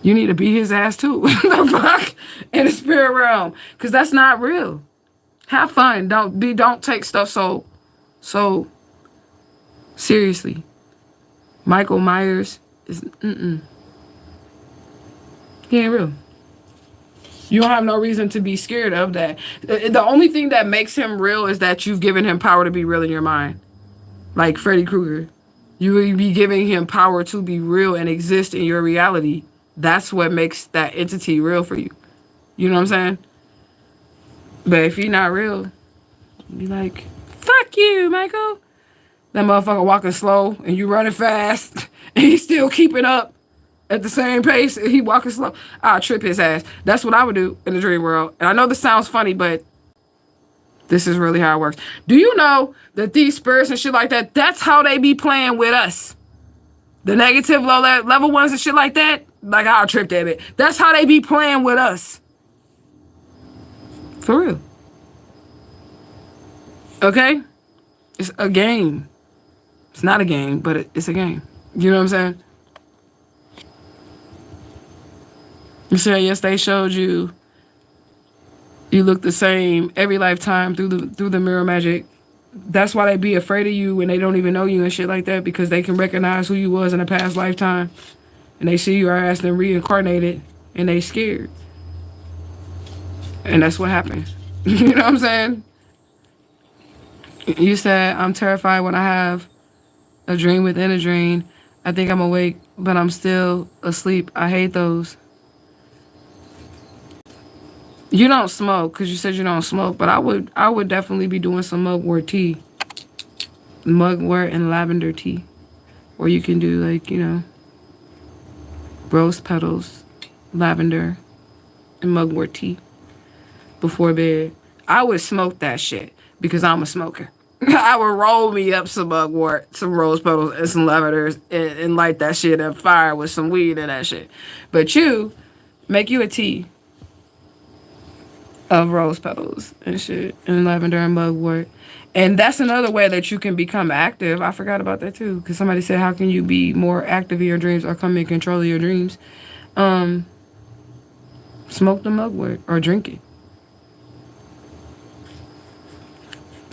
you need to beat his ass too. The fuck? In the spirit realm. Because that's not real. Have fun. Don't take stuff so seriously. Michael Myers is he ain't real. You don't have no reason to be scared of that. The only thing that makes him real is that you've given him power to be real in your mind. Like Freddy Krueger. You will be giving him power to be real and exist in your reality. That's what makes that entity real for you. You know what I'm saying? But if he's not real, be like, fuck you, Michael. That motherfucker walking slow and you running fast and he's still keeping up at the same pace and he walking slow. I'll trip his ass. That's what I would do in the dream world. And I know this sounds funny, but this is really how it works. Do you know that these spirits and shit like that, that's how they be playing with us? The negative low level ones and shit like that, like I'll trip that bit. That's how they be playing with us. For real. Okay? It's a game. It's not a game, but it's a game. You know what I'm saying? You said, yes, they showed you look the same every lifetime through the mirror magic. That's why they be afraid of you when they don't even know you and shit like that, because they can recognize who you was in a past lifetime. And they see your ass then reincarnated and they scared. And that's what happened. You know what I'm saying? You said, I'm terrified when I have a dream within a dream. I think I'm awake, but I'm still asleep. I hate those. You don't smoke, because you said you don't smoke, but I would definitely be doing some mugwort tea. mugwort and lavender tea. Or you can do like, you know, rose petals, lavender, and mugwort tea before bed. I would smoke that shit because I'm a smoker. I would roll me up some mugwort, some rose petals, and some lavenders and light that shit on fire with some weed and that shit. But you, make you a tea of rose petals and shit, and lavender and mugwort. And that's another way that you can become active. I forgot about that too, because somebody said, how can you be more active in your dreams or come in control of your dreams? Smoke the mugwort or drink it.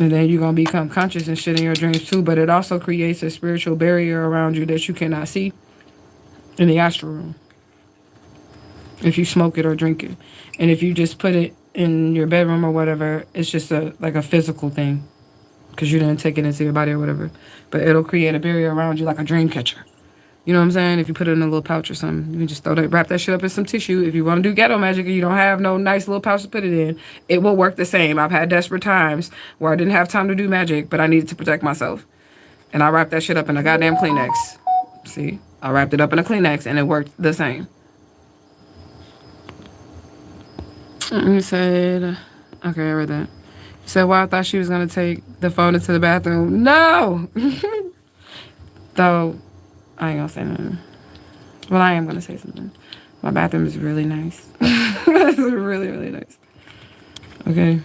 And then you're going to become conscious and shit in your dreams too. But it also creates a spiritual barrier around you that you cannot see in the astral room. If you smoke it or drink it. And if you just put it in your bedroom or whatever, it's just like a physical thing. Because you didn't take it into your body or whatever. But it'll create a barrier around you like a dream catcher. You know what I'm saying? If you put it in a little pouch or something, you can just wrap that shit up in some tissue. If you want to do ghetto magic and you don't have no nice little pouch to put it in, it will work the same. I've had desperate times where I didn't have time to do magic, but I needed to protect myself. And I wrapped that shit up in a goddamn Kleenex. See? I wrapped it up in a Kleenex and it worked the same. You said, okay, I read that. You said, well, I thought she was going to take the phone into the bathroom. No! Though, I ain't gonna say nothing. Well, I am gonna say something. My bathroom is really nice. It's really, really nice. Okay.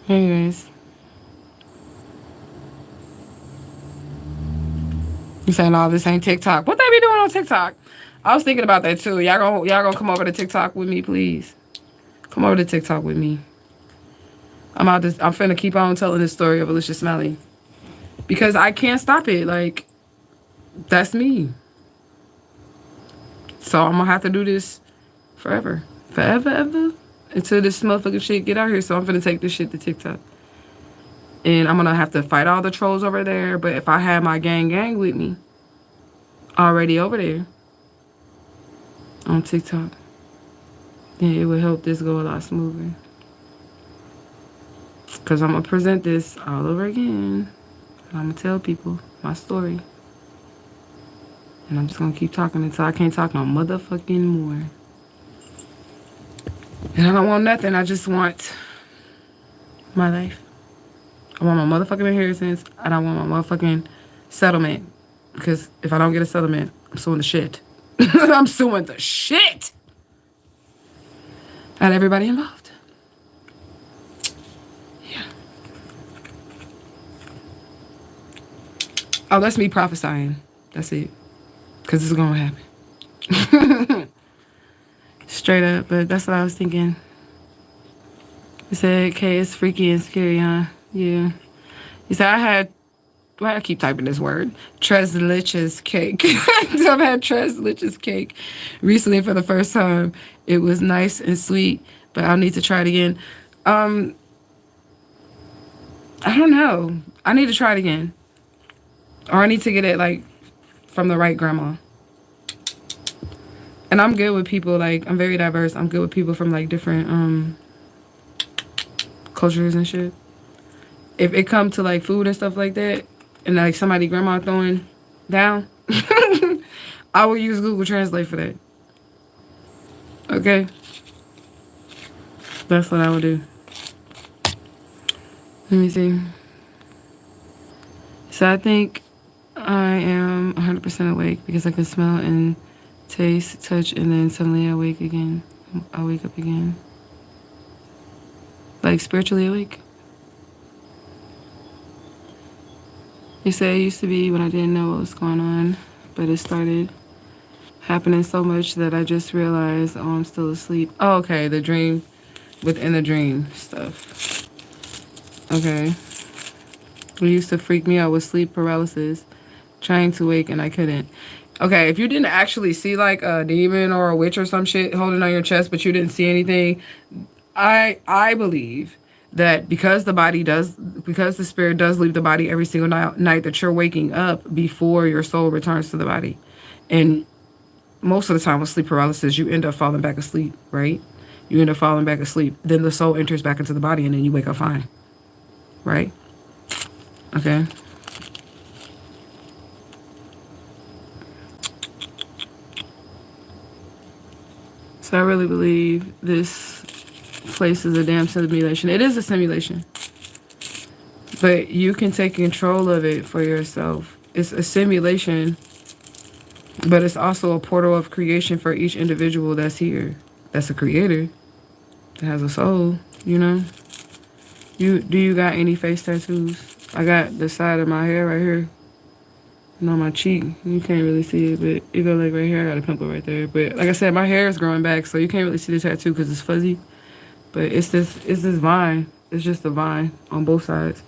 Anyways. You saying all this ain't TikTok. What they be doing on TikTok? I was thinking about that too. Y'all gonna come over to TikTok with me, please? Come over to TikTok with me. I'm finna keep on telling the story of Alicia Smelly. Because I can't stop it. Like, that's me. So I'm gonna have to do this forever. Forever, ever. Until this motherfucking shit get out here. So I'm finna take this shit to TikTok. And I'm gonna have to fight all the trolls over there. But if I have my gang with me already over there on TikTok, then it would help this go a lot smoother. Because I'm going to present this all over again. I'm going to tell people my story. And I'm just going to keep talking until I can't talk no motherfucking more. And I don't want nothing. I just want my life. I want my motherfucking inheritance. And I want my motherfucking settlement. Because if I don't get a settlement, I'm suing the shit. I'm suing the shit at everybody involved. Oh, that's me prophesying. That's it. Because it's going to happen. Straight up. But that's what I was thinking. You said, okay, it's freaky and scary, huh? Yeah. You said, why I keep typing this word? Tres leches cake. I've had tres leches cake recently for the first time. It was nice and sweet, but I'll need to try it again. I don't know. I need to try it again. Or I need to get it, like, from the right grandma. And I'm good with people, like, I'm very diverse. I'm good with people from, like, different, cultures and shit. If it comes to, like, food and stuff like that, and, like, somebody grandma throwing down, I will use Google Translate for that. Okay? That's what I would do. Let me see. So I think I am 100% awake because I can smell and taste, touch, and then suddenly I wake again. I wake up again. Like spiritually awake. You say it used to be when I didn't know what was going on, but it started happening so much that I just realized, oh, I'm still asleep. Oh, okay, the dream within the dream stuff. Okay. It used to freak me out with sleep paralysis. Trying to wake and I couldn't. Okay, if you didn't actually see like a demon or a witch or some shit holding on your chest, but you didn't see anything, I believe that because the spirit does leave the body every single night, that you're waking up before your soul returns to the body. And most of the time with sleep paralysis, you end up falling back asleep, right? You end up falling back asleep. Then the soul enters back into the body, and then you wake up fine. Right? Okay. So I really believe this place is a damn simulation. It is a simulation. But you can take control of it for yourself. It's a simulation, but it's also a portal of creation for each individual that's here. That's a creator. That has a soul, you know? Do you got any face tattoos? I got the side of my hair right here. And on my cheek. You can't really see it, but you go like right here, I got a pimple right there. But like I said, my hair is growing back, so you can't really see the tattoo because it's fuzzy. But it's this vine. It's just a vine on both sides.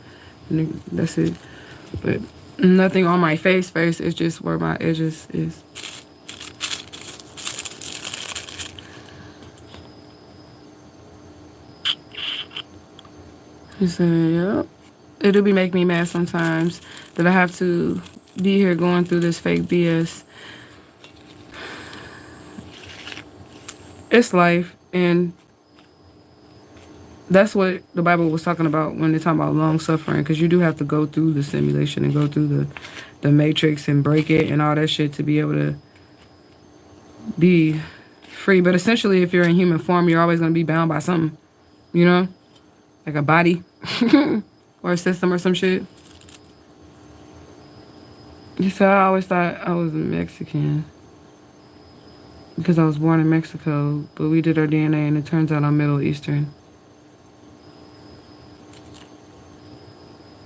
And that's it. But nothing on my face. It's just where my edges is. He said, yep. It'll be make me mad sometimes that I have to be here going through this fake BS. It's life, and that's what the Bible was talking about when they're talking about long suffering, because you do have to go through the simulation and go through the matrix and break it and all that shit to be able to be free. But essentially, if you're in human form, you're always going to be bound by something, you know, like a body or a system or some shit. So I always thought I was Mexican because I was born in Mexico, but we did our DNA and it turns out I'm Middle Eastern.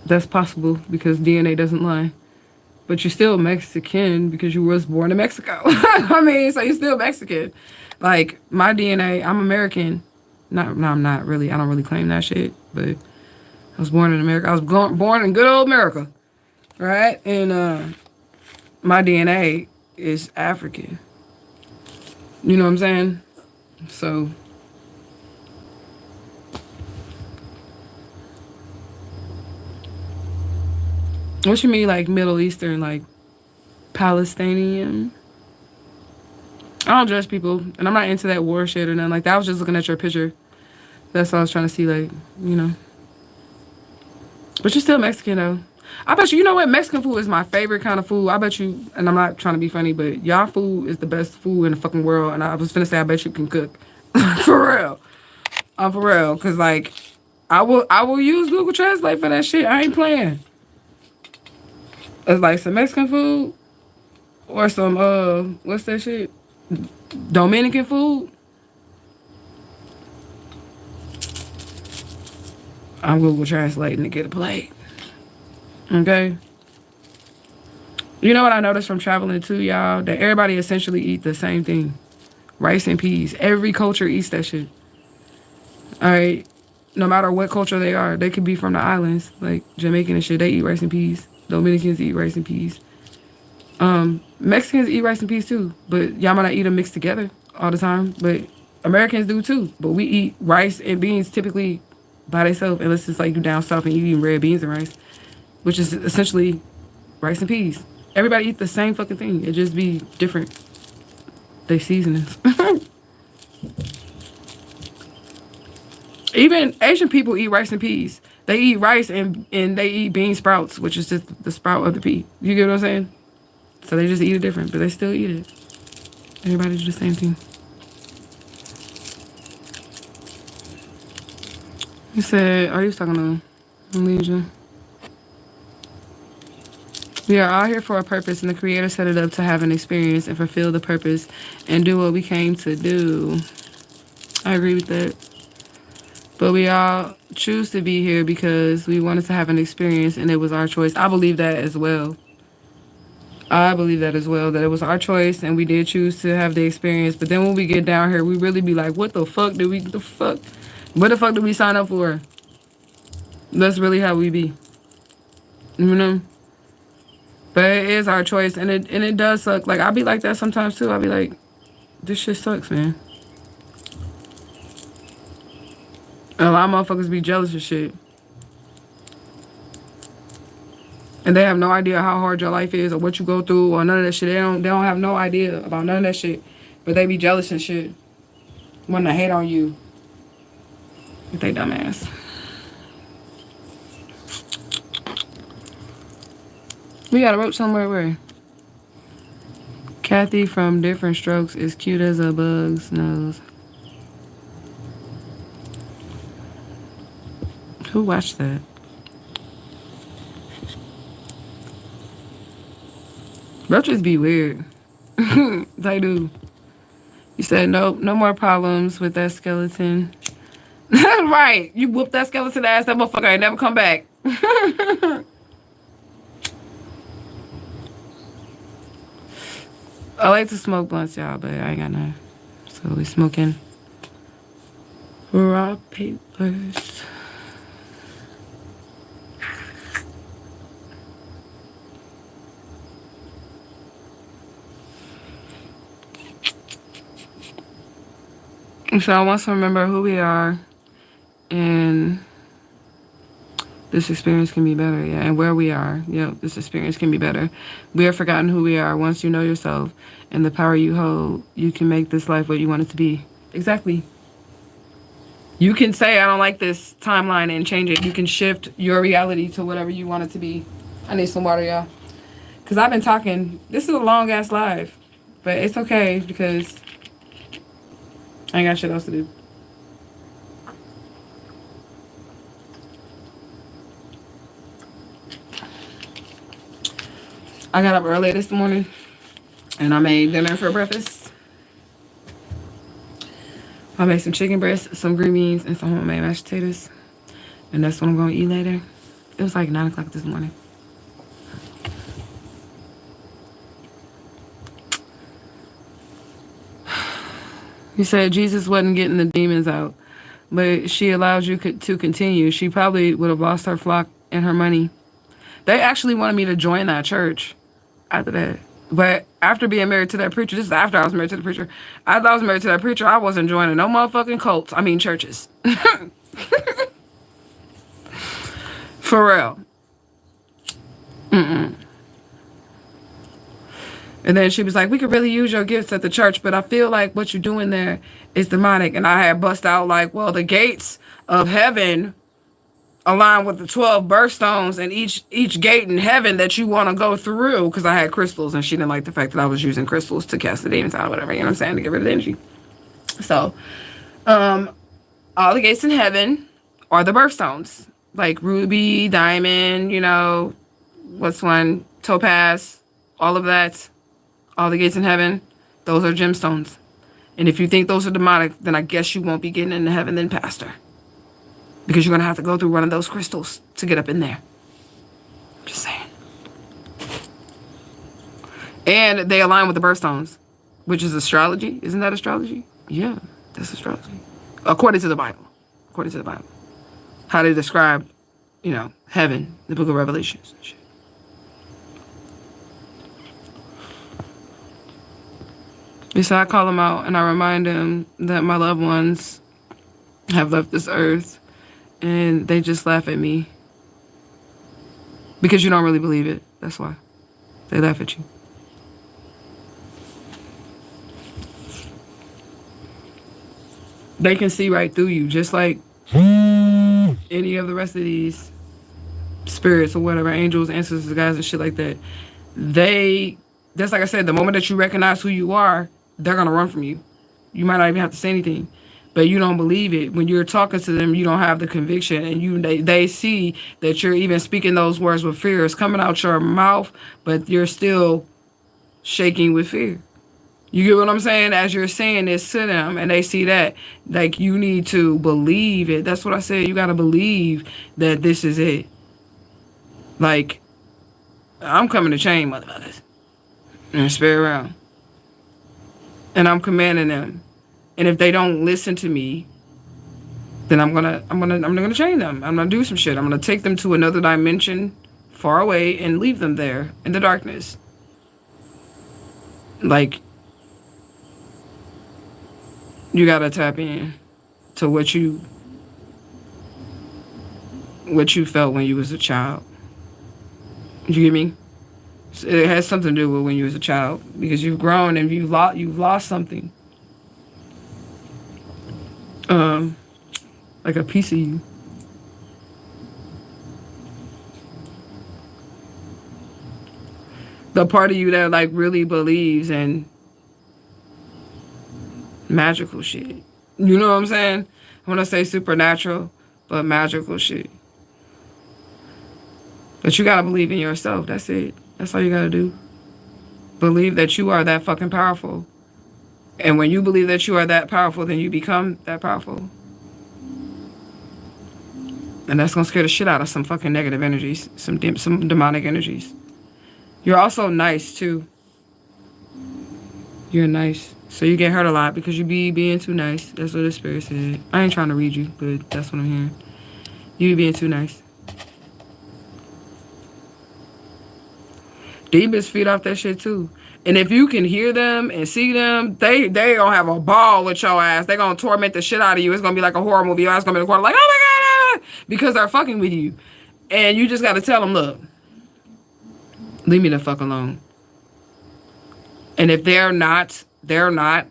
That's possible because DNA doesn't lie. But you're still Mexican because you was born in Mexico. I mean, so you're still Mexican. Like, my DNA, I'm American. No, I'm not really. I don't really claim that shit. But I was born in America. I was born in good old America. Right? And my DNA is African. You know what I'm saying? So... What you mean, like, Middle Eastern, like, Palestinian? I don't judge people, and I'm not into that war shit or nothing like that. I was just looking at your picture. That's what I was trying to see, like, you know. But you're still Mexican, though. I bet you know what? Mexican food is my favorite kind of food. I bet you, and I'm not trying to be funny, but y'all food is the best food in the fucking world, and I was finna say I bet you can cook. For real. For real, because, like, I will use Google Translate for that shit. I ain't playing. It's like some Mexican food or some, what's that shit? Dominican food. I'm Google Translating to get a plate. Okay? You know what I noticed from traveling too, y'all? That everybody essentially eat the same thing. Rice and peas. Every culture eats that shit. Alright? No matter what culture they are. They could be from the islands. Like Jamaican and shit. They eat rice and peas. Dominicans eat rice and peas. Mexicans eat rice and peas too, but y'all might not eat them mixed together all the time. But Americans do too. But we eat rice and beans typically by themselves, unless it's like you down south and you eating red beans and rice, which is essentially rice and peas. Everybody eats the same fucking thing. It just be different. They seasonings. Even Asian people eat rice and peas. They eat rice and they eat bean sprouts, which is just the sprout of the pea. You get what I'm saying? So they just eat it different, but they still eat it. Everybody do the same thing. He said, are you talking to Legion? We are all here for a purpose, and the Creator set it up to have an experience and fulfill the purpose and do what we came to do. I agree with that. But we all choose to be here because we wanted to have an experience and it was our choice. I believe that as well. I believe that as well, that it was our choice and we did choose to have the experience. But then when we get down here, we really be like, what the fuck did what the fuck did we sign up for? That's really how we be. You know? But it is our choice and it does suck. Like, I be like that sometimes too. I be like, this shit sucks, man. A lot of motherfuckers be jealous of shit. And they have no idea how hard your life is or what you go through or none of that shit. They don't have no idea about none of that shit. But they be jealous and shit. Want to hate on you. They dumbass. We got a roach somewhere where? Kathy from Different Strokes is cute as a bug's nose. Who watched that? Roaches be weird. They do. You said no more problems with that skeleton. Right. You whoop that skeleton ass, that motherfucker ain't never come back. I like to smoke blunts, y'all, but I ain't got none. So we smoking raw papers. So I want to remember who we are, and this experience can be better, yeah, and where we are. Yeah, this experience can be better. We have forgotten who we are. Once you know yourself and the power you hold, you can make this life what you want it to be. Exactly. You can say, I don't like this timeline, and change it. You can shift your reality to whatever you want it to be. I need some water, y'all. Because I've been talking. This is a long-ass live, but it's okay because I ain't got shit else to do. I got up early this morning and I made dinner for breakfast. I made some chicken breast, some green beans, and some homemade mashed potatoes. And that's what I'm going to eat later. It was like 9 o'clock this morning. You said Jesus wasn't getting the demons out, but she allowed you to continue. She probably would have lost her flock and her money. They actually wanted me to join that church after that. But after being married to that preacher, this is after I was married to the preacher. After I was married to that preacher, I wasn't joining no motherfucking cults. I mean churches. For real. Mm-mm. And then she was like, we could really use your gifts at the church, but I feel like what you're doing there is demonic. And I had bust out like, well, the gates of heaven align with the 12 birthstones, and each gate in heaven that you want to go through, because I had crystals, and she didn't like the fact that I was using crystals to cast the demons out or whatever, you know what I'm saying, to get rid of the energy. So, all the gates in heaven are the birthstones, like ruby, diamond, you know, what's one, topaz, all of that. All the gates in heaven, those are gemstones. And if you think those are demonic, then I guess you won't be getting into heaven then, Pastor. Because you're going to have to go through one of those crystals to get up in there. Just saying. And they align with the birthstones, which is astrology. Isn't that astrology? Yeah, that's astrology. According to the Bible. According to the Bible. How they describe, you know, heaven, the book of Revelations and shit. So I call him out and I remind him that my loved ones have left this earth, and they just laugh at me. Because you don't really believe it. That's why. They laugh at you. They can see right through you, just like any of the rest of these spirits or whatever, angels, ancestors, guys, and shit like that. That's like I said, the moment that you recognize who you are, they're going to run from you. You might not even have to say anything, but you don't believe it. When you're talking to them, you don't have the conviction, and they see that you're even speaking those words with fear. It's coming out your mouth, but you're still shaking with fear. You get what I'm saying? As you're saying this to them, and they see that, like, you need to believe it. That's what I said. You got to believe that this is it. Like, I'm coming to change, motherfuckers. And spirit realm. And I'm commanding them. And if they don't listen to me, then I'm gonna chain them. I'm gonna do some shit. I'm gonna take them to another dimension far away and leave them there in the darkness. Like, you gotta tap in to what you felt when you was a child. You get me? It has something to do with when you was a child, because you've grown and you've lost something. Like a piece of you. The part of you that like really believes in magical shit. You know what I'm saying? I want to say supernatural, but magical shit. But you gotta believe in yourself. That's it. That's all you gotta do. Believe that you are that fucking powerful. And when you believe that you are that powerful, then you become that powerful. And that's gonna scare the shit out of some fucking negative energies, some demonic energies. You're also nice too. You're nice. So you get hurt a lot because you be being too nice. That's what the spirit said. I ain't trying to read you, but that's what I'm hearing. You be being too nice. Demons feed off that shit too. And if you can hear them and see them, they gonna have a ball with your ass. They gonna torment the shit out of you. It's gonna be like a horror movie. Your ass gonna be in the corner like, oh my God, because they're fucking with you. And you just gotta tell them, look, leave me the fuck alone. And if they're not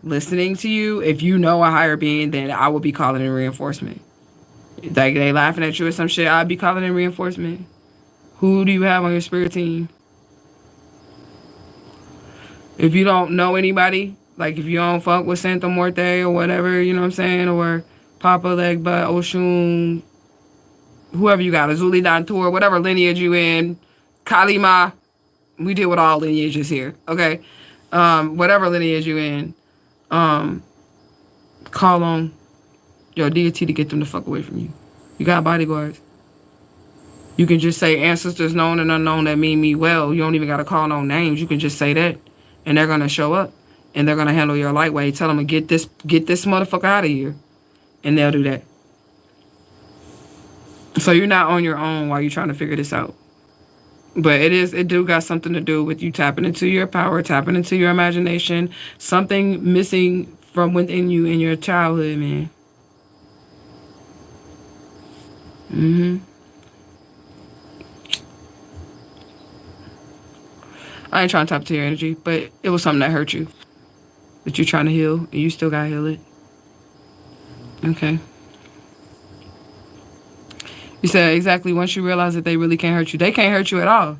listening to you, if you know a higher being, then I will be calling in reinforcement. Like they laughing at you or some shit, I'd be calling in reinforcement. Who do you have on your spirit team? If you don't know anybody, like if you don't fuck with Santa Muerte or whatever, you know what I'm saying, or Papa Legba, Oshun, whoever you got, Azuli Dantur, whatever lineage you in, Kalima, we deal with all lineages here, okay? Whatever lineage you in, call on your deity to get them the fuck away from you. You got bodyguards. You can just say ancestors known and unknown that mean me well. You don't even got to call no names. You can just say that. And they're going to show up. And they're going to handle your light way. Tell them to get this motherfucker out of here. And they'll do that. So you're not on your own while you're trying to figure this out. But it do got something to do with you tapping into your power, tapping into your imagination. Something missing from within you in your childhood, man. I ain't trying to tap to your energy, but it was something that hurt you. That you're trying to heal, and you still gotta heal it. Okay. You said exactly once you realize that they really can't hurt you. They can't hurt you at all.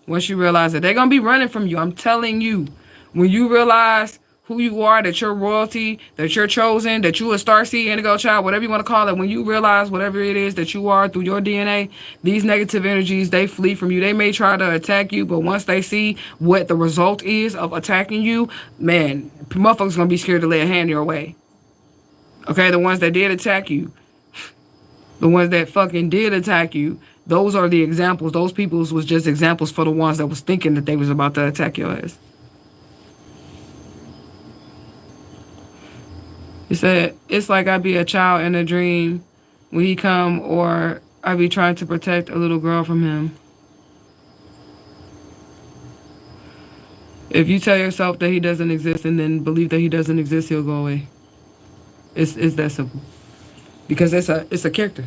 Once you realize that they're gonna be running from you. I'm telling you. When you realize who you are, that you're royalty, that you're chosen, that you a starseed, indigo child, whatever you want to call it, when you realize whatever it is that you are through your DNA, these negative energies, they flee from you. They may try to attack you, but once they see what the result is of attacking you, man, motherfuckers gonna be scared to lay a hand your way. Okay, the ones that did attack you, the ones that fucking did attack you, those are the examples. Those peoples was just examples for the ones that was thinking that they was about to attack your ass. He said, it's like I be a child in a dream when he come, or I be trying to protect a little girl from him. If you tell yourself that he doesn't exist and then believe that he doesn't exist, he'll go away. It's that simple. Because it's a character.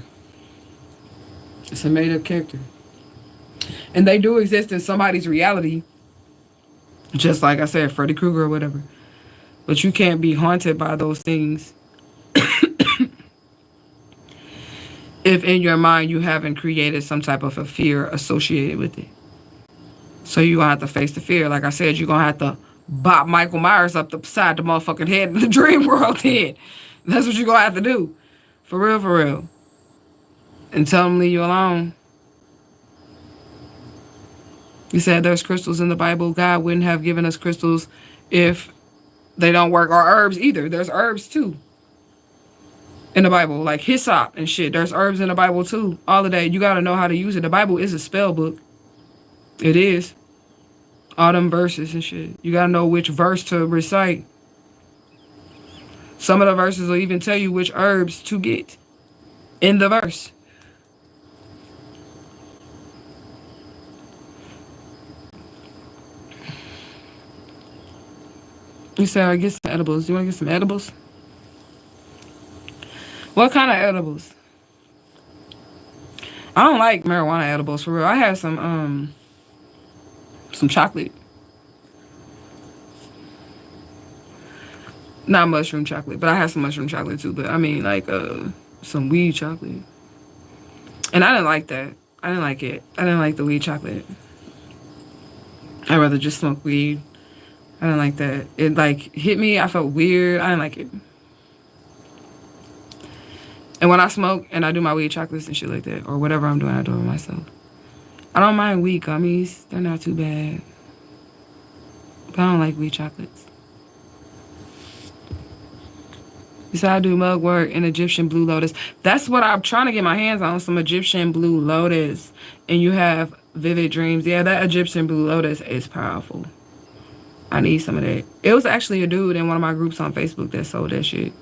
It's a made-up character. And they do exist in somebody's reality. Just like I said, Freddy Krueger or whatever. But you can't be haunted by those things if in your mind you haven't created some type of a fear associated with it. So you're going to have to face the fear. Like I said, you're going to have to bop Michael Myers up the side of the motherfucking head in the dream world head. That's what you're going to have to do. For real, for real. And tell them leave you alone. You said there's crystals in the Bible. God wouldn't have given us crystals if they don't work. Or herbs either. There's herbs too in the Bible. Like hyssop and shit. There's herbs in the Bible too. All of that. You got to know how to use it. The Bible is a spell book. It is. All them verses and shit. You got to know which verse to recite. Some of the verses will even tell you which herbs to get in the verse. You said I get some edibles. You want to get some edibles? What kind of edibles? I don't like marijuana edibles for real. I had some chocolate. Not mushroom chocolate, but I had some mushroom chocolate too. But I mean like some weed chocolate. And I didn't like that. I didn't like it. I didn't like the weed chocolate. I'd rather just smoke weed. I didn't like that. It like hit me. I felt weird. I didn't like it. And when I smoke and I do my weed chocolates and shit like that, or whatever I'm doing, I do it myself. I don't mind weed gummies. They're not too bad. But I don't like weed chocolates. So I do mugwort and Egyptian blue lotus. That's what I'm trying to get my hands on, some Egyptian blue lotus. And you have vivid dreams. Yeah, that Egyptian blue lotus is powerful. I need some of that. It was actually a dude in one of my groups on Facebook that sold that shit.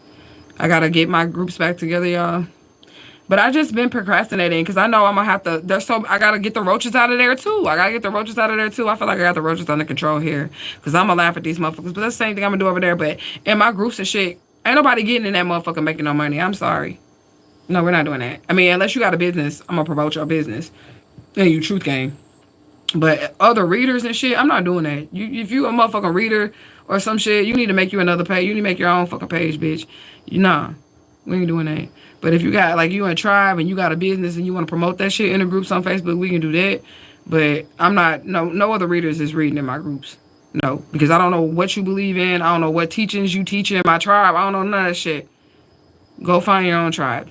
I gotta get my groups back together, y'all. But I just been procrastinating because I know I'm gonna have to. I gotta get the roaches out of there too. I feel like I got the roaches under control here because I'm gonna laugh at these motherfuckers. But that's the same thing I'm gonna do over there. But in my groups and shit, ain't nobody getting in that motherfucker making no money. I'm sorry. No, we're not doing that. I mean, unless you got a business, I'm gonna promote your business and you truth game. But other readers and shit, I'm not doing that. If you a motherfucking reader or some shit, you need to make you another page. You need to make your own fucking page, bitch. Nah, we ain't doing that. But if you got, like, you in Tribe and you got a business and you want to promote that shit in the groups on Facebook, we can do that. But I'm not, no other readers is reading in my groups. No, because I don't know what you believe in. I don't know what teachings you teach in my tribe. I don't know none of that shit. Go find your own tribe,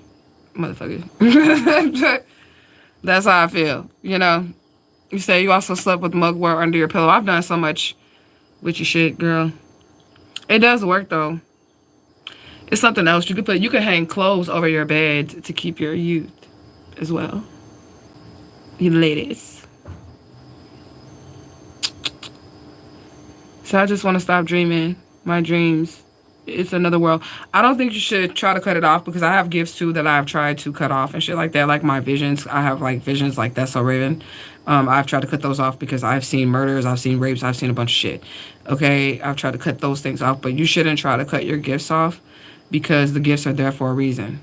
motherfucker. That's how I feel, you know. You say you also slept with mugwort under your pillow. I've done so much with your shit, girl. It does work, though. It's something else. You could hang clothes over your bed to keep your youth as well. You ladies. So I just want to stop dreaming my dreams. It's another world. I don't think you should try to cut it off because I have gifts too that I've tried to cut off and shit like that. Like my visions. I have like visions like That's So Raven. I've tried to cut those off because I've seen murders, I've seen rapes, I've seen a bunch of shit. Okay, I've tried to cut those things off, but you shouldn't try to cut your gifts off because the gifts are there for a reason.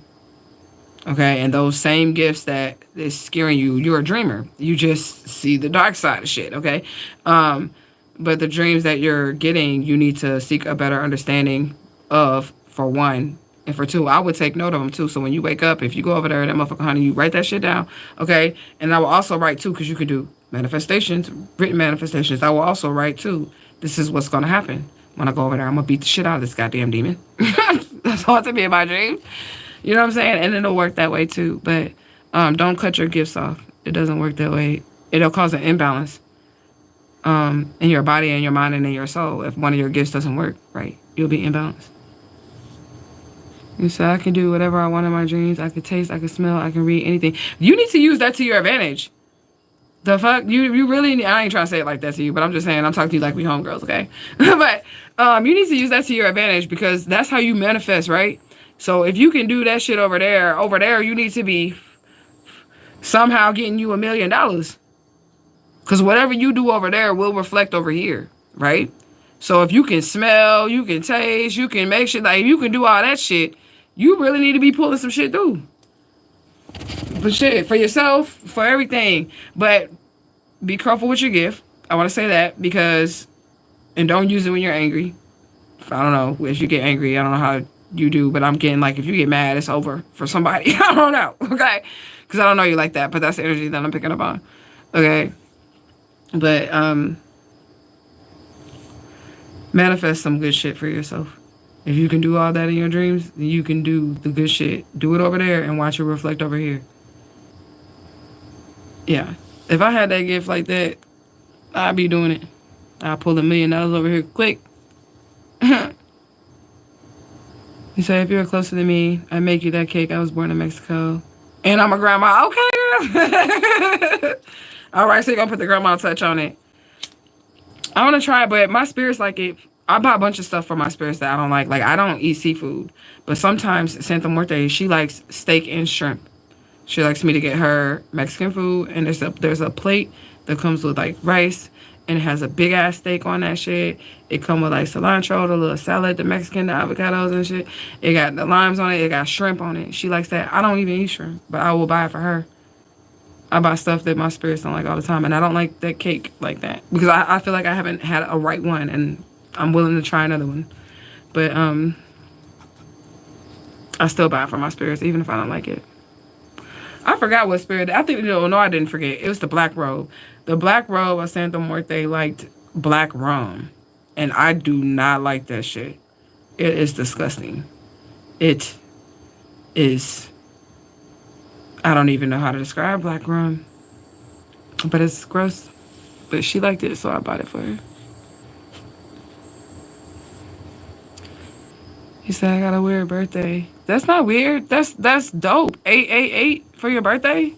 Okay, and those same gifts that is scaring you, you're a dreamer. You just see the dark side of shit, okay? But the dreams that you're getting, you need to seek a better understanding of, for one. And for two, I would take note of them too. So when you wake up, if you go over there, that motherfucker, honey, you write that shit down, okay? And I will also write too, because you can do manifestations, written manifestations. I will also write too. This is what's going to happen. When I go over there, I'm going to beat the shit out of this goddamn demon. That's all to be in my dreams. You know what I'm saying? And it'll work that way too. But don't cut your gifts off. It doesn't work that way. It'll cause an imbalance in your body and your mind and in your soul. If one of your gifts doesn't work right, you'll be imbalanced. And so I can do whatever I want in my dreams. I can taste, I can smell, I can read anything. You need to use that to your advantage. The fuck? You really, I ain't trying to say it like that to you, but I'm just saying, I'm talking to you like we homegirls, okay? But you need to use that to your advantage because that's how you manifest, right? So if you can do that shit over there, you need to be somehow getting you $1 million. Because whatever you do over there will reflect over here, right? So if you can smell, you can taste, you can make shit, like, you can do all that shit, you really need to be pulling some shit through. For shit, for yourself, for everything. But be careful with your gift. I want to say that because, and don't use it when you're angry. I don't know, if you get angry, I don't know how you do, but I'm getting like, if you get mad, it's over for somebody. I don't know, okay? Because I don't know you like that, but that's the energy that I'm picking up on, okay? But, manifest some good shit for yourself. If you can do all that in your dreams, then you can do the good shit. Do it over there and watch it reflect over here. Yeah. If I had that gift like that, I'd be doing it. I'd pull $1 million over here quick. You say, if you're closer to me, I make you that cake. I was born in Mexico. And I'm a grandma. Okay, girl. All right, so you're going to put the grandma touch on it. I want to try it, but my spirits like it. I buy a bunch of stuff for my spirits that I don't like. Like, I don't eat seafood. But sometimes Santa Muerte, she likes steak and shrimp. She likes me to get her Mexican food. And there's a plate that comes with, like, rice. And it has a big-ass steak on that shit. It come with, like, cilantro, the little salad, the Mexican, the avocados and shit. It got the limes on it. It got shrimp on it. She likes that. I don't even eat shrimp. But I will buy it for her. I buy stuff that my spirits don't like all the time. And I don't like that cake like that. Because I feel like I haven't had a right one. And I'm willing to try another one. But, I still buy it for my spirits, even if I don't like it. I forgot what spirit. I think, no, I didn't forget. It was the black robe. The black robe of Santa Muerte liked black rum. And I do not like that shit. It is disgusting. It is. I don't even know how to describe black rum. But it's gross. But she liked it, so I bought it for her. He said, I got a weird birthday. That's not weird. That's dope. 888 for your birthday?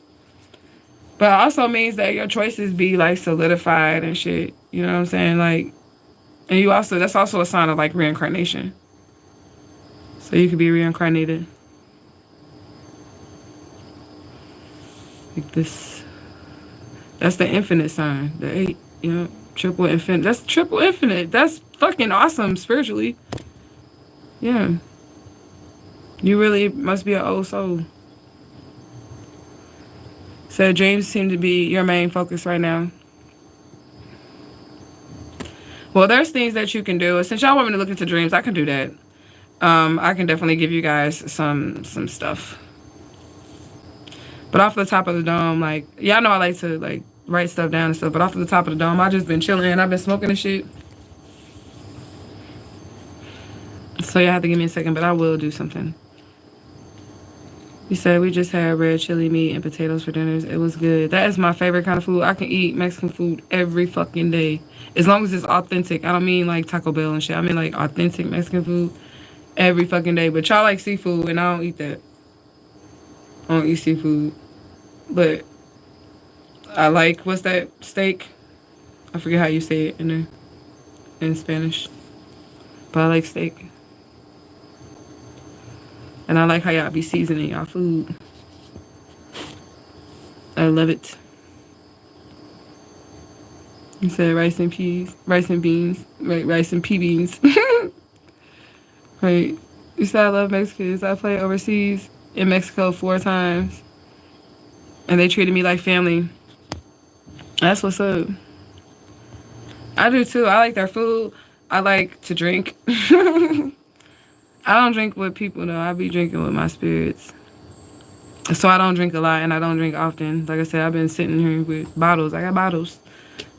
But it also means that your choices be like solidified and shit. You know what I'm saying? Like, and you also, that's also a sign of like reincarnation. So you could be reincarnated. Like this. That's the infinite sign. The 8, you know, triple infinite. That's triple infinite. That's fucking awesome spiritually. Yeah. You really must be an old soul. So dreams seem to be your main focus right now. Well, there's things that you can do. Since y'all want me to look into dreams, I can do that. I can definitely give you guys some stuff. But off the top of the dome, like, y'all know I like to like write stuff down and stuff, but off the top of the dome, I just been chilling. I've been smoking and shit. So you have to give me a second, but I will do something. You said we just had red chili meat and potatoes for dinners. It was good. That is my favorite kind of food. I can eat Mexican food every fucking day. As long as it's authentic. I don't mean like Taco Bell and shit. I mean like authentic Mexican food every fucking day. But y'all like seafood and I don't eat that. I don't eat seafood. But I like, what's that steak? I forget how you say it in Spanish. But I like steak. And I like how y'all be seasoning y'all food. I love it. You said rice and peas, rice and beans, right? Rice and pea beans. Right. You said I love Mexicans. I played overseas in Mexico 4 times. And they treated me like family. That's what's up. I do too. I like their food. I like to drink. I don't drink with people though. I be drinking with my spirits. So I don't drink a lot and I don't drink often. Like I said, I've been sitting here with bottles. I got bottles.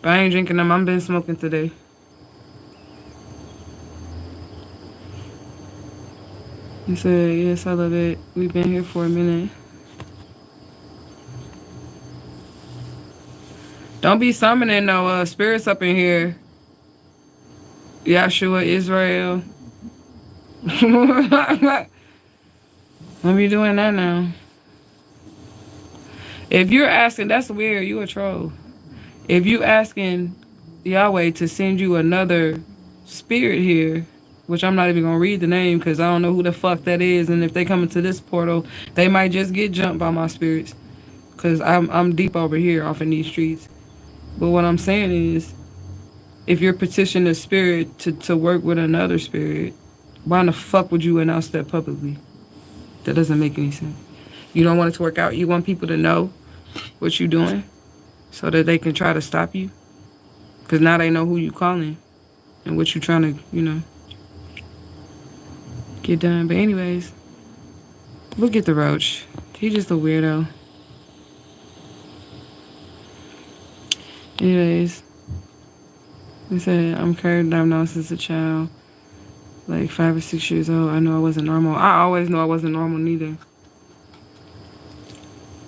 But I ain't drinking them. I've been smoking today. He said, yes, I love it. We've been here for a minute. Don't be summoning no spirits up in here. Yahshua, Israel. Don't be doing that now. If you're asking, that's weird. You a troll. If you asking Yahweh to send you another spirit here, which I'm not even going to read the name because I don't know who the fuck that is. And if they come into this portal, they might just get jumped by my spirits. Because I'm deep over here off in these streets. But what I'm saying is, if you're petitioning a spirit to work with another spirit, why in the fuck would you announce that publicly? That doesn't make any sense. You don't want it to work out. You want people to know what you're doing so that they can try to stop you. Because now they know who you calling and what you're trying to, you know, get done. But anyways, look at the roach. He just a weirdo. Anyways, they said, I'm curved. I've known since a child. Like 5 or 6 years old. I know I wasn't normal. I always knew I wasn't normal neither.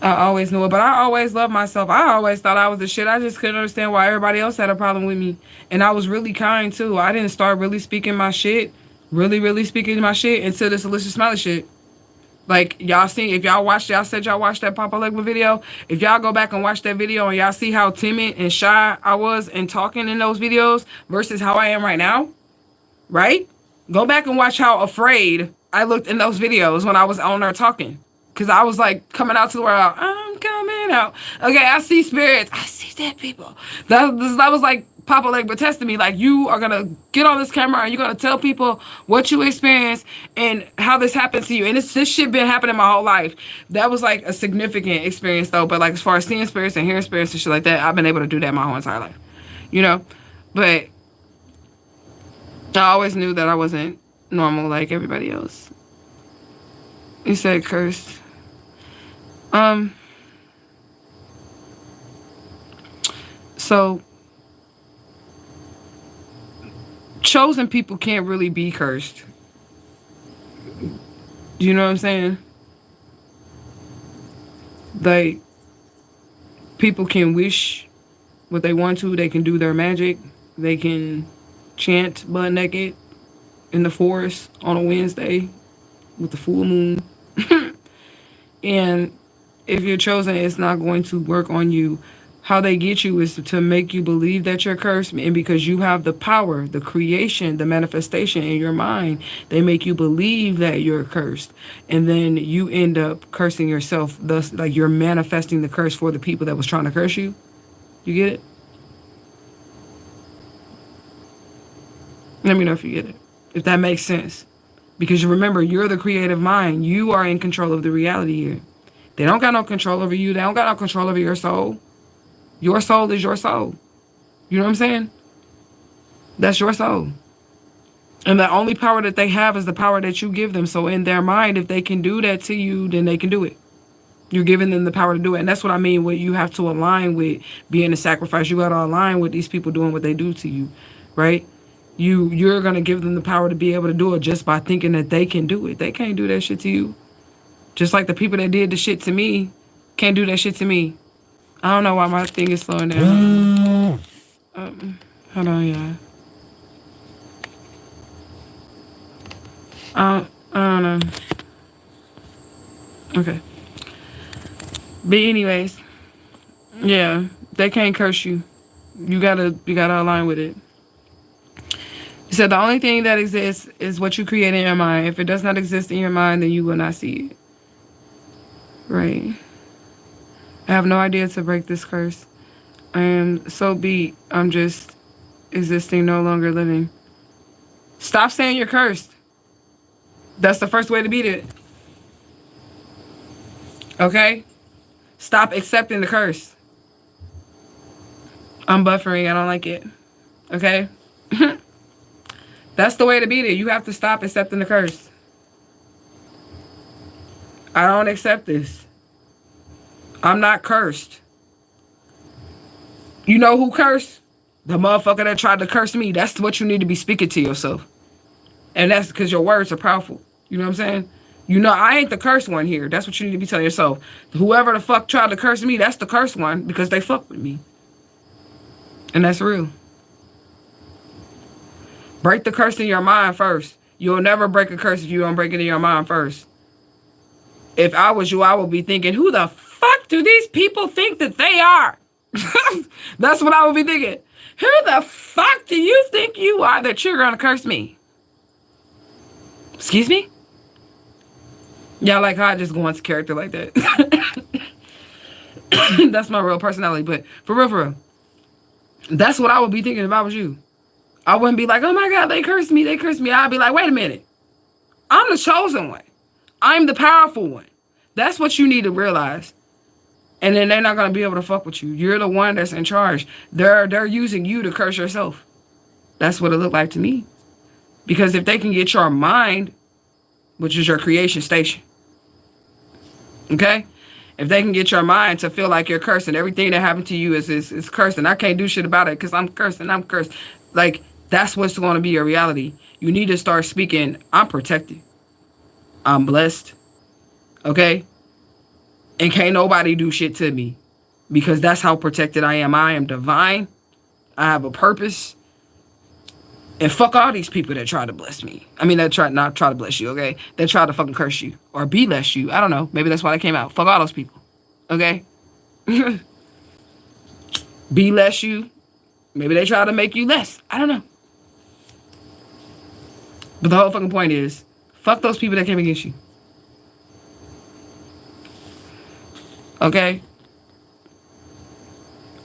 I always knew it, but I always loved myself. I always thought I was the shit. I just couldn't understand why everybody else had a problem with me. And I was really kind too. I didn't start really speaking my shit, really speaking my shit until this Alicia Smiley shit. Like, y'all seen, if y'all watched, y'all said y'all watched that Papa Legba video. If y'all go back and watch that video and y'all see how timid and shy I was in talking in those videos versus how I am right now, right? Go back and watch how afraid I looked in those videos when I was on there talking. Because I was like coming out to the world. I'm coming out. Okay, I see spirits. I see dead people. That was like Papa Legba testing me. Like, you are going to get on this camera and you're going to tell people what you experienced and how this happened to you. And this shit been happening my whole life. That was like a significant experience though. But like as far as seeing spirits and hearing spirits and shit like that, I've been able to do that my whole entire life. You know? But I always knew that I wasn't normal like everybody else. You said cursed. Um. So chosen people can't really be cursed. You know what I'm saying? Like, people can wish what they want to. They can do their magic. They can chant butt naked in the forest on a Wednesday with the full moon. And if you're chosen, it's not going to work on you. How they get you is to make you believe that you're cursed, and because you have the power, the creation, the manifestation in your mind, they make you believe that you're cursed, and then you end up cursing yourself. Thus, like, you're manifesting the curse for the people that was trying to curse you. You get it? Let me know if you get it, if that makes sense. Because you remember, you're the creative mind. You are in control of the reality here. They don't got no control over you. They don't got no control over your soul. Your soul is your soul. You know what I'm saying? That's your soul. And the only power that they have is the power that you give them. So in their mind, if they can do that to you, then they can do it. You're giving them the power to do it. And that's what I mean when you have to align with being a sacrifice. You got to align with these people doing what they do to you, right? You're going to give them the power to be able to do it just by thinking that they can do it. They can't do that shit to you. Just like the people that did the shit to me can't do that shit to me. I don't know why my thing is slowing down. Hold on, yeah. I don't know. Okay. But anyways, yeah, they can't curse you. You gotta align with it. You said the only thing that exists is what you create in your mind. If it does not exist in your mind, then you will not see it. Right. I have no idea to break this curse. I am so beat. I'm just existing, no longer living. Stop saying you're cursed. That's the first way to beat it. Okay? Stop accepting the curse. I'm buffering. I don't like it. Okay? That's the way to beat it. You have to stop accepting the curse. I don't accept this. I'm not cursed. You know who cursed? The motherfucker that tried to curse me. That's what you need to be speaking to yourself. And that's because your words are powerful. You know what I'm saying? You know, I ain't the cursed one here. That's what you need to be telling yourself. Whoever the fuck tried to curse me, that's the cursed one because they fuck with me. And that's real. Break the curse in your mind first. You'll never break a curse if you don't break it in your mind first. If I was you, I would be thinking, who the fuck do these people think that they are? That's what I would be thinking. Who the fuck do you think you are that you're gonna curse me? Excuse me? Yeah, like how I just go into character like that. That's my real personality. But for real, that's what I would be thinking if I was you. I wouldn't be like, oh my God, they cursed me. I'd be like, wait a minute. I'm the chosen one. I'm the powerful one. That's what you need to realize. And then they're not going to be able to fuck with you. You're the one that's in charge. They're using you to curse yourself. That's what it looked like to me. Because if they can get your mind, which is your creation station, okay? If they can get your mind to feel like you're cursed and everything that happened to you is cursed and I can't do shit about it because I'm cursed and I'm cursed. Like, that's what's going to be your reality. You need to start speaking, I'm protected. I'm blessed. Okay? And can't nobody do shit to me because that's how protected I am. I am divine. I have a purpose. And fuck all these people that try to bless me. I mean, not try to bless you, okay? That try to fucking curse you or be less you. I don't know. Maybe that's why they came out. Fuck all those people, okay? Be less you. Maybe they try to make you less. I don't know. But the whole fucking point is, fuck those people that came against you. Okay?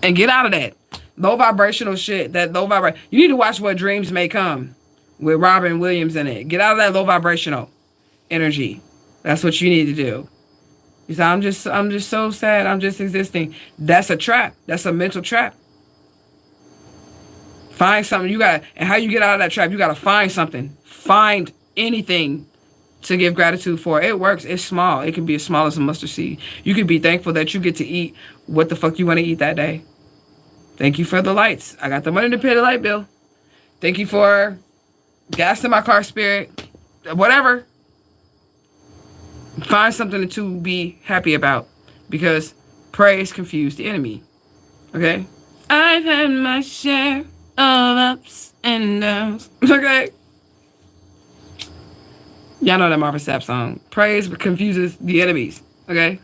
And get out of that low vibrational shit. You need to watch What Dreams May Come with Robin Williams in it. Get out of that low vibrational energy. That's what you need to do. You say, I'm just so sad. I'm just existing. That's a trap. That's a mental trap. Find something. And how you get out of that trap, you got to find something. Find anything to give gratitude for. It works. It's small. It can be as small as a mustard seed. You could be thankful that you get to eat what the fuck you want to eat that day. Thank you for the lights. I got the money to pay the light bill. Thank you for gas in my car, Spirit. Whatever. Find something to be happy about, because praise confused the enemy. Okay? I've had my share of ups and downs. Okay? Y'all know that Marvin Sapp song. Praise confuses the enemies. Okay?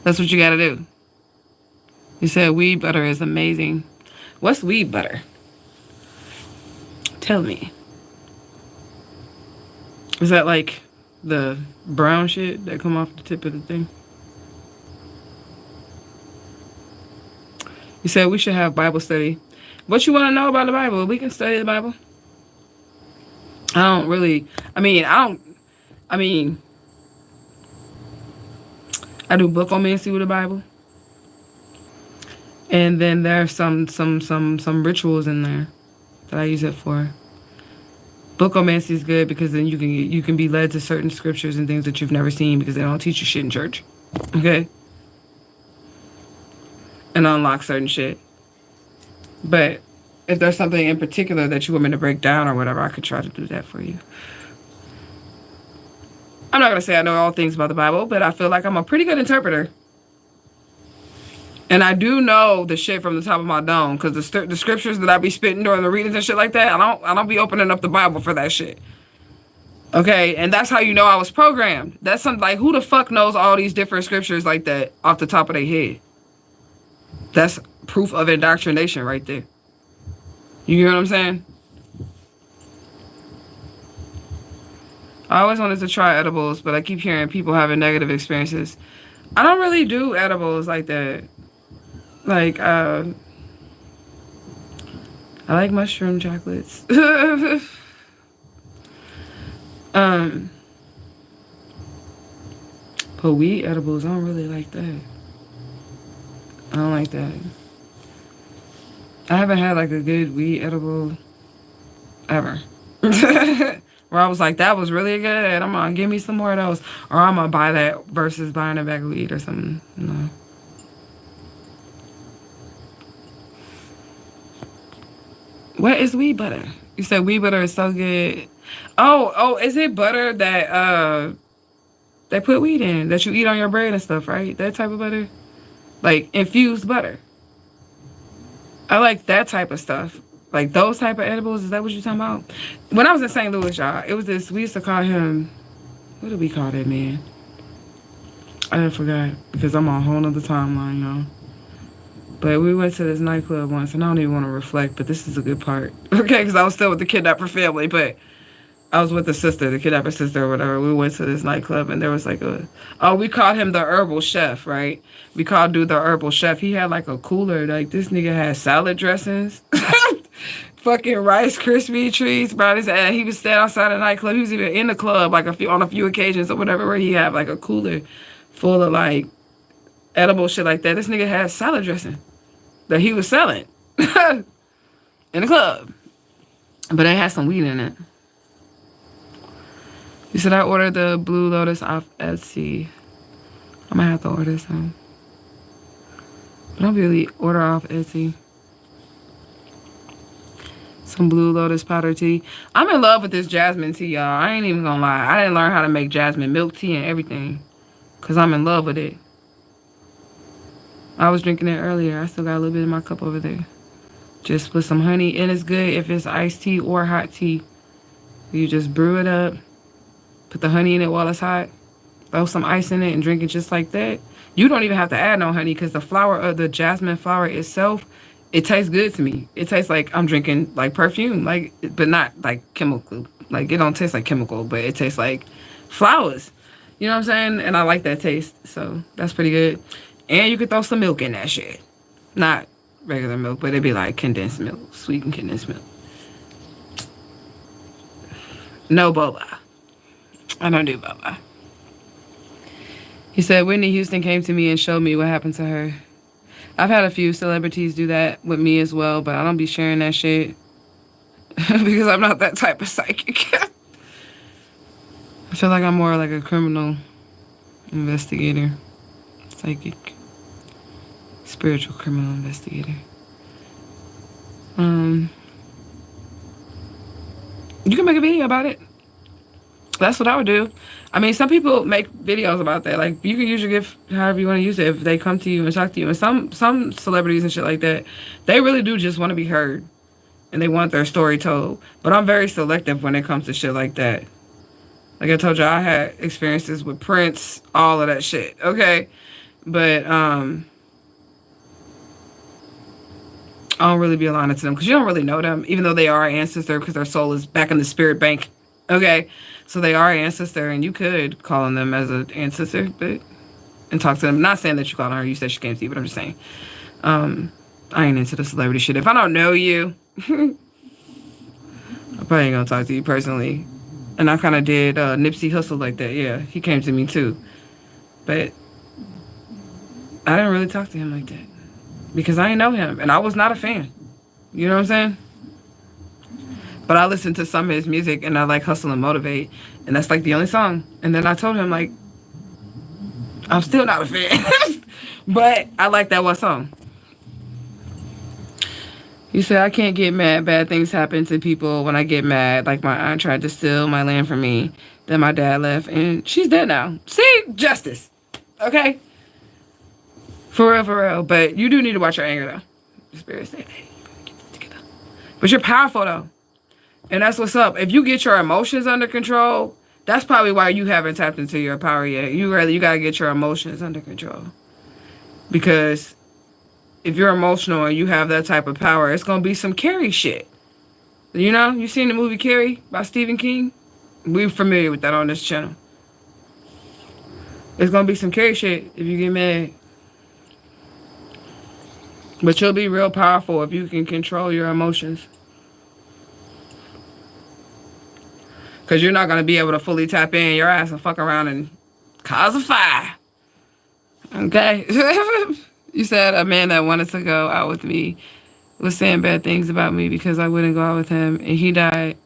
That's what you gotta do. You said weed butter is amazing. What's weed butter? Tell me. Is that like the brown shit that come off the tip of the thing? You said we should have Bible study. What you want to know about the Bible? We can study the Bible. I do bookomancy with the Bible. And then there's some rituals in there that I use it for. Bookomancy is good because then you can be led to certain scriptures and things that you've never seen because they don't teach you shit in church. Okay? And unlock certain shit. But if there's something in particular that you want me to break down or whatever, I could try to do that for you. I'm not going to say I know all things about the Bible, but I feel like I'm a pretty good interpreter. And I do know the shit from the top of my dome, because the scriptures that I be spitting during the readings and shit like that, I don't be opening up the Bible for that shit. Okay, and that's how you know I was programmed. That's something like, who the fuck knows all these different scriptures like that off the top of their head? That's proof of indoctrination right there. You hear what I'm saying? I always wanted to try edibles, but I keep hearing people having negative experiences. I don't really do edibles like that. Like, I like mushroom chocolates. But weed edibles, I don't really like that. I don't like that. I haven't had like a good weed edible ever. Where I was like, that was really good. I'm gonna give me some more of those. Or I'm gonna buy that versus buying a bag of weed or something. No. What is weed butter? You said weed butter is so good. Oh, is it butter that they put weed in that you eat on your bread and stuff, right? That type of butter? Like infused butter. I like that type of stuff. Like those type of edibles, is that what you're talking about? When I was in St. Louis, y'all, it was this, we used to call him, what did we call that man? I forgot, because I'm on a whole nother timeline, y'all. But we went to this nightclub once, and I don't even want to reflect, but this is a good part. Okay, because I was still with the kidnapper family, but I was with the sister, the kidnapper sister or whatever. We went to this nightclub, and there was like we called him the herbal chef, right? We called dude the herbal chef. He had like a cooler. Like, this nigga had salad dressings. Fucking Rice Krispie treats, bro. He was standing outside the nightclub. He was even in the club, like on a few occasions or whatever, where he had like a cooler full of like edible shit like that. This nigga had salad dressing that he was selling in the club. But they had some weed in it. You said I ordered the Blue Lotus off Etsy. I might have to order some. But I don't really order off Etsy. Some Blue Lotus powder tea. I'm in love with this jasmine tea, y'all. I ain't even gonna lie. I didn't learn how to make jasmine milk tea and everything, because I'm in love with it. I was drinking it earlier. I still got a little bit in my cup over there. Just put some honey. And it's good if it's iced tea or hot tea. You just brew it up. Put the honey in it while it's hot. Throw some ice in it and drink it just like that. You don't even have to add no honey, because the flower of the jasmine flower itself, it tastes good to me. It tastes like I'm drinking like perfume, like, but not like chemical. Like, it don't taste like chemical, but it tastes like flowers. You know what I'm saying? And I like that taste, so that's pretty good. And you could throw some milk in that shit. Not regular milk, but it'd be like condensed milk, sweetened condensed milk. No boba. I don't do boba. He said Whitney Houston came to me and showed me what happened to her. I've had a few celebrities do that with me as well, but I don't be sharing that shit. because I'm not that type of psychic. I feel like I'm more like a criminal investigator, psychic, spiritual criminal investigator. You can make a video about it. That's what I would do. I mean, some people make videos about that. Like, you can use your gift however you want to use it if they come to you and talk to you. And some celebrities and shit like that, they really do just want to be heard. And they want their story told. But I'm very selective when it comes to shit like that. Like I told you, I had experiences with Prince, all of that shit. Okay? But, I don't really be aligning to them because you don't really know them, even though they are an ancestor because their soul is back in the spirit bank. Okay? So they are an ancestor, and you could call on them as an ancestor, but and talk to them. Not saying that you called on her. You said she came to you, but I'm just saying. I ain't into the celebrity shit. If I don't know you, I probably ain't gonna talk to you personally. And I kind of did Nipsey Hussle like that. Yeah, he came to me too. But I didn't really talk to him like that because I didn't know him, and I was not a fan. You know what I'm saying? But I listened to some of his music, and I like Hustle and Motivate, and that's like the only song. And then I told him, like, I'm still not a fan, but I like that one song. You said, I can't get mad. Bad things happen to people when I get mad. Like my aunt tried to steal my land from me. Then my dad left, and she's dead now. See? Justice. Okay? For real, for real. But you do need to watch your anger, though. The spirit said, hey, get this together. But you're powerful, though. And that's what's up. If you get your emotions under control, that's probably why you haven't tapped into your power yet. You gotta get your emotions under control. Because if you're emotional and you have that type of power, it's gonna be some Carrie shit. You know? You seen the movie Carrie by Stephen King? We're familiar with that on this channel. It's gonna be some Carrie shit if you get mad. But you'll be real powerful if you can control your emotions. Because you're not going to be able to fully tap in your ass and fuck around and cause a fire. Okay? You said a man that wanted to go out with me was saying bad things about me because I wouldn't go out with him. And he died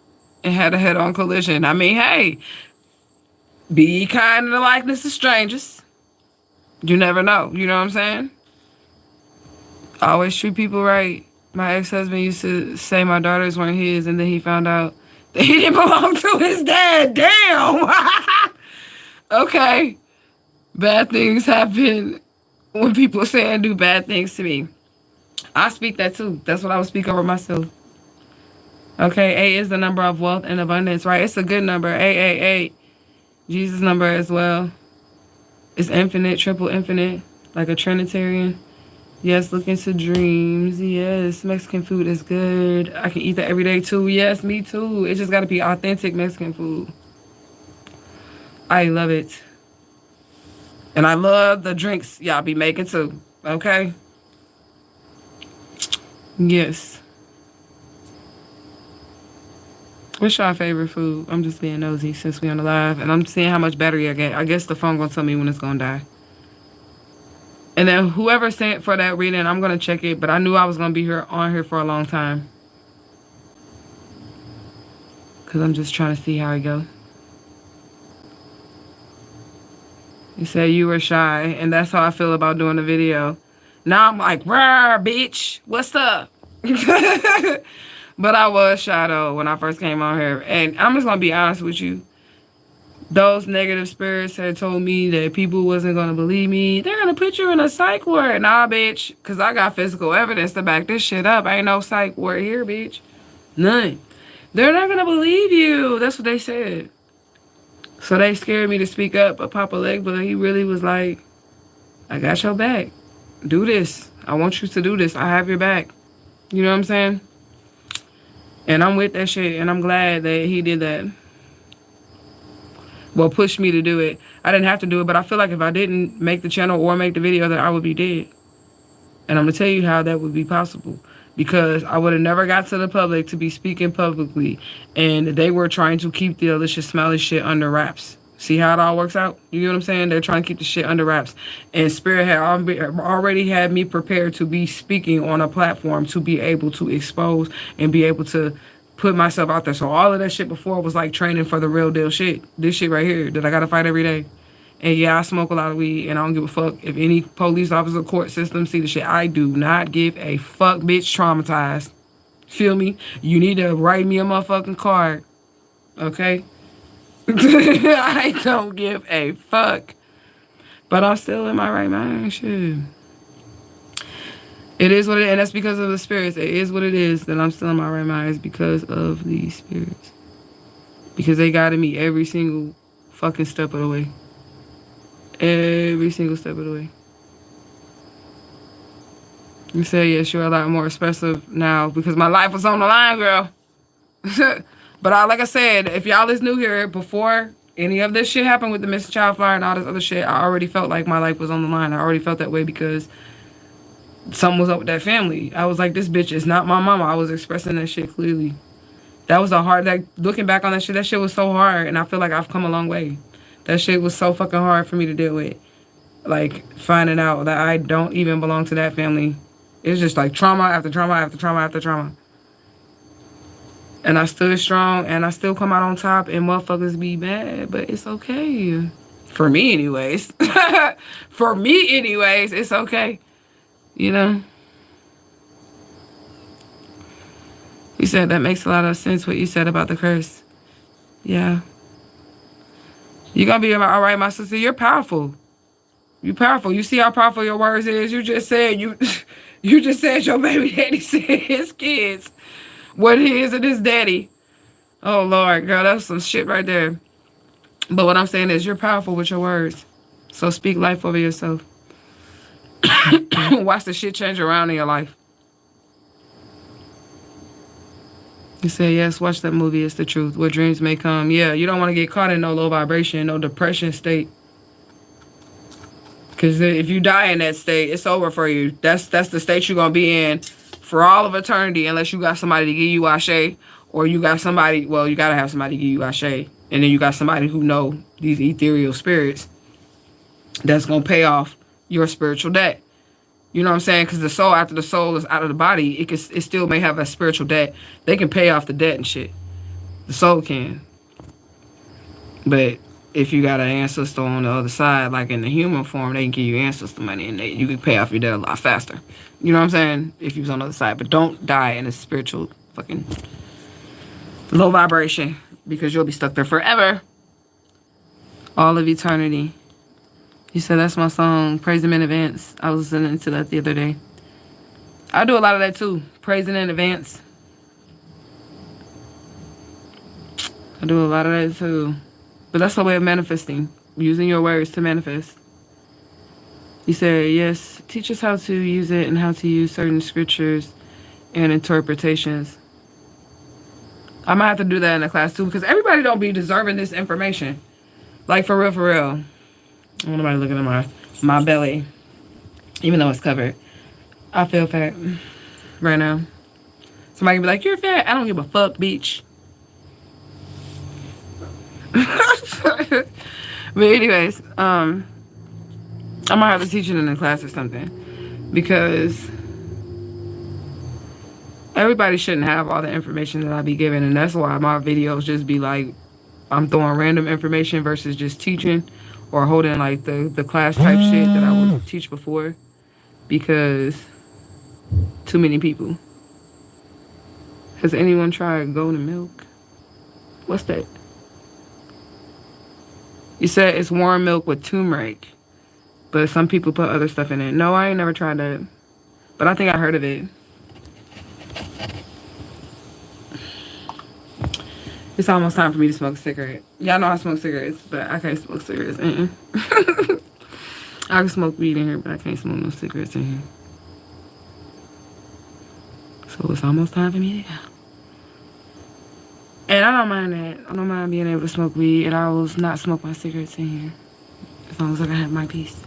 and had a head-on collision. I mean, hey, be kind in the likeness of strangers. You never know. You know what I'm saying? Always treat people right. My ex-husband used to say my daughters weren't his, and then he found out that he didn't belong to his dad. Damn. Okay. Bad things happen when people say and do bad things to me. I speak that too. That's what I would speak over myself. Okay, 8 is the number of wealth and abundance, right? It's a good number. 888. Jesus' number as well. It's infinite, triple infinite, like a Trinitarian. Yes, look into dreams. Yes, Mexican food is good. I can eat that every day too. Yes, me too. It just got to be authentic Mexican food. I love it. And I love the drinks y'all be making too. Okay? Yes. What's your favorite food? I'm just being nosy since we on the live. And I'm seeing how much battery I get. I guess the phone gonna tell me when it's gonna die. And then whoever sent for that reading, I'm going to check it. But I knew I was going to be on here for a long time. Because I'm just trying to see how it goes. You said you were shy. And that's how I feel about doing the video. Now I'm like, rah, bitch. What's up? But I was shy, though, when I first came on here. And I'm just going to be honest with you. Those negative spirits had told me that people wasn't going to believe me. They're going to put you in a psych ward. Nah, bitch. Because I got physical evidence to back this shit up. Ain't no psych ward here, bitch. None. They're not going to believe you. That's what they said. So they scared me to speak up. But Papa Legba, he really was like, I got your back. Do this. I want you to do this. I have your back. You know what I'm saying? And I'm with that shit. And I'm glad that he did that. Well, pushed me to do it. I didn't have to do it, but I feel like if I didn't make the channel or make the video, that I would be dead. And I'm going to tell you how that would be possible. Because I would have never got to the public to be speaking publicly. And they were trying to keep the Alicia Smiley shit under wraps. See how it all works out? You know what I'm saying? They're trying to keep the shit under wraps. And Spirit had already had me prepared to be speaking on a platform to be able to expose and be able to put myself out there. So all of that shit before was like training for the real deal shit. This shit right here that I gotta fight every day. And yeah, I smoke a lot of weed, and I don't give a fuck if any police officer, court system see the shit. I do not give a fuck, bitch. Traumatized. Feel me? You need to write me a motherfucking card, okay? I don't give a fuck. But I'm still in my right mind, shit. It is what it is, and that's because of the spirits. It is what it is that I'm still in my right mind. It's because of these spirits. Because they guided me every single fucking step of the way. Every single step of the way. You say, yes, you're a lot more expressive now because my life was on the line, girl. But like I said, if y'all is new here, before any of this shit happened with the missing child flyer and all this other shit, I already felt like my life was on the line. I already felt that way because something was up with that family. I was like, this bitch is not my mama. I was expressing that shit clearly. That was a hard, like, looking back on that shit was so hard, and I feel like I've come a long way. That shit was so fucking hard for me to deal with. Like, finding out that I don't even belong to that family. It's just like trauma after trauma after trauma after trauma. And I stood strong, and I still come out on top, and motherfuckers be mad, but it's okay. For me, anyways. For me, anyways, it's okay. You know? You said that makes a lot of sense, what you said about the curse. Yeah. You're gonna be all right, my sister. You're powerful. You're powerful. You see how powerful your words is? You just said you just said your baby daddy said his kids. What his and his daddy. Oh, Lord, girl, that's some shit right there. But what I'm saying is you're powerful with your words. So speak life over yourself. Watch the shit change around in your life. You say, yes, watch that movie. It's the truth. Where dreams may come. Yeah, you don't want to get caught in no low vibration, no depression state. Because if you die in that state, it's over for you. That's the state you're going to be in for all of eternity, unless you got somebody to give you ashe, or you got somebody, well, you got to have somebody to give you ashe, and then you got somebody who know these ethereal spirits that's going to pay off your spiritual debt. You know what I'm saying? Because the soul, after the soul is out of the body, it still may have a spiritual debt. They can pay off the debt and shit. The soul can. But if you got an ancestor on the other side, like in the human form, they can give you ancestor money, and you can pay off your debt a lot faster. You know what I'm saying? If you was on the other side. But don't die in a spiritual fucking low vibration, because you'll be stuck there forever. All of eternity. You said that's my song, Praise Him in Advance. I was listening to that the other day. I do a lot of that too, praising in advance. I do a lot of that too. But that's a way of manifesting, using your words to manifest. You said, yes, teach us how to use it and how to use certain scriptures and interpretations. I might have to do that in the class too, because everybody don't be deserving this information. Like, for real, for real. I don't want nobody looking at my belly, even though it's covered. I feel fat right now. Somebody can be like, you're fat. I don't give a fuck, bitch. But anyways, I might have to teach it in the class or something, because everybody shouldn't have all the information that I be giving, and that's why my videos just be like, I'm throwing random information versus just teaching or holding like the class type shit that I would teach before, because too many people. Has anyone tried golden milk? What's that? You said it's warm milk with turmeric, but some people put other stuff in it. No, I ain't never tried that, but I think I heard of it. It's almost time for me to smoke a cigarette. Y'all know I smoke cigarettes, but I can't smoke cigarettes in here. I can smoke weed in here, but I can't smoke no cigarettes in here. So it's almost time for me to go. And I don't mind that. I don't mind being able to smoke weed, and I will not smoke my cigarettes in here, as long as I can have my peace.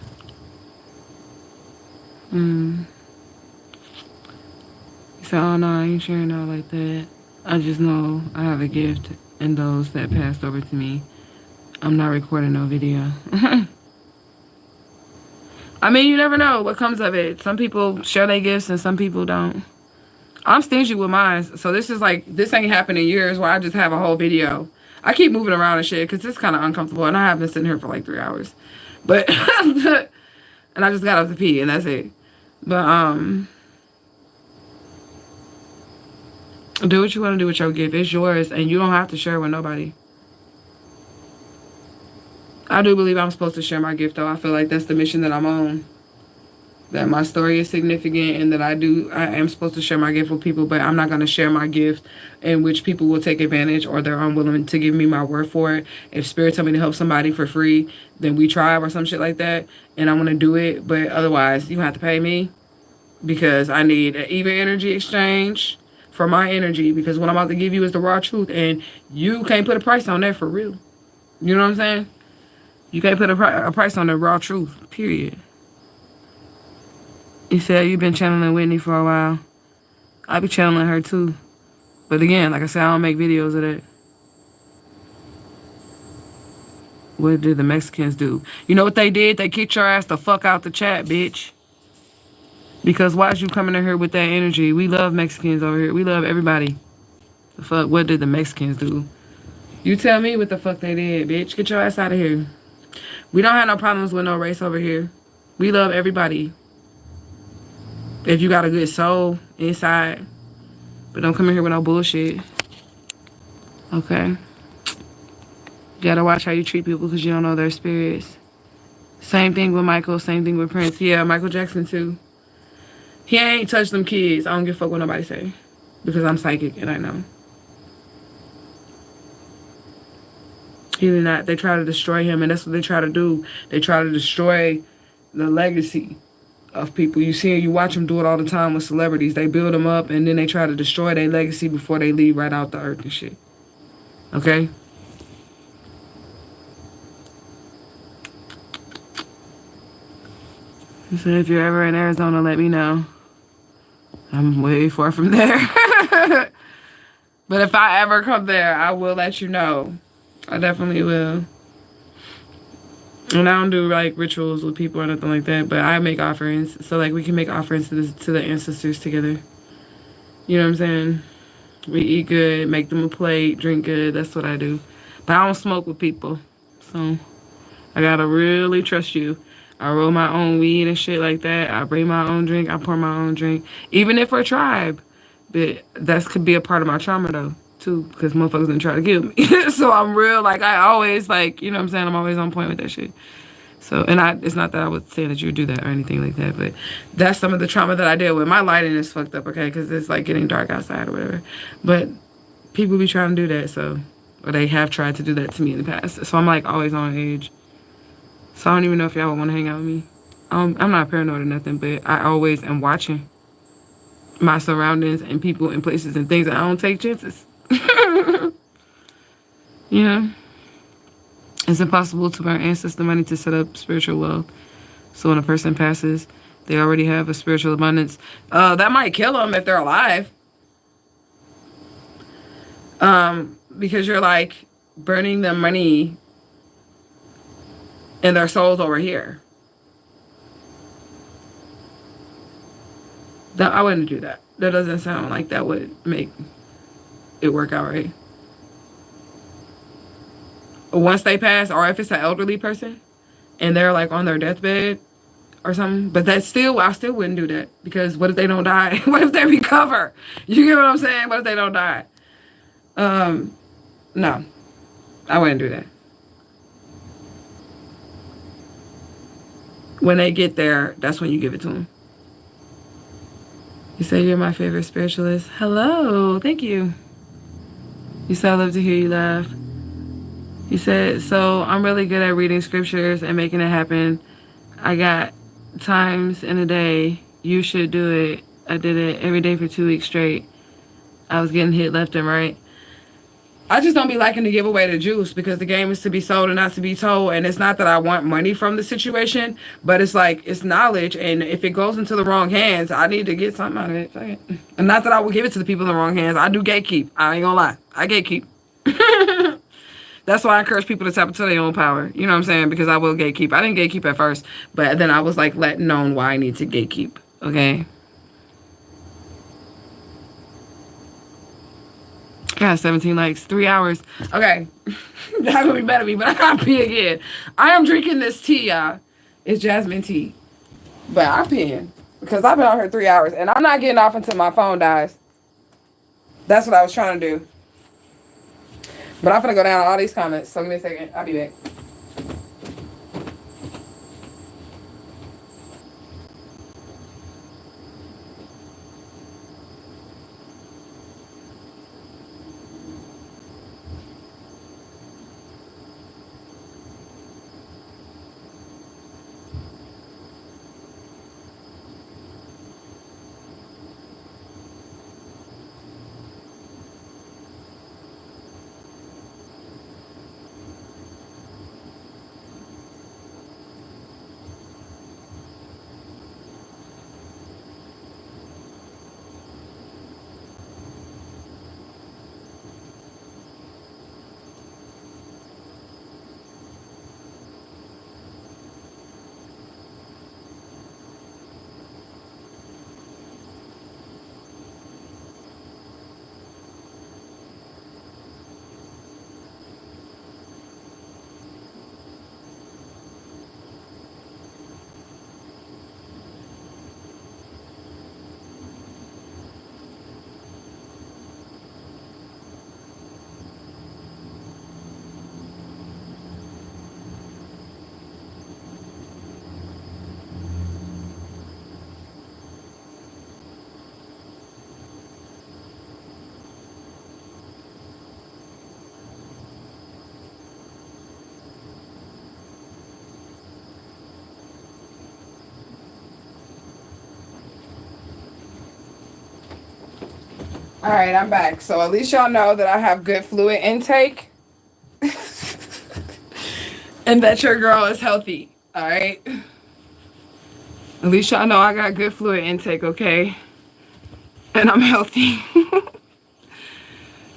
You say, oh no, I ain't sharing out like that. I just know I have a gift in those that passed over to me. I'm not recording no video. I mean, you never know what comes of it. Some people share their gifts and some people don't. I'm stingy with mine. So this is like, this ain't happened in years where I just have a whole video. I keep moving around and shit because it's kind of uncomfortable. And I have been sitting here for like 3 hours. But, and I just got up to pee and that's it. But, do what you want to do with your gift. It's yours and you don't have to share it with nobody. I do believe I'm supposed to share my gift though. I feel like that's the mission that I'm on. That my story is significant and that I am supposed to share my gift with people, but I'm not going to share my gift in which people will take advantage or they're unwilling to give me my word for it. If Spirit tell me to help somebody for free, then we try or some shit like that, and I'm going to do it. But otherwise, you have to pay me because I need an even energy exchange for my energy, because what I'm about to give you is the raw truth, and you can't put a price on that for real. You know what I'm saying? You can't put a price on the raw truth, period. You said you've been channeling Whitney for a while. I be channeling her too. But again, like I said, I don't make videos of that. What did the Mexicans do? You know what they did? They kicked your ass the fuck out the chat, bitch. Because why is you coming in here with that energy? We love Mexicans over here. We love everybody. The fuck, what did the Mexicans do? You tell me what the fuck they did, bitch. Get your ass out of here. We don't have no problems with no race over here. We love everybody. If you got a good soul inside. But don't come in here with no bullshit. Okay? You gotta watch how you treat people because you don't know their spirits. Same thing with Michael. Same thing with Prince. Yeah, Michael Jackson too. He ain't touched them kids. I don't give a fuck what nobody say. Because I'm psychic and I know. He did not. They try to destroy him, and that's what they try to do. They try to destroy the legacy of people. You watch them do it all the time with celebrities. They build them up and then they try to destroy their legacy before they leave right out the earth and shit. Okay? So if you're ever in Arizona, let me know. I'm way far from there. But if I ever come there, I will let you know. I definitely will. And I don't do like rituals with people or nothing like that, but I make offerings. So like we can make offerings to the ancestors together. You know what I'm saying? We eat good, make them a plate, drink good. That's what I do. But I don't smoke with people. So I gotta really trust you. I roll my own weed and shit like that. I bring my own drink. I pour my own drink. Even if we're a tribe. But that could be a part of my trauma though, too. Because motherfuckers didn't try to kill me. So I'm real, like, I always, like, you know what I'm saying? I'm always on point with that shit. So, and it's not that I would say that you would do that or anything like that, but that's some of the trauma that I deal with. My lighting is fucked up, okay? Because it's, like, getting dark outside or whatever. But people be trying to do that, so. Or they have tried to do that to me in the past. So I'm, like, always on edge. So I don't even know if y'all would want to hang out with me. I'm not paranoid or nothing, but I always am watching my surroundings and people and places and things. I don't take chances. You know? It's impossible to burn ancestor money to set up spiritual wealth. So when a person passes, they already have a spiritual abundance. That might kill them if they're alive. Because you're like burning the money and their souls over here. I wouldn't do that. That doesn't sound like that would make it work out right. Once they pass, or if it's an elderly person and they're like on their deathbed or something, but I still wouldn't do that, because what if they don't die? What if they recover? You get what I'm saying? What if they don't die? No, I wouldn't do that. When they get there, that's when you give it to them. You say you're my favorite spiritualist. Hello, thank you. You said I love to hear you laugh. You said, so I'm really good at reading scriptures and making it happen. I got times in a day. You should do it. I did it every day for 2 weeks straight. I was getting hit left and right. I just don't be liking to give away the juice, because the game is to be sold and not to be told. And it's not that I want money from the situation, but it's like, it's knowledge. And if it goes into the wrong hands, I need to get something out of it. And not that I will give it to the people in the wrong hands. I do gatekeep. I ain't gonna lie. I gatekeep. That's why I encourage people to tap into their own power. You know what I'm saying? Because I will gatekeep. I didn't gatekeep at first, but then I was like let known why I need to gatekeep. Okay? Got 17 likes, 3 hours. Okay. Not gonna be mad at me, but I gotta pee again. I am drinking this tea, y'all. It's jasmine tea. But I'm peeing. Because I've been out here 3 hours and I'm not getting off until my phone dies. That's what I was trying to do. But I'm gonna go down all these comments. So give me a second. I'll be back. All right, I'm back. So at least y'all know that I have good fluid intake and that your girl is healthy. All right. At least y'all know I got good fluid intake, okay? And I'm healthy.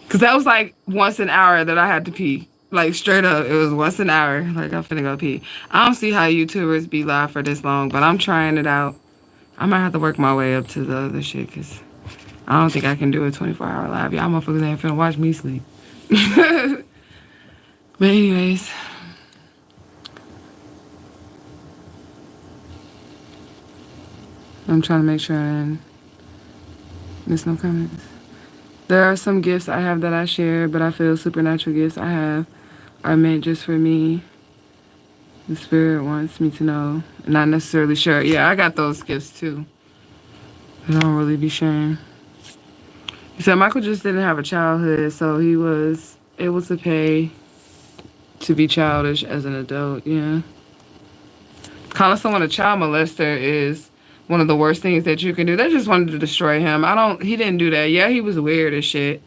Because that was like once an hour that I had to pee. Like straight up, it was once an hour. Like I'm finna go pee. I don't see how YouTubers be live for this long, but I'm trying it out. I might have to work my way up to the other shit because I don't think I can do a 24-hour live. Y'all motherfuckers ain't finna watch me sleep. But anyways. I'm trying to make sure I didn't miss no comments. There are some gifts I have that I share, but I feel supernatural gifts I have are meant just for me. The spirit wants me to know. Not necessarily sure. Yeah, I got those gifts too. I don't really be sharing. He said Michael just didn't have a childhood, so he was able to pay to be childish as an adult. Yeah. Calling someone a child molester is one of the worst things that you can do. They just wanted to destroy him. He didn't do that. Yeah, he was weird as shit.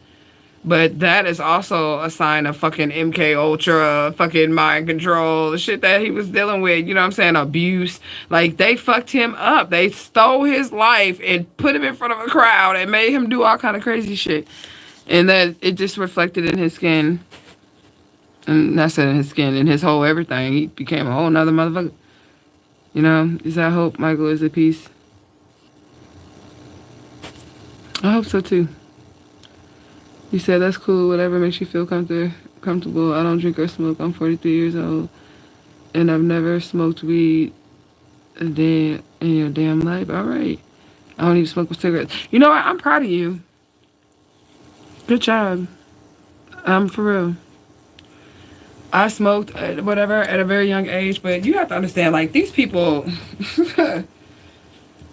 But that is also a sign of fucking MK Ultra, fucking mind control, the shit that he was dealing with, you know what I'm saying, abuse. Like, they fucked him up. They stole his life and put him in front of a crowd and made him do all kind of crazy shit. And that it just reflected in his skin. And not said in his skin, in his whole everything. He became a whole nother motherfucker. You know, is I hope Michael is at peace. I hope so too. You said that's cool, whatever makes you feel comfortable. I don't drink or smoke. I'm 43 years old. And I've never smoked weed a day in your damn life. All right. I don't even smoke with cigarettes. You know what? I'm proud of you. Good job. For real. I smoked whatever at a very young age, but you have to understand, like, these people,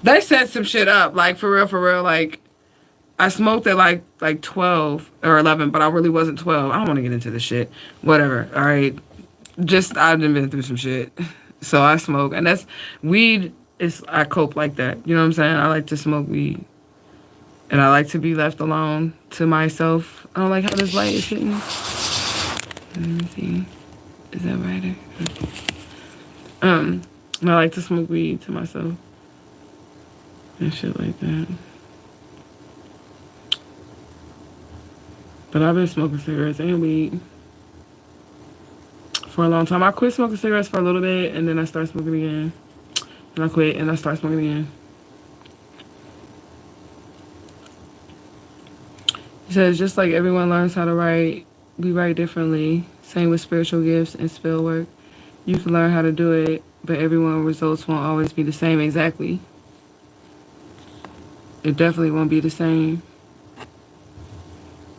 they set some shit up. Like, for real, like, I smoked at like 12 or 11, but I really wasn't 12. I don't want to get into this shit. Whatever. All right. Just, I've been through some shit. So I smoke. And that's, weed is, I cope like that. You know what I'm saying? I like to smoke weed. And I like to be left alone to myself. I don't like how this light is hitting. Let me see. Is that brighter? I like to smoke weed to myself. And shit like that. But I've been smoking cigarettes and weed for a long time. I quit smoking cigarettes for a little bit, and then I started smoking again. And I quit, and I started smoking again. He says, just like everyone learns how to write, we write differently. Same with spiritual gifts and spell work. You can learn how to do it, but everyone's results won't always be the same exactly. It definitely won't be the same.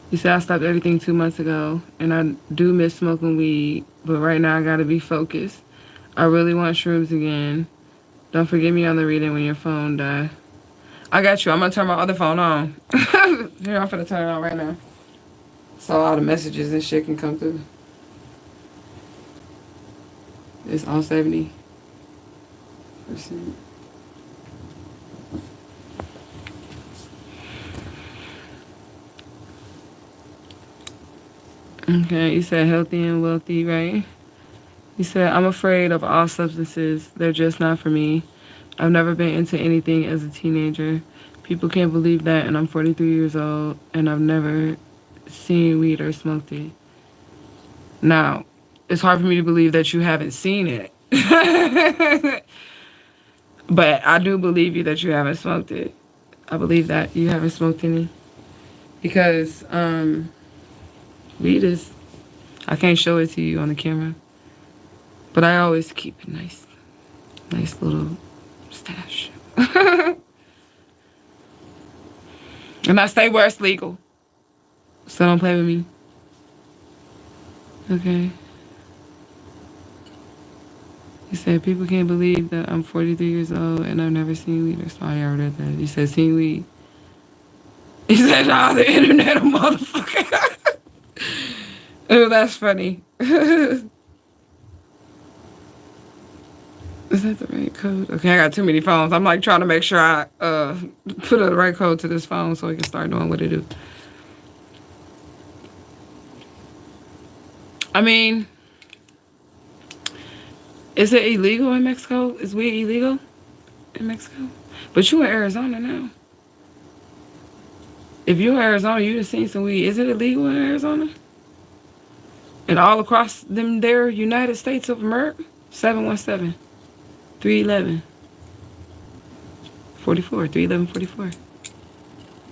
He said, I stopped everything 2 months ago, and I do miss smoking weed, but right now I gotta be focused. I really want shrooms again. Don't forget me on the reading when your phone die. I got you. I'm gonna turn my other phone on. Here, I'm finna turn it on right now. So all the messages and shit can come through. It's on 70%. Okay, you said healthy and wealthy, right? You said, I'm afraid of all substances. They're just not for me. I've never been into anything as a teenager. People can't believe that, and I'm 43 years old, and I've never seen weed or smoked it. Now, it's hard for me to believe that you haven't seen it. But I do believe you that you haven't smoked it. I believe that you haven't smoked any. Because weed is, I can't show it to you on the camera. But I always keep it nice. Nice little stash. And I stay where it's legal. So don't play with me. Okay. He said, people can't believe that I'm 43 years old and I've never seen weed or smoked. I already read that. He said, seen weed. He said, nah, the internet a motherfucker. Oh, that's funny. Is that the right code? Okay, I got too many phones. I'm like trying to make sure I put the right code to this phone so it can start doing what it do. I mean, is it illegal in Mexico? Is weed illegal in Mexico? But you in Arizona now. If you're in Arizona, you'd have seen some weed. Is it illegal in Arizona? And all across them there United States of America? 717 311 44 311 44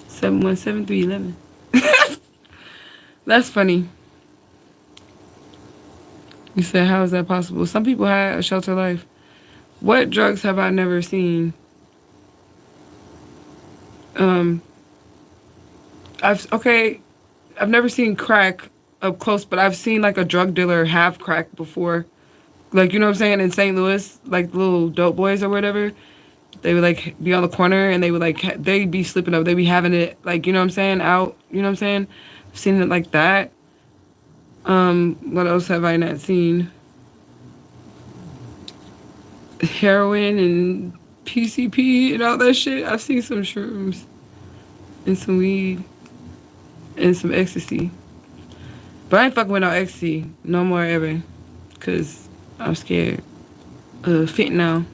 717 311. That's funny. You said, how is that possible? Some people had a shelter life. What drugs have I never seen? I've never seen crack up close, but I've seen like a drug dealer have crack before. Like, you know what I'm saying? In St. Louis, like little dope boys or whatever, they would like be on the corner and they would like, they'd be slipping up. They'd be having it like, you know what I'm saying? Out, you know what I'm saying? I've seen it like that. What else have I not seen? Heroin and PCP and all that shit. I've seen some shrooms and some weed and some ecstasy. But I ain't fucking with no ecstasy no more ever. Cause I'm scared of fentanyl.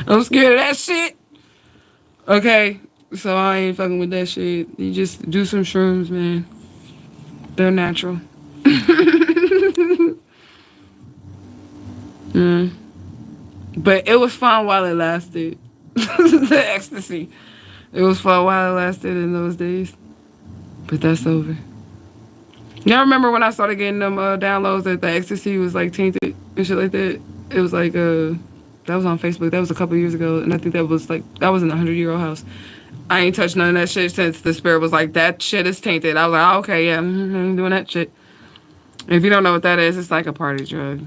I'm scared of that shit. Okay, so I ain't fucking with that shit. You just do some shrooms, man. They're natural. But it was fun while it lasted. The ecstasy. It was fun while it lasted in those days. But that's over. Y'all remember when I started getting them downloads that the ecstasy was like tainted and shit like that? It was like, that was on Facebook. That was a couple years ago. And I think that was in the 100-year-old house. I ain't touched none of that shit since the spirit was like, that shit is tainted. I was like, oh, okay, yeah, I ain't doing that shit. If you don't know what that is, it's like a party drug.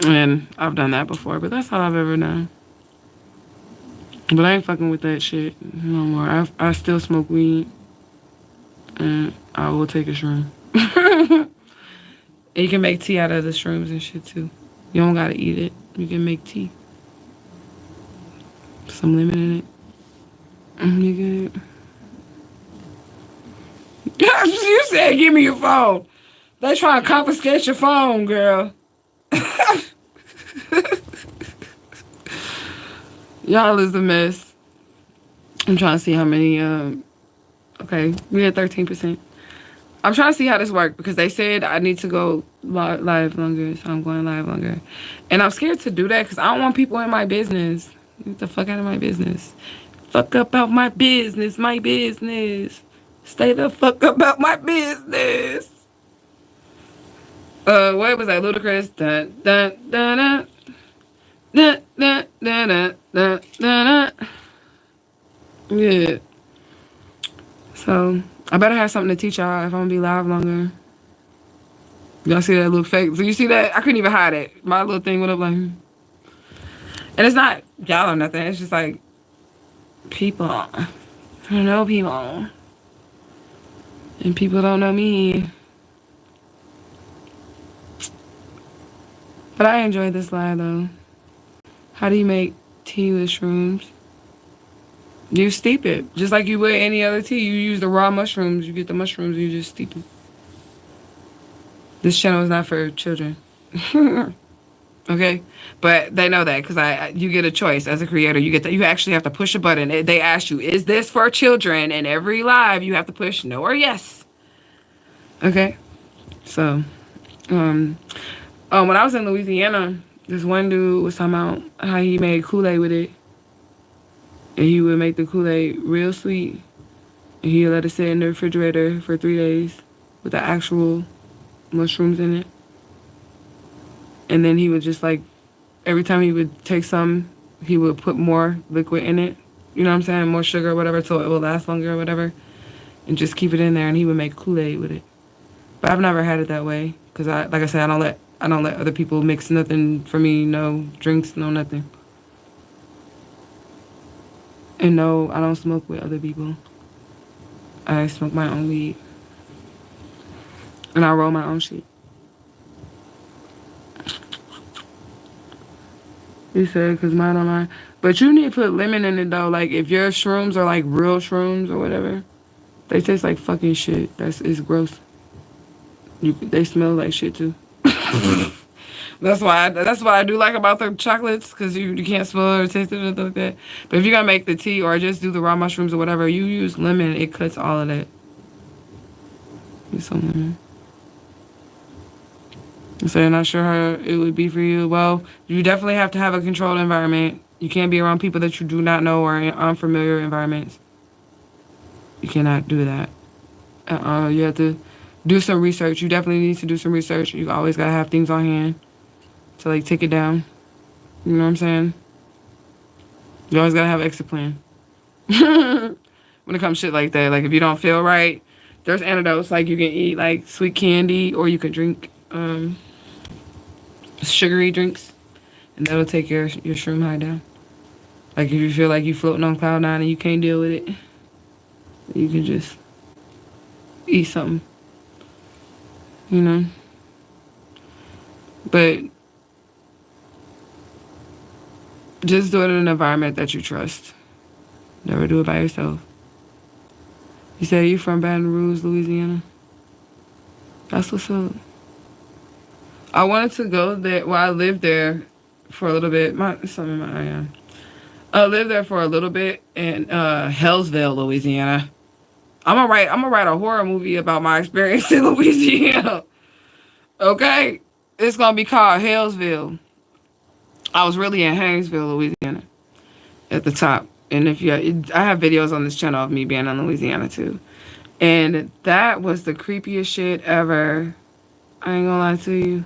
And I've done that before, but that's all I've ever done. But I ain't fucking with that shit no more. I still smoke weed. And I will take a shroom. And you can make tea out of the shrooms and shit too. You don't gotta eat it. You can make tea. Some lemon in it. You good. You said give me your phone. They trying to confiscate your phone, girl. Y'all is a mess. I'm trying to see how many, okay, we had 13%. I'm trying to see how this works because they said I need to go live longer, so I'm going live longer. And I'm scared to do that because I don't want people in my business. Get the fuck out of my business. fuck up out my business, my business. Stay the fuck up out my business. What was that? Ludacris. Dun, dun, dun, dun. Dun, dun, dun, dun, dun, dun, dun. Yeah. So, I better have something to teach y'all if I'm gonna be live longer. Y'all see that little fake? So you see that? I couldn't even hide it. My little thing went up like, and it's not y'all or nothing. It's just like people. I don't know people, and people don't know me. But I enjoyed this live though. How do you make tea with shrooms? You steep it just like you would any other tea. You use the raw mushrooms. You get the mushrooms. You just steep it. This channel is not for children. Okay, but they know that because you get a choice as a creator. You get that you actually have to push a button. They ask you, "Is this for children?" And every live you have to push no or yes. Okay, so when I was in Louisiana, this one dude was talking about how he made Kool-Aid with it, and he would make the Kool-Aid real sweet, and he let it sit in the refrigerator for 3 days with the actual mushrooms in it. And then he would just like, every time he would take some, he would put more liquid in it. You know what I'm saying? More sugar or whatever, so it will last longer or whatever. And just keep it in there, and he would make Kool-Aid with it. But I've never had it that way, because like I said, I don't let other people mix nothing for me, no drinks, no nothing. And no, I don't smoke with other people. I smoke my own weed. And I roll my own shit. He said, because mine don't lie. But you need to put lemon in it, though. Like, if your shrooms are, like, real shrooms or whatever, they taste like fucking shit. It's gross. They smell like shit, too. That's what I do like about the chocolates, because you can't smell it or taste it or anything like that. But if you're going to make the tea or just do the raw mushrooms or whatever, you use lemon. It cuts all of that. Use some lemon. So you're not sure how it would be for you. Well, you definitely have to have a controlled environment. You can't be around people that you do not know or in unfamiliar environments. You cannot do that. You have to do some research. You definitely need to do some research. You always gotta have things on hand to like take it down. You know what I'm saying? You always gotta have an exit plan. When it comes to shit like that, like if you don't feel right, there's antidotes. Like you can eat like sweet candy, or you can drink sugary drinks, and that'll take your shroom high down. Like if you feel like you floating on cloud nine and you can't deal with it, you can just eat something, you know. But just do it in an environment that you trust. Never do it by yourself. You say you from Baton Rouge, Louisiana? That's what's up. I wanted to go there. Well, I lived there for a little bit. Something in my eye. I lived there for a little bit in Hellsville, Louisiana. I'm gonna write a horror movie about my experience in Louisiana. Okay, it's gonna be called Hellsville. I was really in Haynesville, Louisiana, at the top. And I have videos on this channel of me being in Louisiana too, and that was the creepiest shit ever. I ain't gonna lie to you.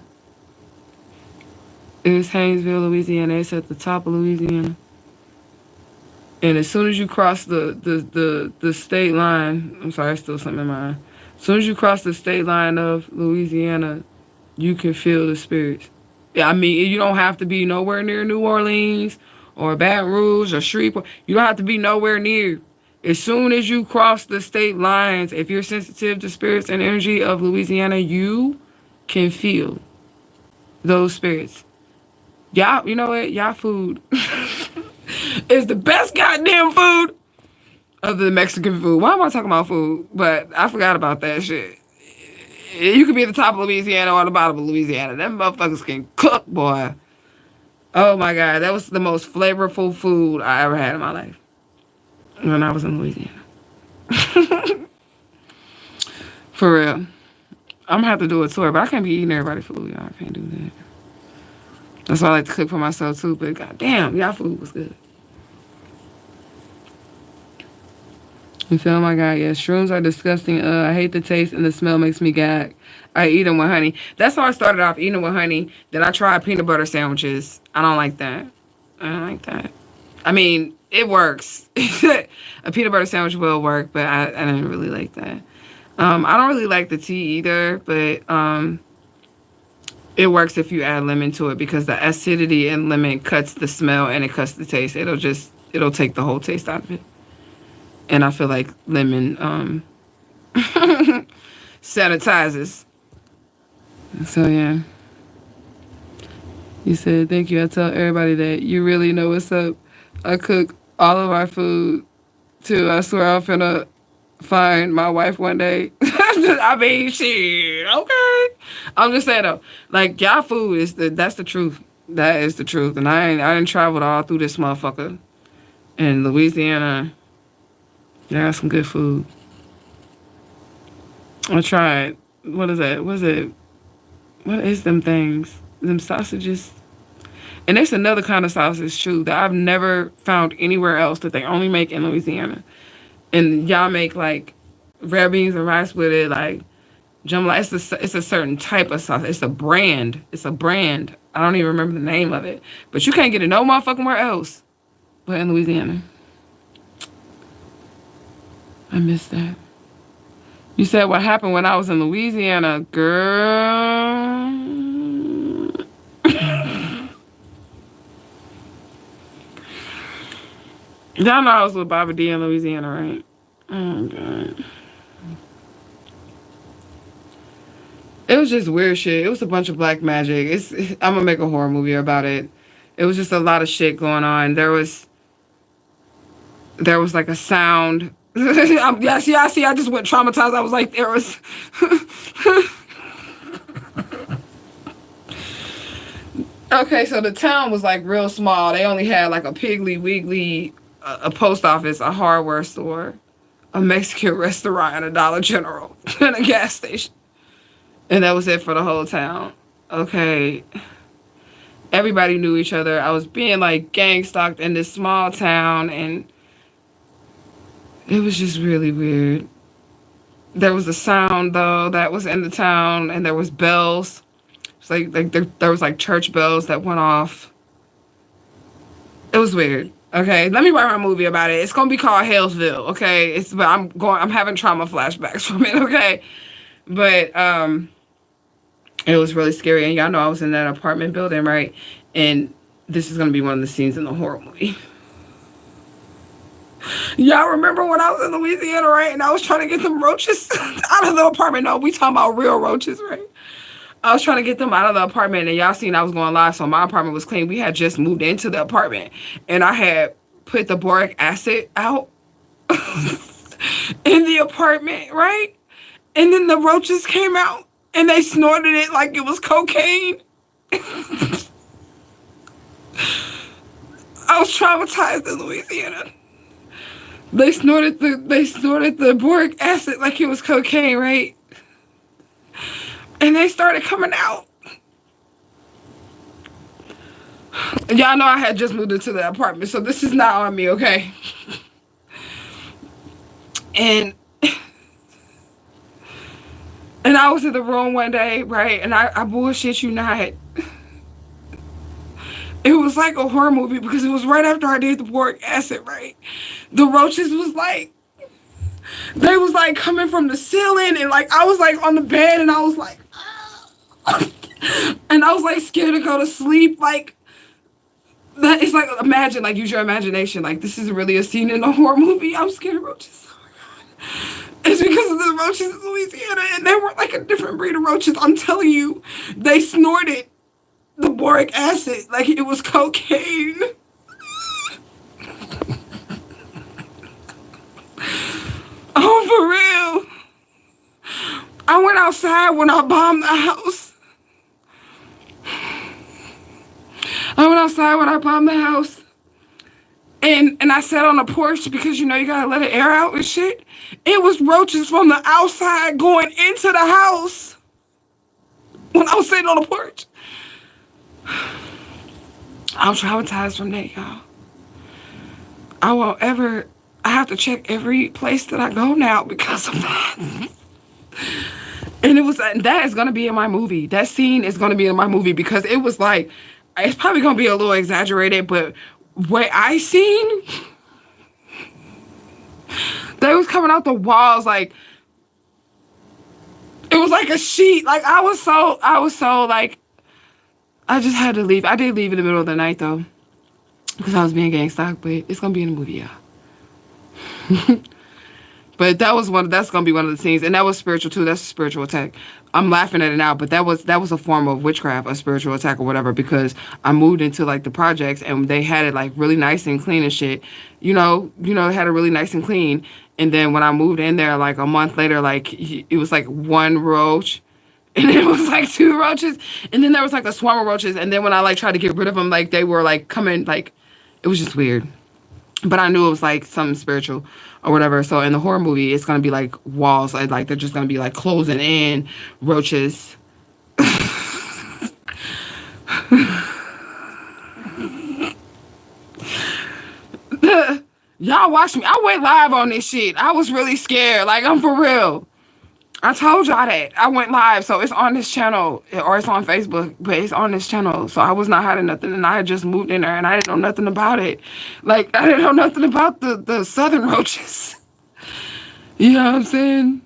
It's Haynesville, Louisiana. It's at the top of Louisiana. And as soon as you cross the state line, I'm sorry, it's still something in my eye. As soon as you cross the state line of Louisiana, you can feel the spirits. Yeah, I mean, you don't have to be nowhere near New Orleans or Baton Rouge or Shreveport. You don't have to be nowhere near. As soon as you cross the state lines, if you're sensitive to spirits and energy of Louisiana, you can feel those spirits. Y'all, you know what? Y'all food is the best goddamn food other than Mexican food. Why am I talking about food? But I forgot about that shit. You could be at the top of Louisiana or the bottom of Louisiana. Them motherfuckers can cook, boy. Oh my God. That was the most flavorful food I ever had in my life when I was in Louisiana. For real. I'm gonna have to do a tour, but I can't be eating everybody's food, y'all. I can't do that. That's why I like to cook for myself too, but goddamn, y'all food was good. You feel my God? Yeah, shrooms are disgusting. I hate the taste and the smell makes me gag. I eat them with honey. That's how I started off eating them with honey. Then I tried peanut butter sandwiches. I don't like that. I don't like that. I mean, it works. A peanut butter sandwich will work, but I didn't really like that. I don't really like the tea either, but it works if you add lemon to it because the acidity in lemon cuts the smell and it cuts the taste. It'll take the whole taste out of it. And I feel like lemon sanitizes. So yeah. You said, thank you. I tell everybody that you really know what's up. I cook all of our food too. I swear I'm finna find my wife one day. I mean, shit, okay. I'm just saying though, like y'all food that's the truth. That is the truth. And I didn't travel all through this motherfucker. In Louisiana, they got some good food. I tried. What is that? What is them things? Them sausages? And there's another kind of sausage too that I've never found anywhere else that they only make in Louisiana. And y'all make like red beans and rice with it, like jambalaya. It's a certain type of sauce. It's a brand. It's a brand. I don't even remember the name of it. But you can't get it no motherfucking where else but in Louisiana. I miss that. You said what happened when I was in Louisiana, girl. Y'all know I was with Baba D in Louisiana, right? Oh, God. It was just weird shit. It was a bunch of black magic. I'm gonna make a horror movie about it. It was just a lot of shit going on. There was like a sound. Yeah, see, I just went traumatized. I was like, there was. Okay, so the town was like real small. They only had like a Piggly Wiggly, a post office, a hardware store, a Mexican restaurant, and a Dollar General, and a gas station. And that was it for the whole town. Okay. Everybody knew each other. I was being like gang stalked in this small town, and it was just really weird. There was a sound though that was in the town, and there was bells. It's like there was like church bells that went off. It was weird. Okay, let me write a movie about it. It's gonna be called Hellsville. Okay, but I'm having trauma flashbacks from it. Okay, but it was really scary, and y'all know I was in that apartment building, right? And this is gonna be one of the scenes in the horror movie. Y'all remember when I was in Louisiana, right? And I was trying to get them roaches out of the apartment. No, we talking about real roaches, right? I was trying to get them out of the apartment, and y'all seen I was going live, so my apartment was clean. We had just moved into the apartment, and I had put the boric acid out in the apartment, right? And then the roaches came out, and they snorted it like it was cocaine. I was traumatized in Louisiana. They snorted the boric acid like it was cocaine, right? And they started coming out. Y'all know I had just moved into the apartment, so this is not on me, okay? And I was in the room one day, right? And I bullshit you not. It was like a horror movie because it was right after I did the boric acid, right? The roaches was like, they was like coming from the ceiling, and like I was like on the bed, and I was like, and I was like scared to go to sleep. Like that, it's like, imagine, like use your imagination. Like this is really a scene in a horror movie. I'm scared of roaches. Oh my God. It's because of the roaches in Louisiana, and they were like a different breed of roaches. I'm telling you, they snorted the boric acid like it was cocaine. Oh, for real. I went outside when I bombed the house. And I sat on the porch because, you know, you gotta let it air out and shit. It was roaches from the outside going into the house when I was sitting on the porch. I'm traumatized from that, y'all. I I have to check every place that I go now because of that. And it was that is gonna be in my movie. That scene is gonna be in my movie because it was like it's probably gonna be a little exaggerated, but what I seen, they was coming out the walls like it was like a sheet. Like I was so like I just had to leave. I did leave in the middle of the night though, because I was being gangsta. But it's gonna be in the movie, y'all. But that's gonna be one of the scenes, and that was spiritual too. That's a spiritual attack. I'm laughing at it now, but that was a form of witchcraft, a spiritual attack or whatever, because I moved into like the projects and they had it like really nice and clean and shit. It had it really nice and clean. And then when I moved in there, like a month later, like it was like one roach, and it was like two roaches, and then there was like a swarm of roaches. And then when I like tried to get rid of them, like they were like coming, like it was just weird. But I knew it was like something spiritual or whatever. So in the horror movie, it's gonna be like walls, like they're just gonna be like closing in roaches. Y'all watch me. I went live on this shit. I was really scared. Like I'm for real. I told y'all that. I went live, so it's on this channel, or it's on Facebook, but it's on this channel. So I was not hiding nothing, and I had just moved in there, and I didn't know nothing about it. Like, I didn't know nothing about the southern roaches. You know what I'm saying?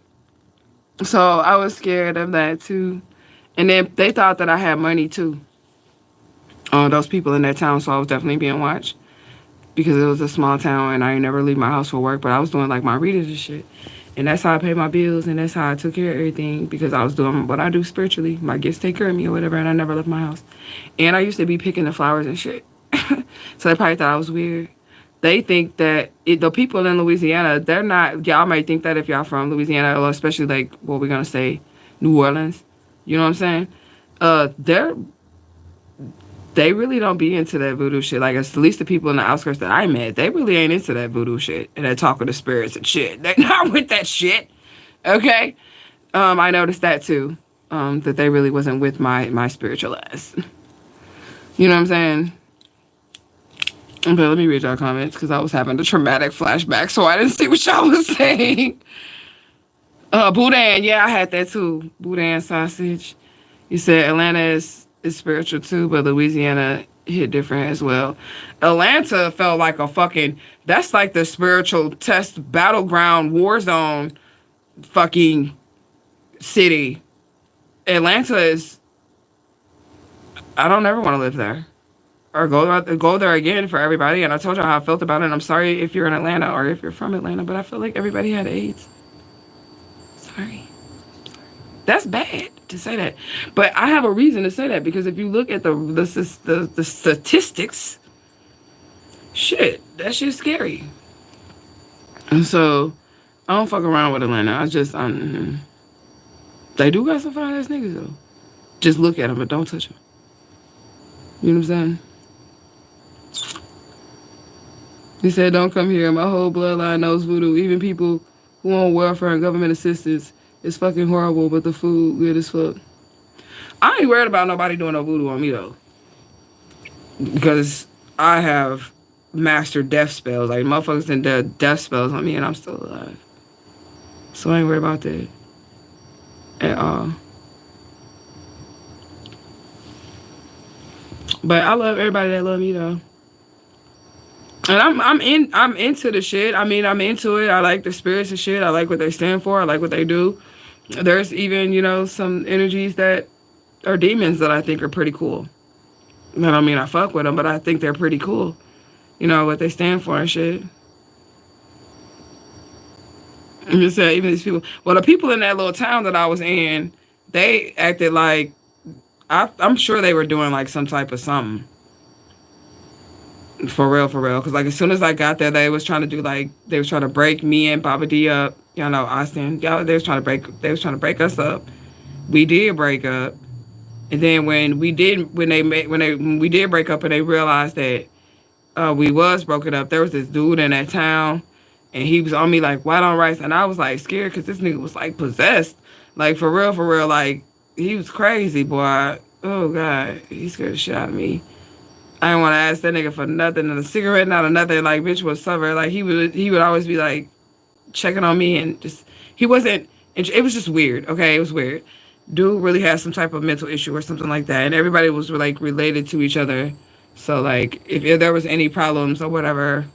So I was scared of that, too. And then they thought that I had money, too. Those people in that town, so I was definitely being watched. Because it was a small town, and I ain't never leave my house for work, but I was doing, like, my readings and shit. And that's how I paid my bills, and that's how I took care of everything, because I was doing what I do spiritually. My gifts take care of me or whatever, and I never left my house. And I used to be picking the flowers and shit. So they probably thought I was weird. They think that the people in Louisiana, they're not, y'all might think that if y'all from Louisiana, or especially like, what we're going to say, New Orleans. You know what I'm saying? They really don't be into that voodoo shit. Like, at least the people in the outskirts that I met, they really ain't into that voodoo shit and that talking to spirits and shit. They're not with that shit. Okay? I noticed that too. That they really wasn't with my spiritual ass. You know what I'm saying? But let me read y'all comments because I was having a traumatic flashback, so I didn't see what y'all was saying. Boudin, yeah, I had that too. Boudin sausage. You said Atlanta is spiritual too, but Louisiana hit different as well. Atlanta felt like that's like the spiritual test battleground war zone fucking city. Atlanta is, I don't ever want to live there or go there again for everybody. And I told you how I felt about it. And I'm sorry if you're in Atlanta or if you're from Atlanta, but I feel like everybody had AIDS. Sorry. That's bad to say that, but I have a reason to say that because if you look at the statistics, shit, that shit's scary. And so I don't fuck around with Atlanta. They do got some fine ass niggas though. Just look at them, but don't touch them. You know what I'm saying? He said, "Don't come here. My whole bloodline knows voodoo. Even people who on welfare and government assistance." It's fucking horrible, but the food good as fuck. I ain't worried about nobody doing no voodoo on me, though. Because I have mastered death spells. Like, motherfuckers done death spells on me, and I'm still alive. So I ain't worried about that. At all. But I love everybody that love me, though. And I'm into the shit. I mean, I'm into it. I like the spirits and shit. I like what they stand for. I like what they do. There's even, some energies that are demons that I think are pretty cool. I don't mean I fuck with them, but I think they're pretty cool. What they stand for and shit. I'm just saying, even these people. Well, the people in that little town that I was in, they acted like, I'm sure they were doing like some type of something. For real. Because like as soon as I got there, they was trying to break me and Baba D up. Austin. They was trying to break us up. We did break up. And then when we did break up and they realized that we was broken up, there was this dude in that town and he was on me like white on rice, and I was like scared because this nigga was like possessed. Like for real, like he was crazy, boy. Oh God, he scared the shit out of me. I didn't want to ask that nigga for nothing, and a cigarette, not a nothing. Like, bitch was sober. Like, he would always be like checking on me, and just he wasn't. It was just weird. Okay, it was weird. Dude really had some type of mental issue or something like that, and everybody was like related to each other. So like, if there was any problems or whatever,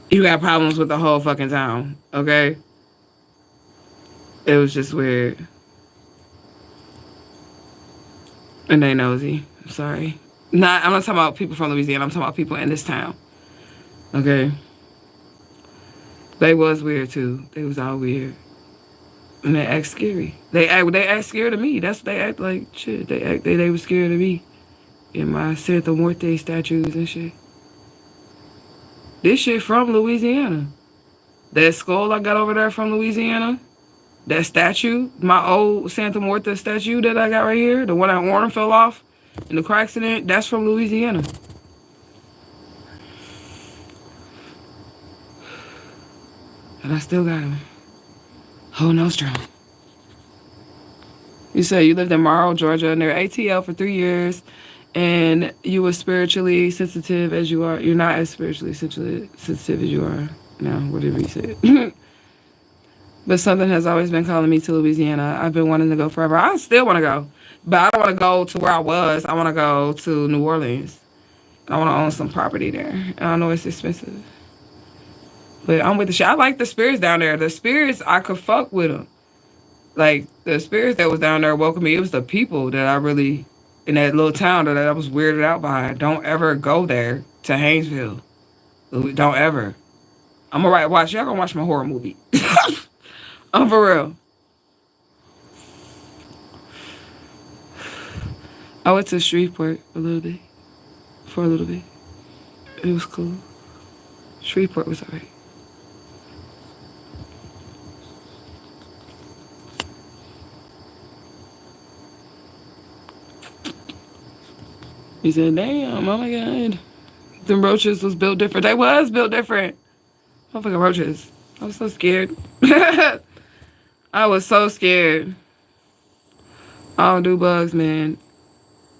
you got problems with the whole fucking town. Okay, it was just weird. And they nosy. I'm sorry. I'm not talking about people from Louisiana. I'm talking about people in this town. Okay. They was weird too. They was all weird. And they act scary. They act scared of me. That's what they act like. Shit. They were scared of me. In my Santa Muerte statues and shit. This shit from Louisiana. That skull I got over there from Louisiana. That statue, my old Santa Muerte statue that I got right here, the one that Warren fell off in the car accident, that's from Louisiana. And I still got him. Oh, no strong. You say you lived in Morrow, Georgia, near ATL for 3 years, and you were spiritually sensitive as you are. You're not as spiritually sensitive as you are now, whatever you said. But something has always been calling me to Louisiana. I've been wanting to go forever. I still want to go. But I don't want to go to where I was. I want to go to New Orleans. I want to own some property there. And I know it's expensive. But I'm with the shit. I like the spirits down there. The spirits, I could fuck with them. Like, the spirits that was down there welcoming me. It was the people that I really, in that little town that I was weirded out by. Don't ever go there to Haynesville. Don't ever. I'm going to watch. Y'all going to watch my horror movie. I'm for real. I went to Shreveport for a little bit. It was cool. Shreveport was alright. He said, damn, oh my God. Them roaches was built different. They was built different. Motherfucking roaches. I was so scared. I was so scared. I don't do bugs, man.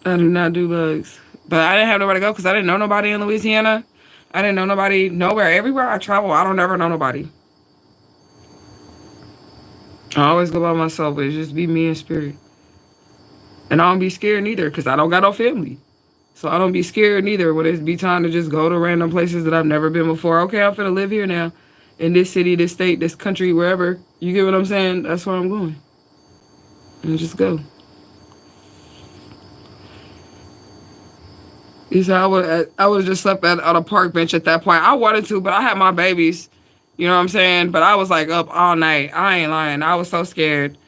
I do not do bugs. But I didn't have nowhere to go because I didn't know nobody in Louisiana. I didn't know nobody nowhere. Everywhere I travel, I don't ever know nobody. I always go by myself, but it's just be me in spirit. And I don't be scared neither because I don't got no family. So I don't be scared neither when it be time to just go to random places that I've never been before. Okay, I'm finna live here now. In this city, this state, this country, wherever. You get what I'm saying? That's where I'm going. And just go. He said I would have just slept on a park bench at that point. I wanted to, but I had my babies. You know what I'm saying? But I was like up all night. I ain't lying. I was so scared.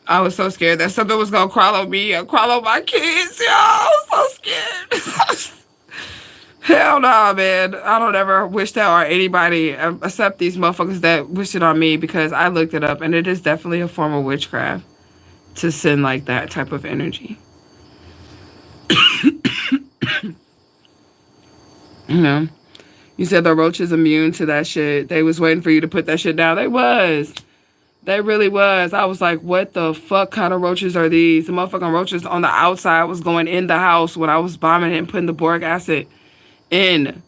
I was so scared that something was going to crawl on me or crawl on my kids. Yo, I was so scared. Hell no, man. I don't ever wish that on anybody except these motherfuckers that wish it on me because I looked it up and it is definitely a form of witchcraft to send like that type of energy. You know, you said the roach is immune to that shit. They was waiting for you to put that shit down. They was. They really was. I was like, what the fuck kind of roaches are these? The motherfucking roaches on the outside was going in the house when I was bombing it and putting the boric acid in.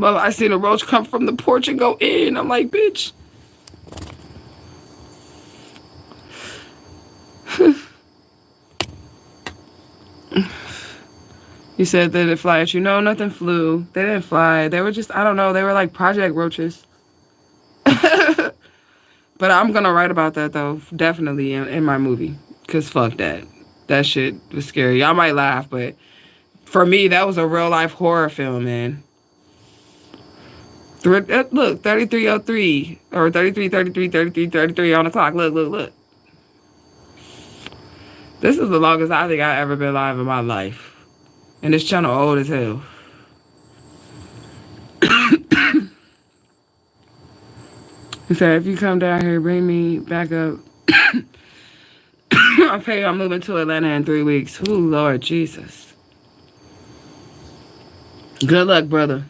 I seen a roach come from the porch and go in. I'm like, bitch. You said they didn't fly at you. No, nothing flew. They didn't fly. They were just, I don't know. They were like project roaches. But I'm going to write about that, though, definitely in my movie. Because fuck that. That shit was scary. Y'all might laugh, but for me, that was a real-life horror film, man. Look, 3303. Or 33 on the clock. Look. This is the longest I think I've ever been live in my life. And this channel old as hell. He said, if you come down here, bring me back up. Okay, I'm moving to Atlanta in 3 weeks. Ooh, Lord Jesus. Good luck, brother.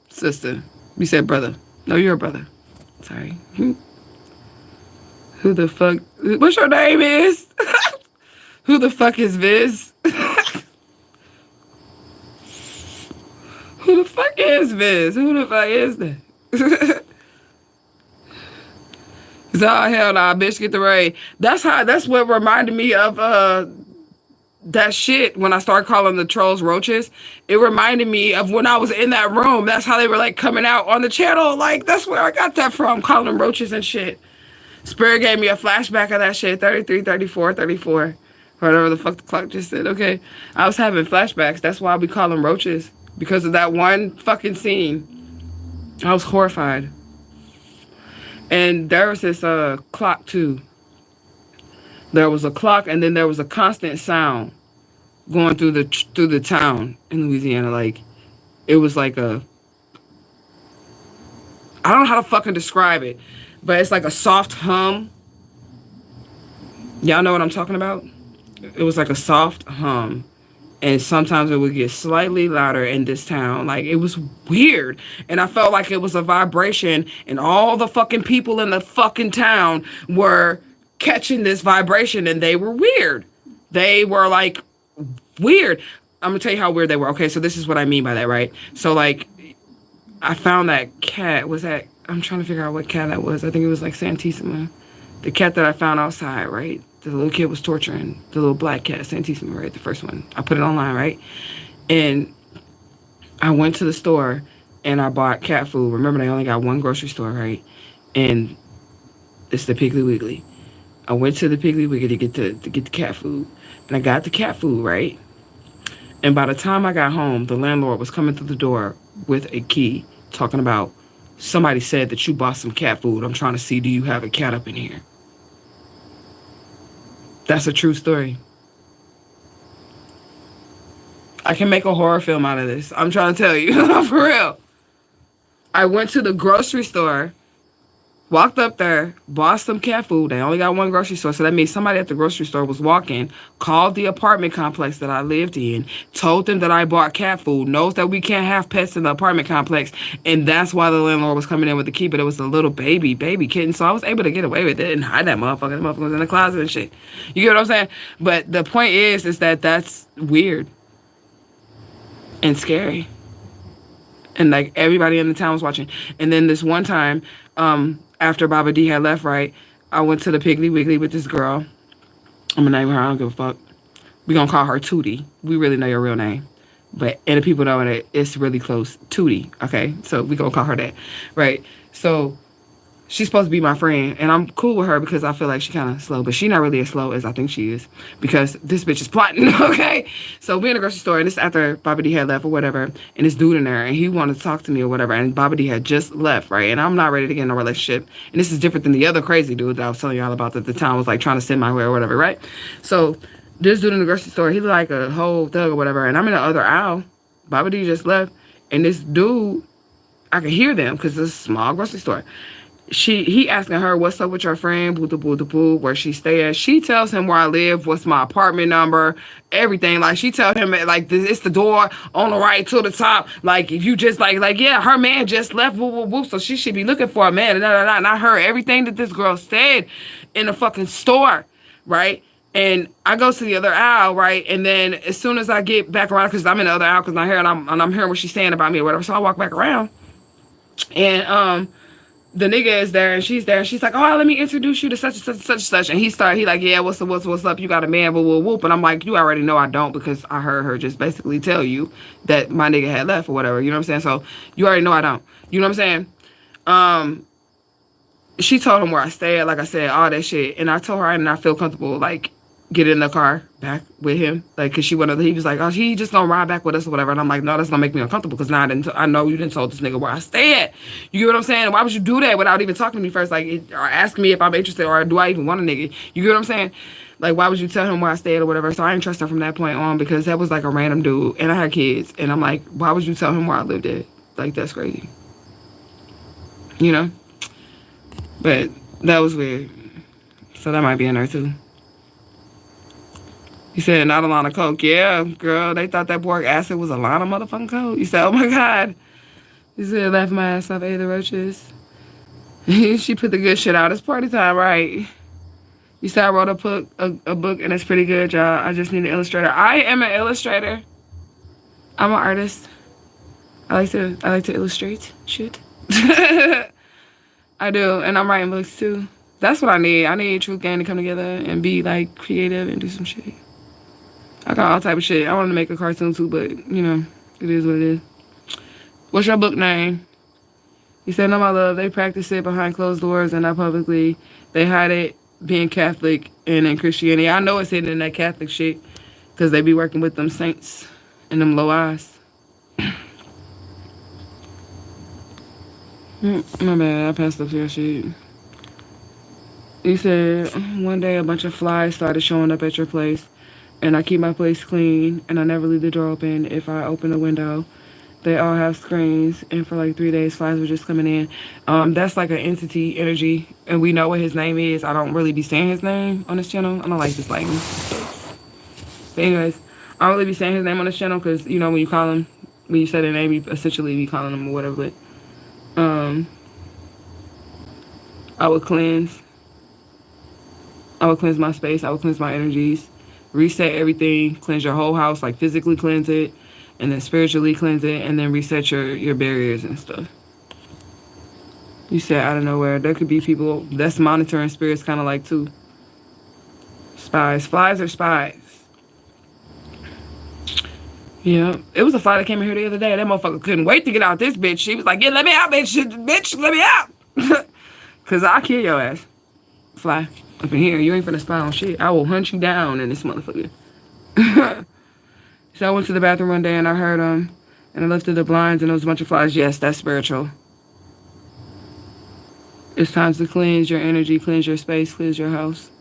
Sister. You said brother. No, you're a brother. Sorry. Who the fuck? What's your name is? Who the fuck is Viz? is Viz? Who the fuck is that? So hell nah, bitch, get the raid. That's what reminded me of that shit when I started calling the trolls roaches. It reminded me of when I was in that room. That's how they were like coming out on the channel. Like that's where I got that from, calling them roaches and shit. Spirit gave me a flashback of that shit. 33, 34, 34. Whatever the fuck the clock just said. Okay. I was having flashbacks. That's why we call them roaches. Because of that one fucking scene. I was horrified. And there was this clock too. There was a clock, and then there was a constant sound going through the town in Louisiana. Like it was like a, I don't know how to fucking describe it, but it's like a soft hum. Y'all know what I'm talking about? It was like a soft hum. And sometimes it would get slightly louder in this town. Like, it was weird. And I felt like it was a vibration. And all the fucking people in the fucking town were catching this vibration. And they were weird. They were, like, weird. I'm going to tell you how weird they were. Okay, so this is what I mean by that, right? So, like, I found that cat. Was that... I'm trying to figure out what cat that was. I think it was, like, Santissima. The cat that I found outside, right? The little kid was torturing the little black cat, Santissima, right? The first one. I put it online, right? And I went to the store and I bought cat food. Remember, they only got one grocery store, right? And it's the Piggly Wiggly. I went to the Piggly Wiggly to get the cat food. And I got the cat food, right? And by the time I got home, the landlord was coming through the door with a key, talking about, somebody said that you bought some cat food. I'm trying to see, do you have a cat up in here? That's a true story. I can make a horror film out of this. I'm trying to tell you. For real. I went to the grocery store, walked up there, bought some cat food. They only got one grocery store, so that means somebody at the grocery store was walking, called the apartment complex that I lived in, told them that I bought cat food, knows that we can't have pets in the apartment complex, and that's why the landlord was coming in with the key, but it was a little baby kitten, so I was able to get away with it and hide that motherfucker. That motherfucker was in the closet and shit. You get what I'm saying? But the point is that that's weird and scary. And like everybody in the town was watching. And then this one time, after Baba D had left, right, I went to the Piggly Wiggly with this girl. I'm gonna name her, I don't give a fuck. We gonna call her Tootie. We really know your real name. But, and the people know that it's really close. Tootie, okay? So we gonna call her that, right? So she's supposed to be my friend, and I'm cool with her because I feel like she kind of slow, but she not really as slow as I think she is because this bitch is plotting, okay? So we in the grocery store, and this after Baba D had left or whatever, and this dude in there, and he wanted to talk to me or whatever, and Baba D had just left, right? And I'm not ready to get in a relationship, and this is different than the other crazy dude that I was telling y'all about that the town was like trying to send my way or whatever, right? So this dude in the grocery store, he looked like a whole thug or whatever, and I'm in the other aisle. Baba D just left, and this dude, I could hear them because it's a small grocery store. He asking her, what's up with your friend, boo, boo, boo, where she stay at. She tells him where I live, what's my apartment number, everything. Like, she tells him, like, it's the door on the right to the top. Like, if you just, like, yeah, her man just left, woo, woo, woo, so she should be looking for a man. And I heard everything that this girl said in the fucking store, right? And I go to the other aisle, right? And then as soon as I get back around, because I'm in the other aisle, because I'm here, and I'm hearing what she's saying about me or whatever, so I walk back around. And, the nigga is there and she's there and she's like, oh, let me introduce you to such and such and such and such. And he like, yeah, what's up? You got a man, whoop, whoop, whoop. And I'm like, you already know I don't because I heard her just basically tell you that my nigga had left or whatever. You know what I'm saying? So you already know I don't. You know what I'm saying? She told him where I stay at, like I said, all that shit. And I told her I did not feel comfortable, like, get in the car back with him. Like, because he was like, oh, he just gonna ride back with us or whatever. And I'm like, no, that's gonna make me uncomfortable because now I know you didn't told this nigga where I stay at. You get what I'm saying? Why would you do that without even talking to me first? Like, or asking me if I'm interested or do I even want a nigga? You get what I'm saying? Like, why would you tell him where I stay at or whatever? So I didn't trust her from that point on because that was like a random dude and I had kids. And I'm like, why would you tell him where I lived at? Like, that's crazy. You know? But that was weird. So that might be in there too. You said not a line of coke. Yeah, girl, they thought that boric acid was a line of motherfucking coke. You said, oh my God. You said, laugh my ass off, ate the roaches. She put the good shit out. It's party time, right? You said I wrote a book and it's pretty good, y'all. I just need an illustrator. I am an illustrator. I'm an artist. I like to illustrate shit. I do, and I'm writing books too. That's what I need. I need Truth Gang to come together and be like creative and do some shit. I got all type of shit. I wanted to make a cartoon too, but you know, it is what it is. What's your book name? He said, no, my love, they practice it behind closed doors and not publicly. They hide it being Catholic and in Christianity. I know it's hidden in that Catholic shit because they be working with them saints and them low eyes. My bad, I passed up your shit. He said, one day a bunch of flies started showing up at your place, and I keep my place clean, and I never leave the door open if I open the window. They all have screens, and for like 3 days, flies were just coming in. That's like an entity energy, and we know what his name is. I don't really be saying his name on this channel. I don't like this lighting. But anyways, I don't really be saying his name on this channel because, you know, when you call him, when you say their name, you essentially be calling him or whatever. But I would cleanse my space. I would cleanse my energies, reset everything, cleanse your whole house, like physically cleanse it, and then spiritually cleanse it, and then reset your barriers and stuff. You said out of nowhere. There could be people that's monitoring spirits kind of like too. Spies. Flies are spies. Yeah. It was a fly that came in here the other day. That motherfucker couldn't wait to get out this bitch. She was like, yeah, let me out, bitch. Bitch, let me out. Because I'll kill your ass. Fly. Up in here. You ain't finna spy on shit. I will hunt you down in this motherfucker. So I went to the bathroom one day and I heard and I lifted the blinds and there was a bunch of flies. Yes, that's spiritual. It's time to cleanse your energy, cleanse your space, cleanse your house,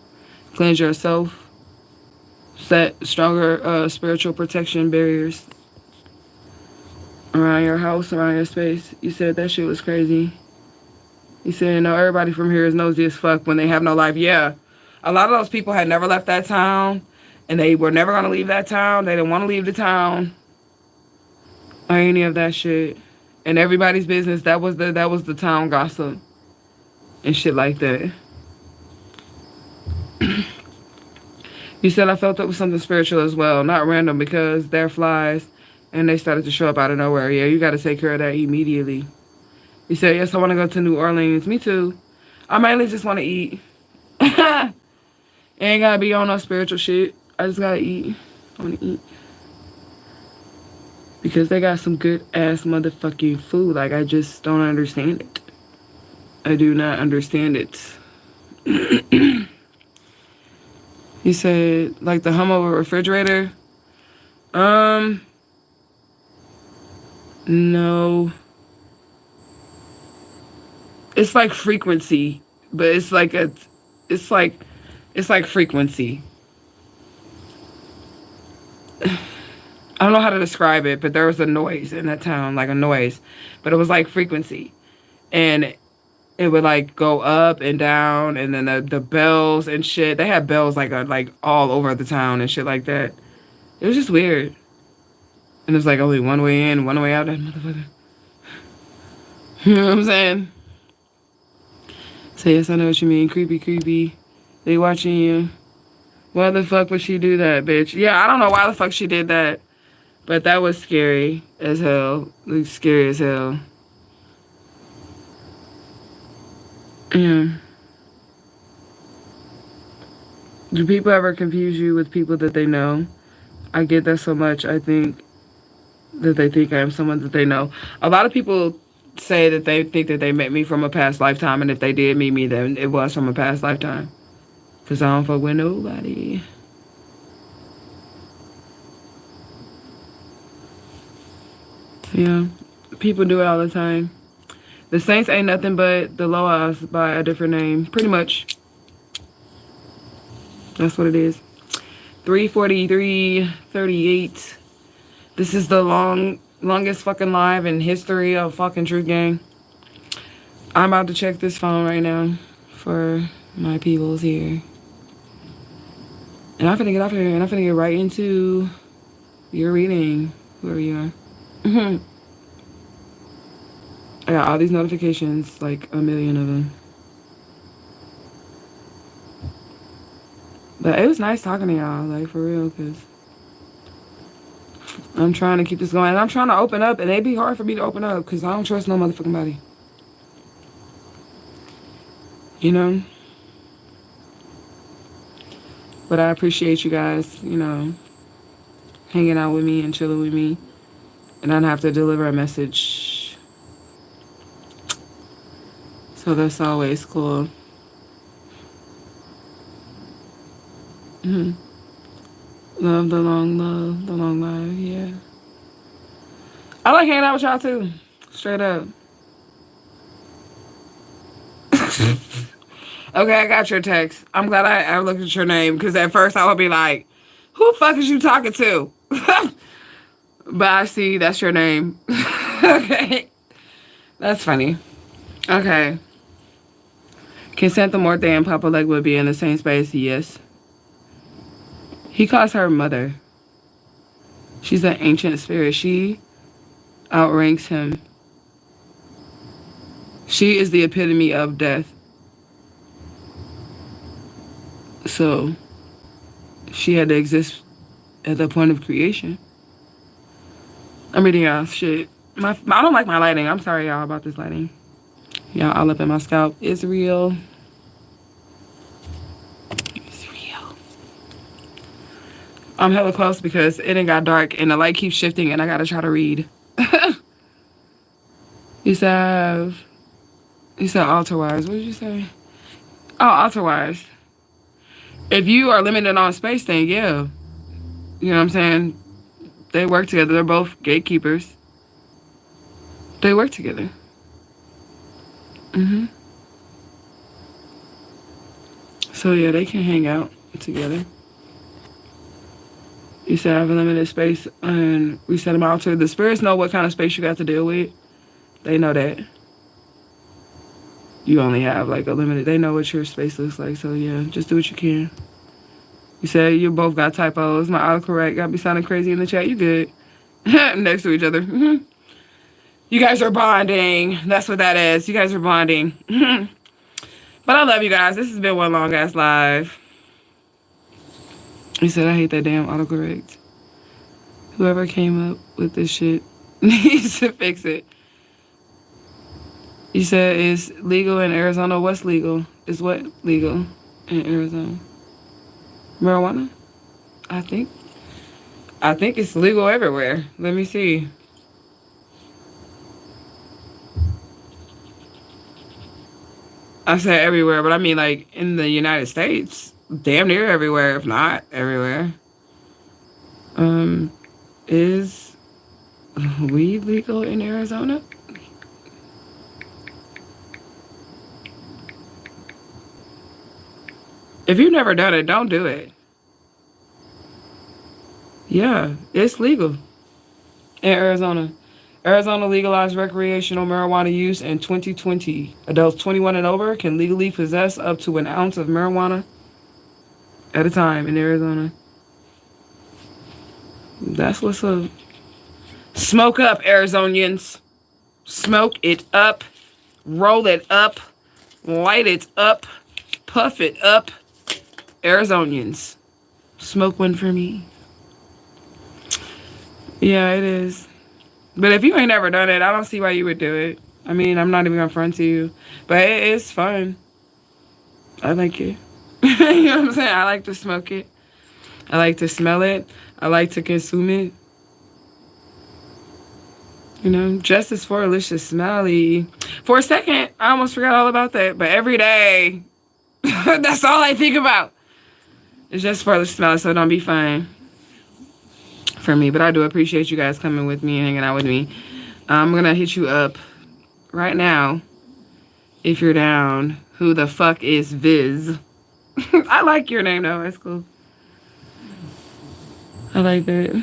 cleanse yourself. Set stronger spiritual protection barriers around your house, around your space. You said that shit was crazy. You said, no, everybody from here is nosy as fuck when they have no life. Yeah. A lot of those people had never left that town, and they were never going to leave that town. They didn't want to leave the town or any of that shit. And everybody's business, that was the town gossip and shit like that. You said I felt it was something spiritual as well, not random, because they're flies and they started to show up out of nowhere. Yeah, you got to take care of that immediately. You said, yes, I want to go to New Orleans. Me too. I mainly just want to eat. Ain't got to be on no spiritual shit. I just got to eat. I want to eat. Because they got some good ass motherfucking food. Like, I just don't understand it. I do not understand it. He said, like the hum of a refrigerator. No. It's like frequency, but it's like frequency. I don't know how to describe it, but there was a noise in that town, like a noise, but it was like frequency, and it would like go up and down, and then the bells and shit. They had bells like all over the town and shit like that. It was just weird. And there's like only one way in, one way out. That motherfucker. You know what I'm saying? So yes, I know what you mean. Creepy, creepy. They watching you. Why the fuck would she do that, bitch? Yeah, I don't know why the fuck she did that, but that was scary as hell. Like, scary as hell. Yeah. Do people ever confuse you with people that they know? I get that so much. I think that they think I am someone that they know. A lot of people say that they think that they met me from a past lifetime, and if they did meet me, then it was from a past lifetime. Because I don't fuck with nobody. Yeah. People do it all the time. The Saints ain't nothing but the Loas by a different name. Pretty much. That's what it is. 3:43:38. This is the longest fucking live in history of fucking Truth Gang. I'm about to check this phone right now for my peoples here. And I'm finna get off here and I'm finna get right into your reading, whoever you are. I got all these notifications, like a million of them. But it was nice talking to y'all, like for real, because I'm trying to keep this going. And I'm trying to open up, and it'd be hard for me to open up because I don't trust no motherfucking body. You know? But I appreciate you guys, you know, hanging out with me and chilling with me. And I don't have to deliver a message. So that's always cool. Love, the long life, yeah. I like hanging out with y'all too. Straight up. Okay, I got your text. I'm glad I looked at your name because at first I would be like, who the fuck is you talking to? But I see that's your name. Okay. That's funny. Okay. Can Santa Muerte and Papa Legba be in the same space? Yes. He calls her mother. She's an ancient spirit. She outranks him. She is the epitome of death. So, she had to exist at the point of creation. I'm reading y'all shit. I don't like my lighting. I'm sorry, y'all, about this lighting. Y'all all up in my scalp. It's real. It's real. I'm hella close because it ain't got dark and the light keeps shifting and I gotta try to read. You said altar-wise. What did you say? Oh, altar-wise. If you are limited on space, then yeah. You know what I'm saying? They work together. They're both gatekeepers. They work together. So yeah, they can hang out together. You said I have a limited space and we set them out to the spirits know what kind of space you got to deal with. They know that. You only have like a limited, they know what your space looks like. So yeah, just do what you can. You said you both got typos. My autocorrect got me sounding crazy in the chat. You good. Next to each other. You guys are bonding. That's what that is. You guys are bonding. But I love you guys. This has been one long ass live. He said, I hate that damn autocorrect. Whoever came up with this shit needs to fix it. You said it's legal in Arizona. What's legal? Is what legal in Arizona? Marijuana? I think it's legal everywhere. Let me see. I said everywhere, but I mean like in the United States. Damn near everywhere, if not everywhere. Is weed legal in Arizona? If you've never done it, don't do it. Yeah, it's legal in Arizona. Arizona legalized recreational marijuana use in 2020. Adults 21 and over can legally possess up to an ounce of marijuana at a time in Arizona. That's what's up. Smoke up, Arizonians. Smoke it up. Roll it up. Light it up. Puff it up. Arizonians. Smoke one for me. Yeah, it is. But if you ain't never done it, I don't see why you would do it. I mean, I'm not even gonna front to you. But it is fun. I like it. You know what I'm saying? I like to smoke it. I like to smell it. I like to consume it. You know, justice for Alicia Smiley. For a second, I almost forgot all about that. But every day, that's all I think about. It's just for Alicia Smiley, so don't be fine for me. But I do appreciate you guys coming with me and hanging out with me. I'm going to hit you up right now if you're down. Who the fuck is Viz? I like your name, though. It's cool. I like that.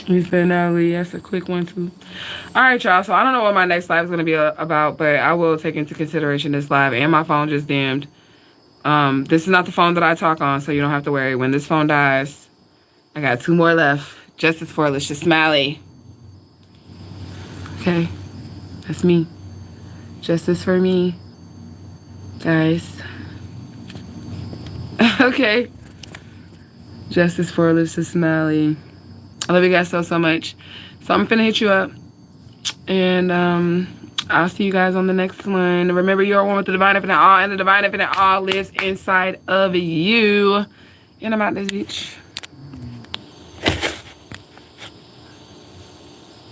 You said Natalie, that's a quick one too. All right, y'all. So I don't know what my next live is going to be about, but I will take into consideration this live. And my phone just dimmed. This is not the phone that I talk on, so you don't have to worry. When this phone dies, I got 2 more left. Justice for Alicia Smiley. Okay, that's me. Justice for me, guys. Okay. Justice for Alyssa Smiley. I love you guys so much. So I'm finna hit you up. And I'll see you guys on the next one. Remember, you are one with the Divine Infinite All, and the Divine Infinite All lives inside of you. And I'm out this bitch.